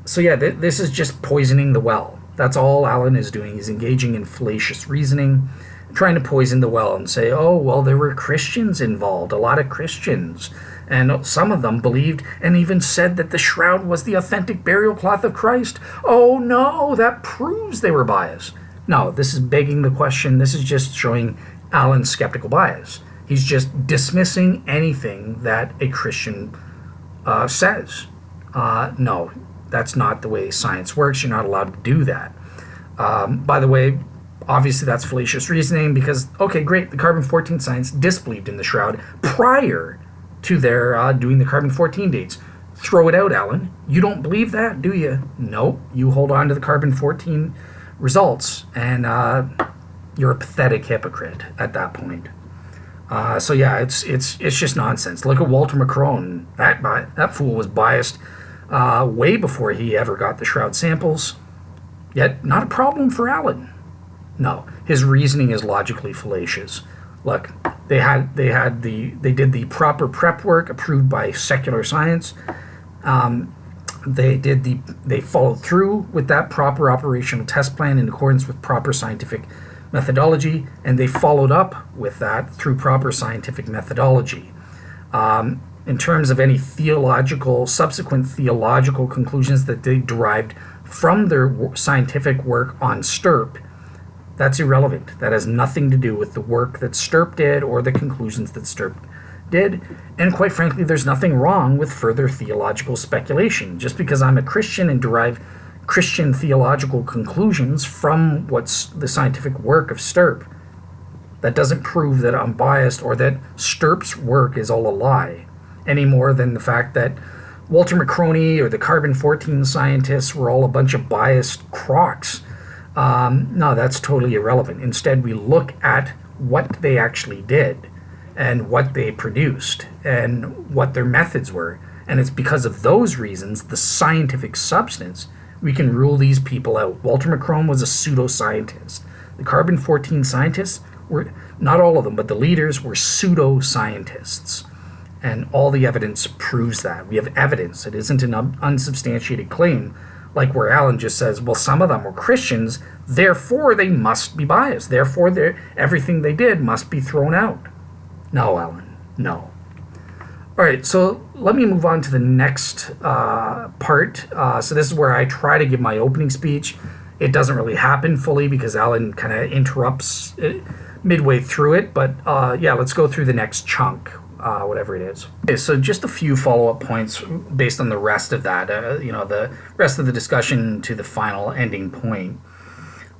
[SPEAKER 1] So yeah, this is just poisoning the well. That's all Alan is doing. He's engaging in fallacious reasoning, trying to poison the well and say, oh, well, there were Christians involved, a lot of Christians. And some of them believed and even said that the shroud was the authentic burial cloth of Christ. Oh, no, that proves they were biased. No, this is begging the question. This is just showing Alan's skeptical bias. He's just dismissing anything that a Christian says. No, that's not the way science works. You're not allowed to do that. By the way, obviously that's fallacious reasoning because, okay, great, the carbon-14 science disbelieved in the shroud prior to their doing the carbon-14 dates. Throw it out, Alan. You don't believe that, do you? Nope. You hold on to the carbon-14 results, and you're a pathetic hypocrite at that point. So yeah, it's just nonsense. Look at Walter Macron. That fool was biased way before he ever got the shroud samples. Yet not a problem for Alan. No, his reasoning is logically fallacious. Look, they did the proper prep work approved by secular science. They followed through with that proper operational test plan in accordance with proper scientific methodology, and they followed up with that through proper scientific methodology. In terms of any subsequent theological conclusions that they derived from their scientific work on STURP, that's irrelevant. That has nothing to do with the work that STURP did or the conclusions that STURP did. And quite frankly, there's nothing wrong with further theological speculation. Just because I'm a Christian and derive Christian theological conclusions from what's the scientific work of STURP, that doesn't prove that I'm biased or that STURP's work is all a lie, any more than the fact that Walter Macroni or the carbon-14 scientists were all a bunch of biased crocs. No, that's totally irrelevant. Instead, we look at what they actually did and what they produced and what their methods were. And it's because of those reasons, the scientific substance, we can rule these people out. Walter Macron was a pseudo-scientist. The carbon-14 scientists were, not all of them, but the leaders were pseudo-scientists. And all the evidence proves that. We have evidence. It isn't an unsubstantiated claim, like where Alan just says, well, some of them were Christians, therefore they must be biased. Therefore, everything they did must be thrown out. No, Alan, no. All right, so let me move on to the next part. So this is where I try to give my opening speech. It doesn't really happen fully because Alan kind of interrupts midway through it. But yeah, let's go through the next chunk. Whatever it is. Okay, so just a few follow-up points based on the rest of that, the rest of the discussion to the final ending point.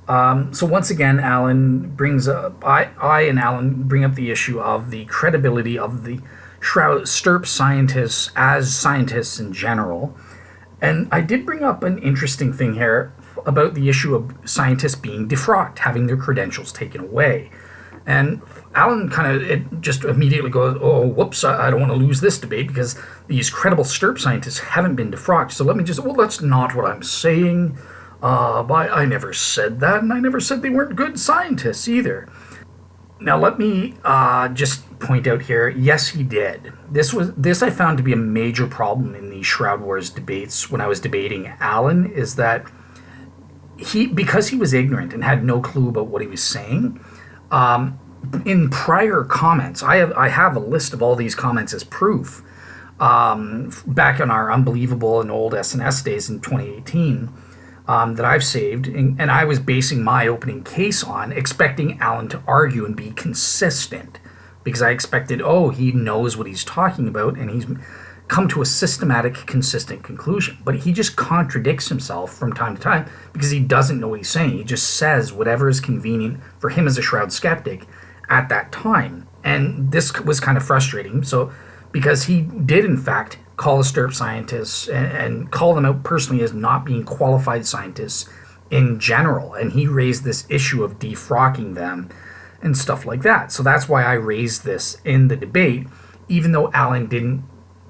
[SPEAKER 1] So once again, Alan brings up, I and Alan bring up the issue of the credibility of the STURP scientists as scientists in general. And I did bring up an interesting thing here about the issue of scientists being defrocked, having their credentials taken away. And Alan it just immediately goes, oh, whoops, I don't want to lose this debate because these credible STURP scientists haven't been defrocked. So that's not what I'm saying. I never said that, and I never said they weren't good scientists either. Now, let me just point out here, yes, he did. This I found to be a major problem in the Shroud Wars debates when I was debating Alan, is that because he was ignorant and had no clue about what he was saying, in prior comments, I have a list of all these comments as proof, back on our Unbelievable and old SNS days in 2018, that I've saved, and I was basing my opening case on expecting Alan to argue and be consistent, because I expected, he knows what he's talking about, and he's come to a systematic, consistent conclusion. But he just contradicts himself from time to time because he doesn't know what he's saying. He just says whatever is convenient for him as a Shroud skeptic at that time. And this was kind of frustrating. So, because he did, in fact, call the STURP scientists and call them out personally as not being qualified scientists in general. And he raised this issue of defrocking them and stuff like that. So that's why I raised this in the debate, even though Alan didn't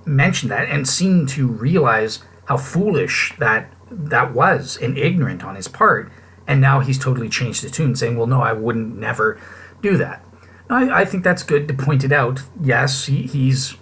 [SPEAKER 1] mention that and seemed to realize how foolish that was and ignorant on his part. And now he's totally changed the tune, saying, well, no, I wouldn't never do that. I think that's good to point it out. Yes, he's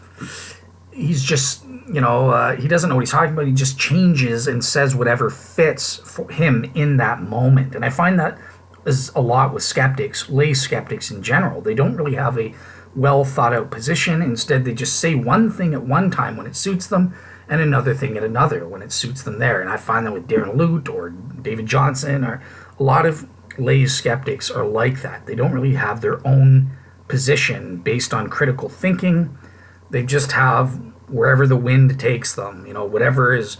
[SPEAKER 1] just, he doesn't know what he's talking about. He just changes and says whatever fits for him in that moment. And I find that is a lot with skeptics, lay skeptics in general. They don't really have a well thought out position. Instead, they just say one thing at one time when it suits them and another thing at another when it suits them there. And I find that with Darren Lute or David Johnson, or a lot of lay skeptics are like that. They don't really have their own position based on critical thinking. They just have wherever the wind takes them, whatever is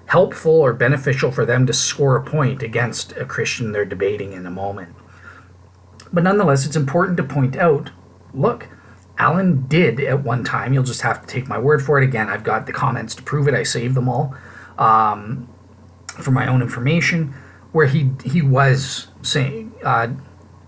[SPEAKER 1] helpful or beneficial for them to score a point against a Christian they're debating in a moment. But nonetheless, it's important to point out, look, Alan did at one time, you'll just have to take my word for it. Again, I've got the comments to prove it. I saved them all for my own information, where he was saying,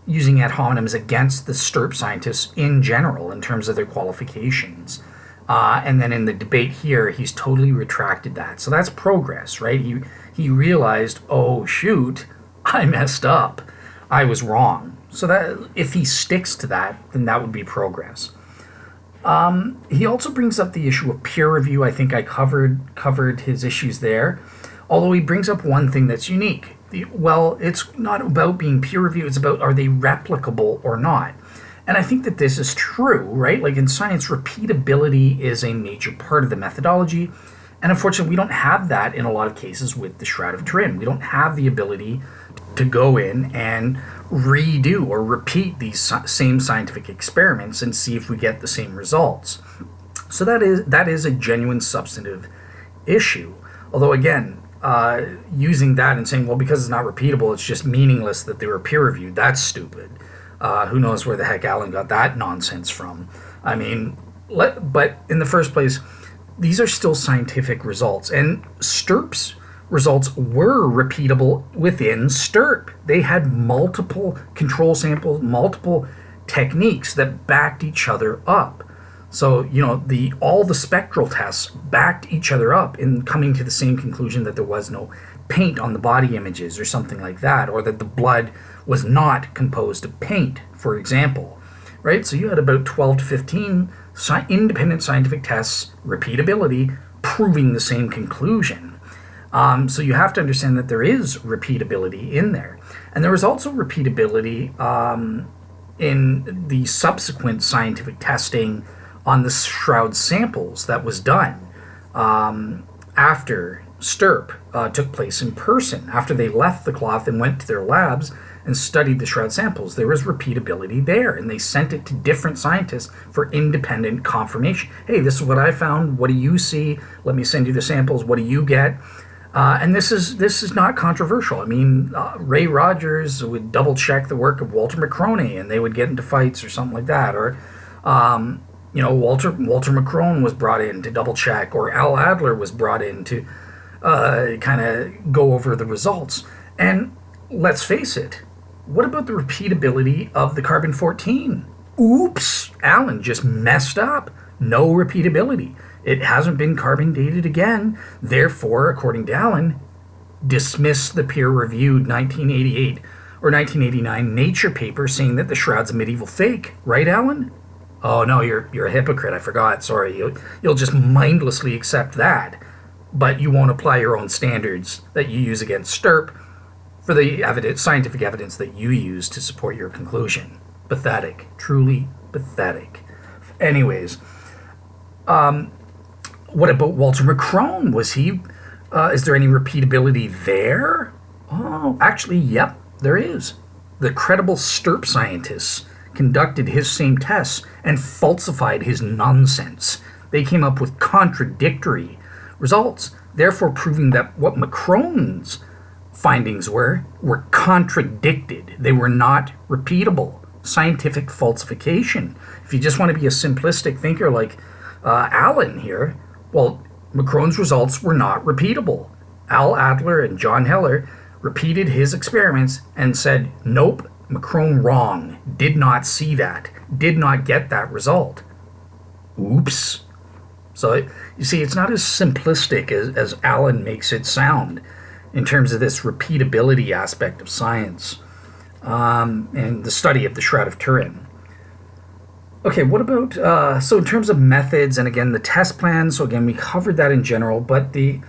[SPEAKER 1] using ad hominems against the STURP scientists in general in terms of their qualifications. And then in the debate here, he's totally retracted that. So that's progress, right? He realized, oh, shoot, I messed up. I was wrong. So that if he sticks to that, then that would be progress. He also brings up the issue of peer review. I think I covered his issues there. Although he brings up one thing that's unique. It's not about being peer review. It's about, are they replicable or not? And I think that this is true, right? Like in science, repeatability is a major part of the methodology. And unfortunately, we don't have that in a lot of cases with the Shroud of Turin. We don't have the ability to go in and redo or repeat these same scientific experiments and see if we get the same results. So that is a genuine substantive issue. Although again, using that and saying, well, because it's not repeatable, it's just meaningless that they were peer reviewed, that's stupid. Who knows where the heck Alan got that nonsense from? I mean, but in the first place, these are still scientific results, and STURP's results were repeatable within STURP. They had multiple control samples, multiple techniques that backed each other up. So, all the spectral tests backed each other up in coming to the same conclusion that there was no paint on the body images or something like that, or that the blood was not composed of paint, for example, right? So you had about 12 to 15 independent scientific tests, repeatability, proving the same conclusion. So you have to understand that there is repeatability in there. And there was also repeatability in the subsequent scientific testing on the Shroud samples that was done after STURP took place in person. After they left the cloth and went to their labs and studied the Shroud samples, there was repeatability there, and they sent it to different scientists for independent confirmation. Hey, this is what I found. What do you see? Let me send you the samples. What do you get? And this is not controversial. I mean, Ray Rogers would double check the work of Walter McCroney, and they would get into fights or something like that. Or, Walter McCrone was brought in to double check, or Al Adler was brought in to kind of go over the results. And let's face it, what about the repeatability of the carbon-14? Oops, Alan just messed up. No repeatability. It hasn't been carbon dated again. Therefore, according to Alan, dismiss the peer-reviewed 1988 or 1989 Nature paper saying that the shroud's a medieval fake. Right, Alan? Oh, no, you're a hypocrite. I forgot. Sorry. You'll just mindlessly accept that, but you won't apply your own standards that you use against STURP for the scientific evidence that you use to support your conclusion. Pathetic. Truly pathetic. Anyways, what about Walter McCrone? Is there any repeatability there? Oh, actually, yep, there is. The credible STURP scientists conducted his same tests and falsified his nonsense. They came up with contradictory results, therefore proving that what McCrone's findings were contradicted. They were not repeatable. Scientific falsification. If you just want to be a simplistic thinker like Alan here, well, McCrone's results were not repeatable. Al Adler and John Heller repeated his experiments and said, nope, McCrone wrong, did not see that, did not get that result. Oops. So, you see, it's not as simplistic as Alan makes it sound in terms of this repeatability aspect of science and the study of the Shroud of Turin. Okay, what about, so in terms of methods, and again, the test plan, so again, we covered that in general, but the,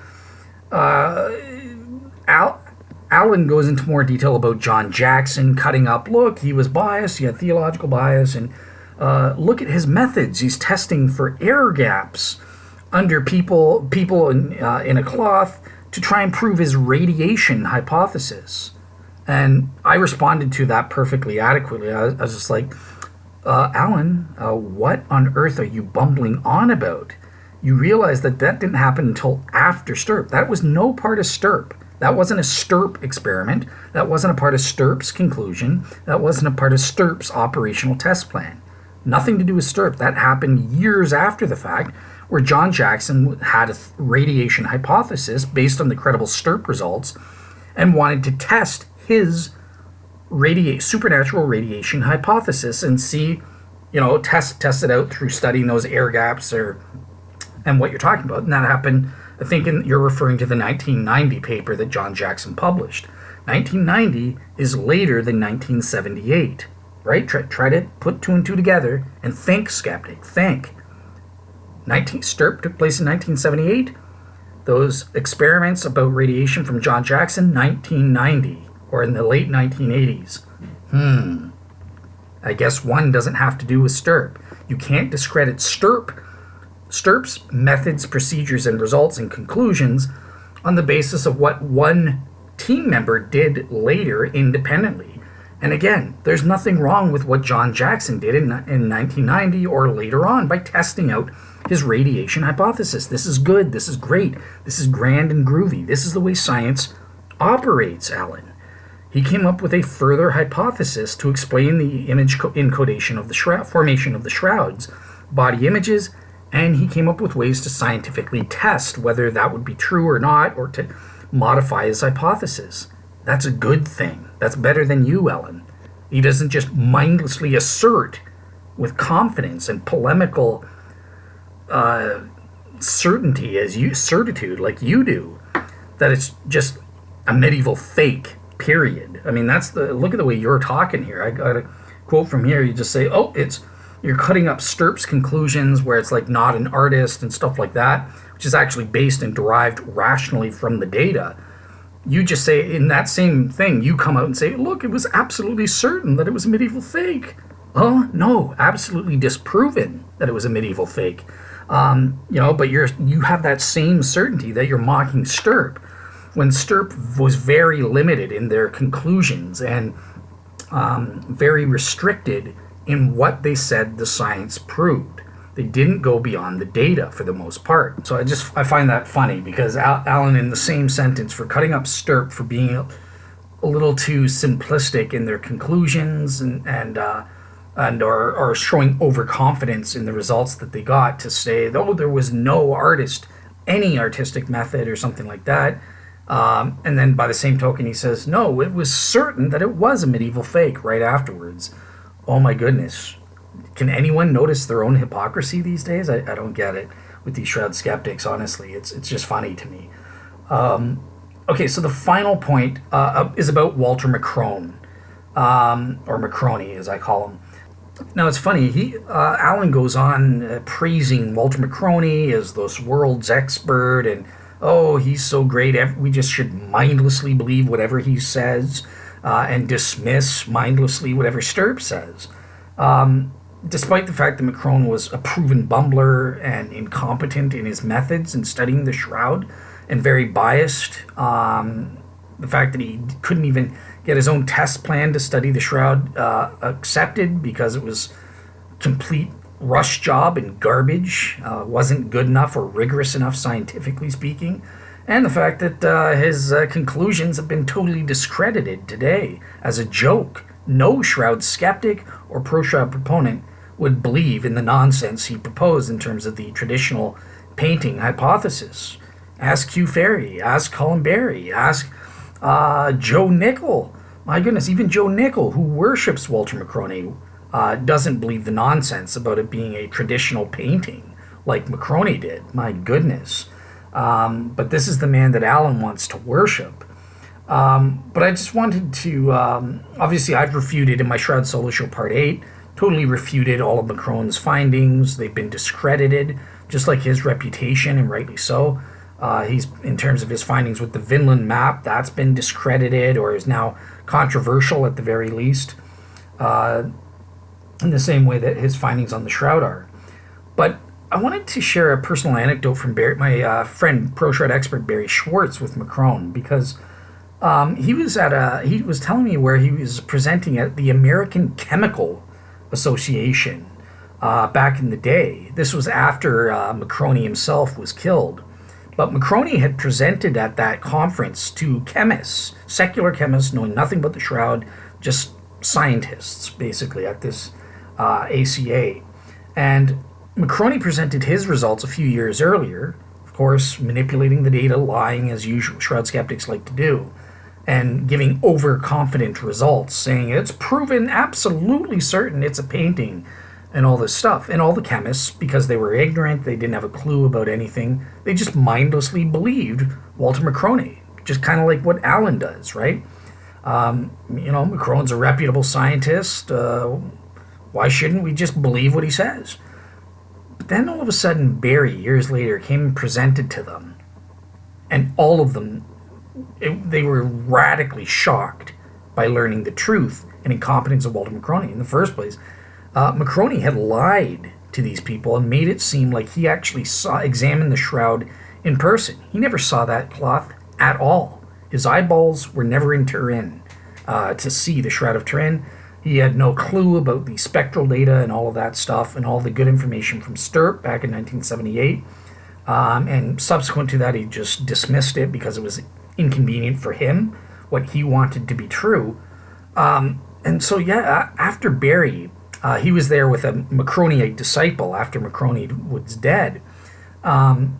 [SPEAKER 1] Alan goes into more detail about John Jackson cutting up. Look, he was biased, he had theological bias, and look at his methods. He's testing for air gaps under people in a cloth to try and prove his radiation hypothesis. And I responded to that perfectly adequately. I was just like, Alan, what on earth are you bumbling on about? You realize that didn't happen until after STURP. That was no part of STURP. That wasn't a STURP experiment. That wasn't a part of STURP's conclusion. That wasn't a part of STURP's operational test plan. Nothing to do with STURP. That happened years after the fact, where John Jackson had a radiation hypothesis based on the credible STURP results and wanted to test his supernatural radiation hypothesis and see, test it out through studying those air gaps and what you're talking about. And that happened, I think you're referring to the 1990 paper that John Jackson published. 1990 is later than 1978, right? Try to put two and two together and think, Skeptic, think. STURP took place in 1978. Those experiments about radiation from John Jackson, 1990, or in the late 1980s. I guess one doesn't have to do with STURP. You can't discredit STURP's methods, procedures, and results and conclusions on the basis of what one team member did later independently. And again, there's nothing wrong with what John Jackson did in 1990 or later on by testing out his radiation hypothesis. This is good. This is great. This is grand and groovy. This is the way science operates, Alan. He came up with a further hypothesis to explain the image encodation of the formation of the shrouds, body images, and he came up with ways to scientifically test whether that would be true or not, or to modify his hypothesis. That's a good thing. That's better than you, Ellen. He doesn't just mindlessly assert with confidence and polemical certitude like you do that it's just a medieval fake, period. I mean, look at the way you're talking here. I got a quote from here. You just say, you're cutting up STURP's conclusions where it's like not an artist and stuff like that, which is actually based and derived rationally from the data. You just say in that same thing, you come out and say, look, it was absolutely certain that it was a medieval fake. Oh, no, absolutely disproven that it was a medieval fake. But you have that same certainty that you're mocking STURP, when STURP was very limited in their conclusions and very restricted in what they said the science proved. They didn't go beyond the data for the most part. So I find that funny because Alan, in the same sentence, for cutting up STURP for being a little too simplistic in their conclusions and or showing overconfidence in the results that they got, to say, there was no any artistic method or something like that. And then by the same token, he says, no, it was certain that it was a medieval fake right afterwards. Oh my goodness. Can anyone notice their own hypocrisy these days? I don't get it with these Shroud skeptics, honestly. It's just funny to me. Okay, so the final point is about Walter McCrone, or McCroney, as I call him. Now, it's funny. Alan goes on praising Walter McCroney as this world's expert, and, oh, he's so great. We just should mindlessly believe whatever he says and dismiss mindlessly whatever STURP says. Despite the fact that McCrone was a proven bumbler and incompetent in his methods in studying the Shroud and very biased, the fact that he couldn't even get his own test plan to study the Shroud accepted because it was complete rush job and garbage, wasn't good enough or rigorous enough scientifically speaking, and the fact that his conclusions have been totally discredited today as a joke. No Shroud skeptic or pro-Shroud proponent would believe in the nonsense he proposed in terms of the traditional painting hypothesis. Ask Hugh Ferry, ask Colin Berry, ask Joe Nickel. My goodness, even Joe Nickel, who worships Walter McCroney, doesn't believe the nonsense about it being a traditional painting like McCroney did. My goodness. But this is the man that Alan wants to worship. But I just wanted to, obviously I've refuted in my Shroud Solo Show Part 8, totally refuted all of McCrone's findings. They've been discredited, just like his reputation, and rightly so. He's, in terms of his findings with the Vinland map, that's been discredited or is now controversial at the very least, in the same way that his findings on the Shroud are. But I wanted to share a personal anecdote from my friend, pro-Shroud expert Barry Schwartz, with McCrone, because he was telling me where he was presenting at the American Chemical Association back in the day. This was after McCroney himself was killed. But McCroney had presented at that conference to chemists, secular chemists knowing nothing about the Shroud, just scientists, basically, at this ACA. And McCroney presented his results a few years earlier, of course, manipulating the data, lying as usual, Shroud skeptics like to do, and giving overconfident results, saying it's proven absolutely certain it's a painting, and all this stuff. And all the chemists, because they were ignorant, they didn't have a clue about anything, they just mindlessly believed Walter McCroney, just kind of like what Alan does, right? McCrone's a reputable scientist. Why shouldn't we just believe what he says? But then all of a sudden, Barry, years later, came and presented to them. And all of them, they were radically shocked by learning the truth and incompetence of Walter McCroney. In the first place, McCroney had lied to these people and made it seem like he actually examined the Shroud in person. He never saw that cloth at all. His eyeballs were never in Turin to see the Shroud of Turin. He had no clue about the spectral data and all of that stuff and all the good information from STURP back in 1978. And subsequent to that, he just dismissed it because it was inconvenient for him, what he wanted to be true. And so, after Barry, he was there with a McCroneyite disciple after McCroney was dead. And,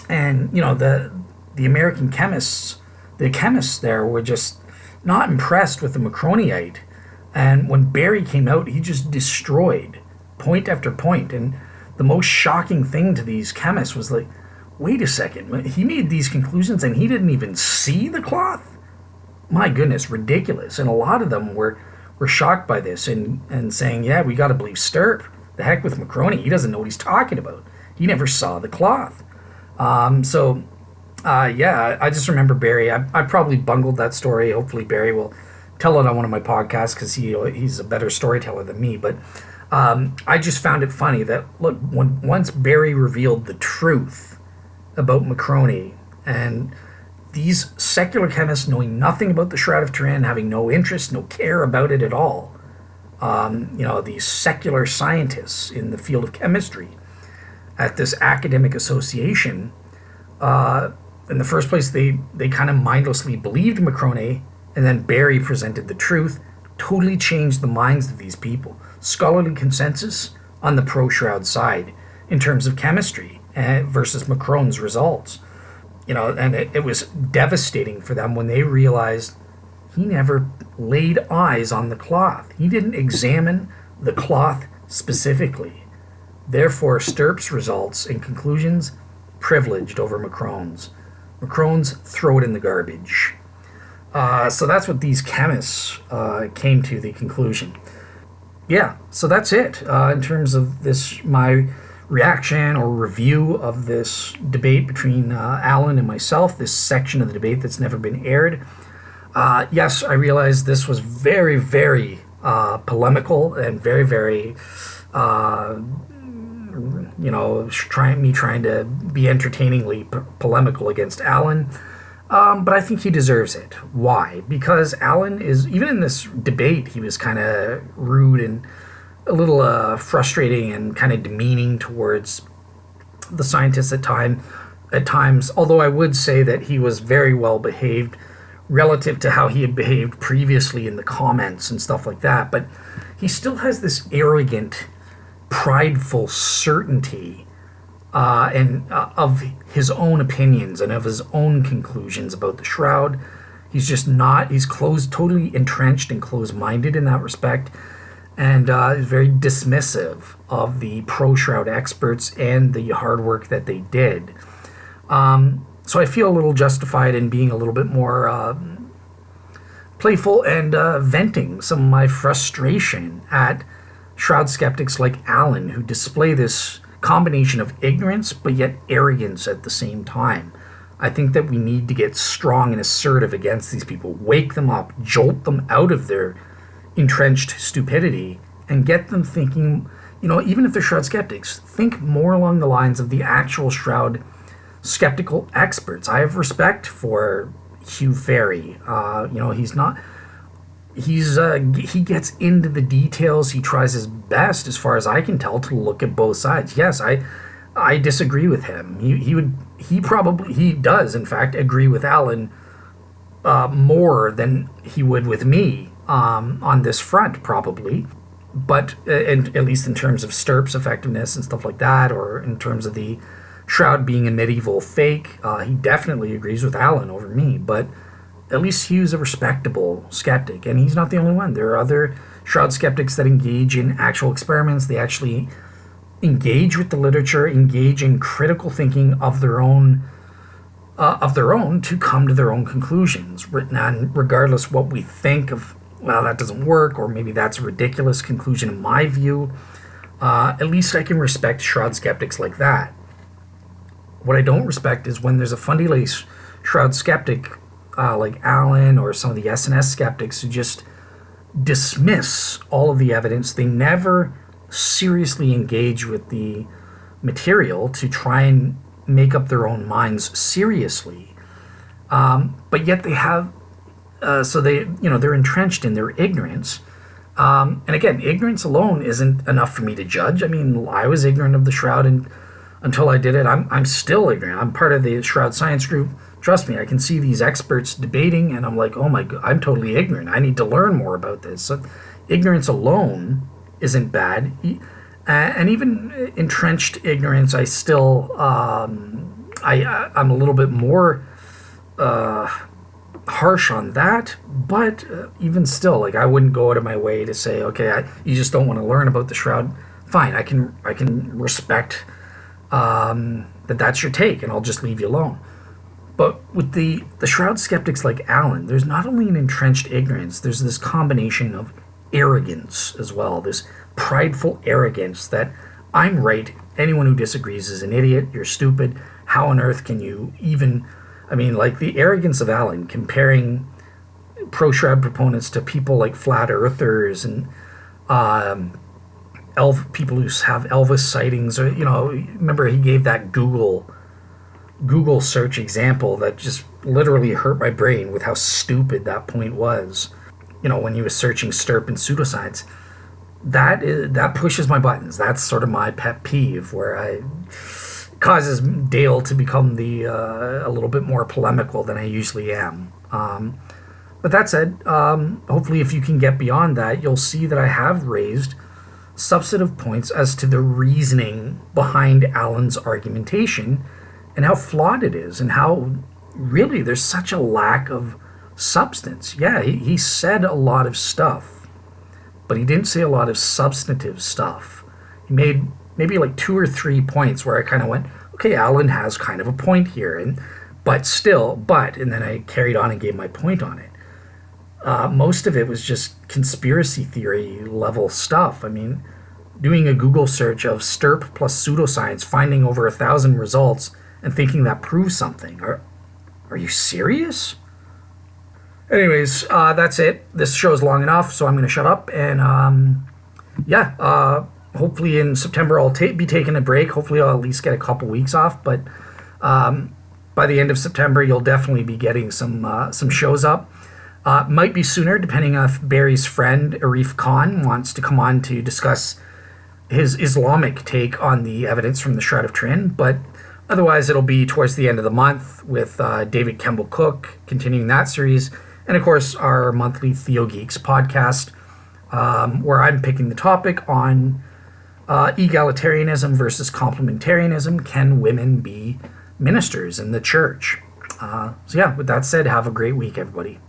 [SPEAKER 1] the American chemists, the chemists there were just not impressed with the McCroneyite. And when Barry came out, he just destroyed point after point. And the most shocking thing to these chemists was like, wait a second, he made these conclusions and he didn't even see the cloth? My goodness, ridiculous. And a lot of them were shocked by this and saying, yeah, we got to believe STURP. The heck with McCroney. He doesn't know what he's talking about. He never saw the cloth. I just remember Barry. I probably bungled that story. Hopefully Barry will tell it on one of my podcasts because he's a better storyteller than me. But I just found it funny that, look, once Barry revealed the truth about McCroney, and these secular chemists knowing nothing about the Shroud of Turin, having no interest, no care about it at all, these secular scientists in the field of chemistry at this academic association, in the first place, they kind of mindlessly believed McCroney, and then Barry presented the truth, totally changed the minds of these people. Scholarly consensus on the pro-Shroud side in terms of chemistry versus McCrone's results. And it was devastating for them when they realized he never laid eyes on the cloth. He didn't examine the cloth specifically. Therefore, STURP's results and conclusions privileged over Macron's. Macron's, throw it in the garbage. So that's what these chemists came to the conclusion. Yeah, so that's it in terms of my reaction or review of this debate between Alan and myself, this section of the debate that's never been aired. Yes, I realize this was very, very polemical and very, very, trying to be entertainingly polemical against Alan. But I think he deserves it. Why? Because Alan is, even in this debate, he was kind of rude and a little frustrating and kind of demeaning towards the scientists at times, although I would say that he was very well behaved relative to how he had behaved previously in the comments and stuff like that. But he still has this arrogant, prideful certainty of his own opinions and of his own conclusions about the Shroud. He's just not, he's totally entrenched and closed-minded in that respect, and is very dismissive of the pro-Shroud experts and the hard work that they did. So I feel a little justified in being a little bit more playful and venting some of my frustration at Shroud skeptics like Alan, who display this combination of ignorance but yet arrogance at the same time. I think that we need to get strong and assertive against these people, wake them up, jolt them out of their entrenched stupidity, and get them thinking, even if they're Shroud skeptics, think more along the lines of the actual Shroud skeptical experts. I have respect for Hugh Ferry. He gets into the details. He tries his best, as far as I can tell, to look at both sides. Yes, I disagree with him. He does in fact agree with Alan more than he would with me on this front, probably. But at least in terms of STURP's effectiveness and stuff like that, or in terms of the Shroud being a medieval fake, he definitely agrees with Alan over me. But at least Hugh's a respectable skeptic, and he's not the only one. There are other Shroud skeptics that engage in actual experiments. They actually engage with the literature, engage in critical thinking of their own to come to their own conclusions. And regardless what we think of, well, that doesn't work, or maybe that's a ridiculous conclusion in my view, at least I can respect Shroud skeptics like that. What I don't respect is when there's a fundy-laced Shroud skeptic like Alan or some of the S&S skeptics who just dismiss all of the evidence. They never seriously engage with the material to try and make up their own minds seriously. But yet they have, they're entrenched in their ignorance. And again, ignorance alone isn't enough for me to judge. I mean, I was ignorant of the Shroud until I did it. I'm still ignorant. I'm part of the Shroud Science group. Trust me, I can see these experts debating, and I'm like, oh my God, I'm totally ignorant. I need to learn more about this. So ignorance alone isn't bad. And even entrenched ignorance, I still, I'm a little bit more harsh on that. But even still, like, I wouldn't go out of my way to say, okay, you just don't want to learn about the Shroud. Fine, I can respect that's your take, and I'll just leave you alone. But with the Shroud skeptics like Alan, there's not only an entrenched ignorance, there's this combination of arrogance as well, this prideful arrogance that I'm right, anyone who disagrees is an idiot, you're stupid, how on earth can you even... I mean, like, the arrogance of Alan comparing pro-Shroud proponents to people like flat earthers and people who have Elvis sightings, or, remember he gave that Google search example that just literally hurt my brain with how stupid that point was. When he was searching STURP and pseudo-science, that pushes my buttons. That's sort of my pet peeve, where causes Dale to become a little bit more polemical than I usually am. But that said, hopefully if you can get beyond that, you'll see that I have raised substantive points as to the reasoning behind Alan's argumentation, and how flawed it is, and how really there's such a lack of substance. Yeah, he said a lot of stuff, but he didn't say a lot of substantive stuff. He made maybe like 2 or 3 points where I kind of went, okay, Alan has kind of a point here, and then I carried on and gave my point on it. Most of it was just conspiracy theory level stuff. I mean, doing a Google search of STURP plus pseudo-science, finding over 1,000 results, and thinking that proves something. Are you serious? Anyways, that's it. This show is long enough, so I'm going to shut up. And hopefully in September I'll be taking a break. Hopefully I'll at least get a couple weeks off. But by the end of September, you'll definitely be getting some shows up. Might be sooner, depending on if Barry's friend Arif Khan wants to come on to discuss his Islamic take on the evidence from the Shroud of Turin. But otherwise, it'll be towards the end of the month with David Kemble Cook continuing that series. And of course, our monthly Theo Geeks podcast, where I'm picking the topic on egalitarianism versus complementarianism. Can women be ministers in the church? With that said, have a great week, everybody.